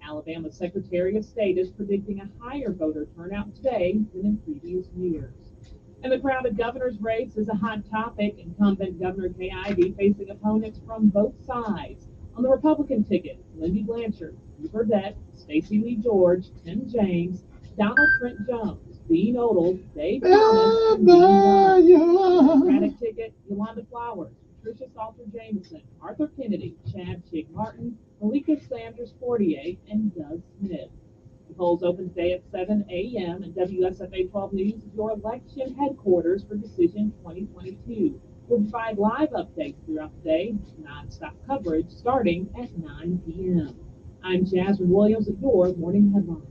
Alabama's Secretary of State is predicting a higher voter turnout today than in previous years. And the crowded governor's race is a hot topic. Incumbent Governor Kay Ivey facing opponents from both sides. On the Republican ticket, Lindy Blanchard, Hugh Burdett, Stacey Lee George, Tim James, Donald Trent Jones, Dean Odle, Dave Thomas, and Dean Dunn. Democratic ticket, Yolanda Flowers, Patricia Salter Jameson, Arthur Kennedy, Chad Chick Martin, Malika Sanders Fortier, and Doug Smith. The polls open today at 7 a.m. and WSFA 12 News is your election headquarters for Decision 2022. We'll provide live updates throughout the day, non-stop coverage starting at 9 p.m. I'm Jasmine Williams at your Morning Headlines.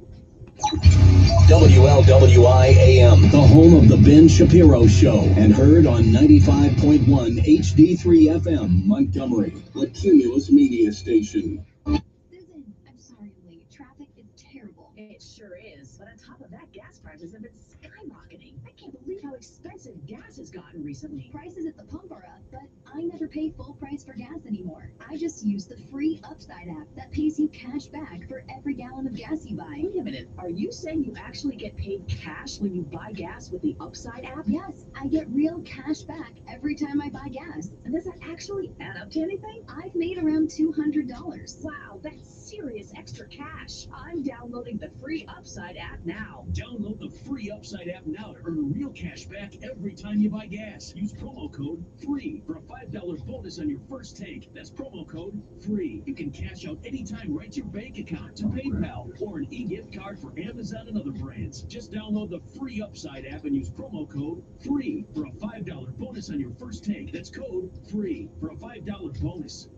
WLWI AM, the home of the Ben Shapiro Show, and heard on 95.1 HD3 FM, Montgomery, the Cumulus Media Station. Susan, I'm sorry I'm late. Traffic is terrible. It sure is. But on top of that, gas prices have been skyrocketing. I can't believe how expensive gas has gotten recently. Prices at the pump are up, but I never pay full price for gas anymore. I just use the free Upside app that pays you cash back for every gallon of gas you buy. Wait a minute. Are you saying you actually get paid cash when you buy gas with the Upside app? Yes, I get real cash back every time I buy gas. And does that actually add up to anything? I've made around $200. Wow, that's serious extra cash. I'm downloading the free Upside app now. Download the free Upside app now to earn real cash back every time you buy gas. Use promo code FREE for a $5 bonus on your first tank. That's promo code FREE. You can cash out anytime right to your bank account, to PayPal, or an e-gift card for Amazon and other brands. Just download the free Upside app and use promo code FREE for a $5 bonus on your first tank. That's code FREE for a $5 bonus.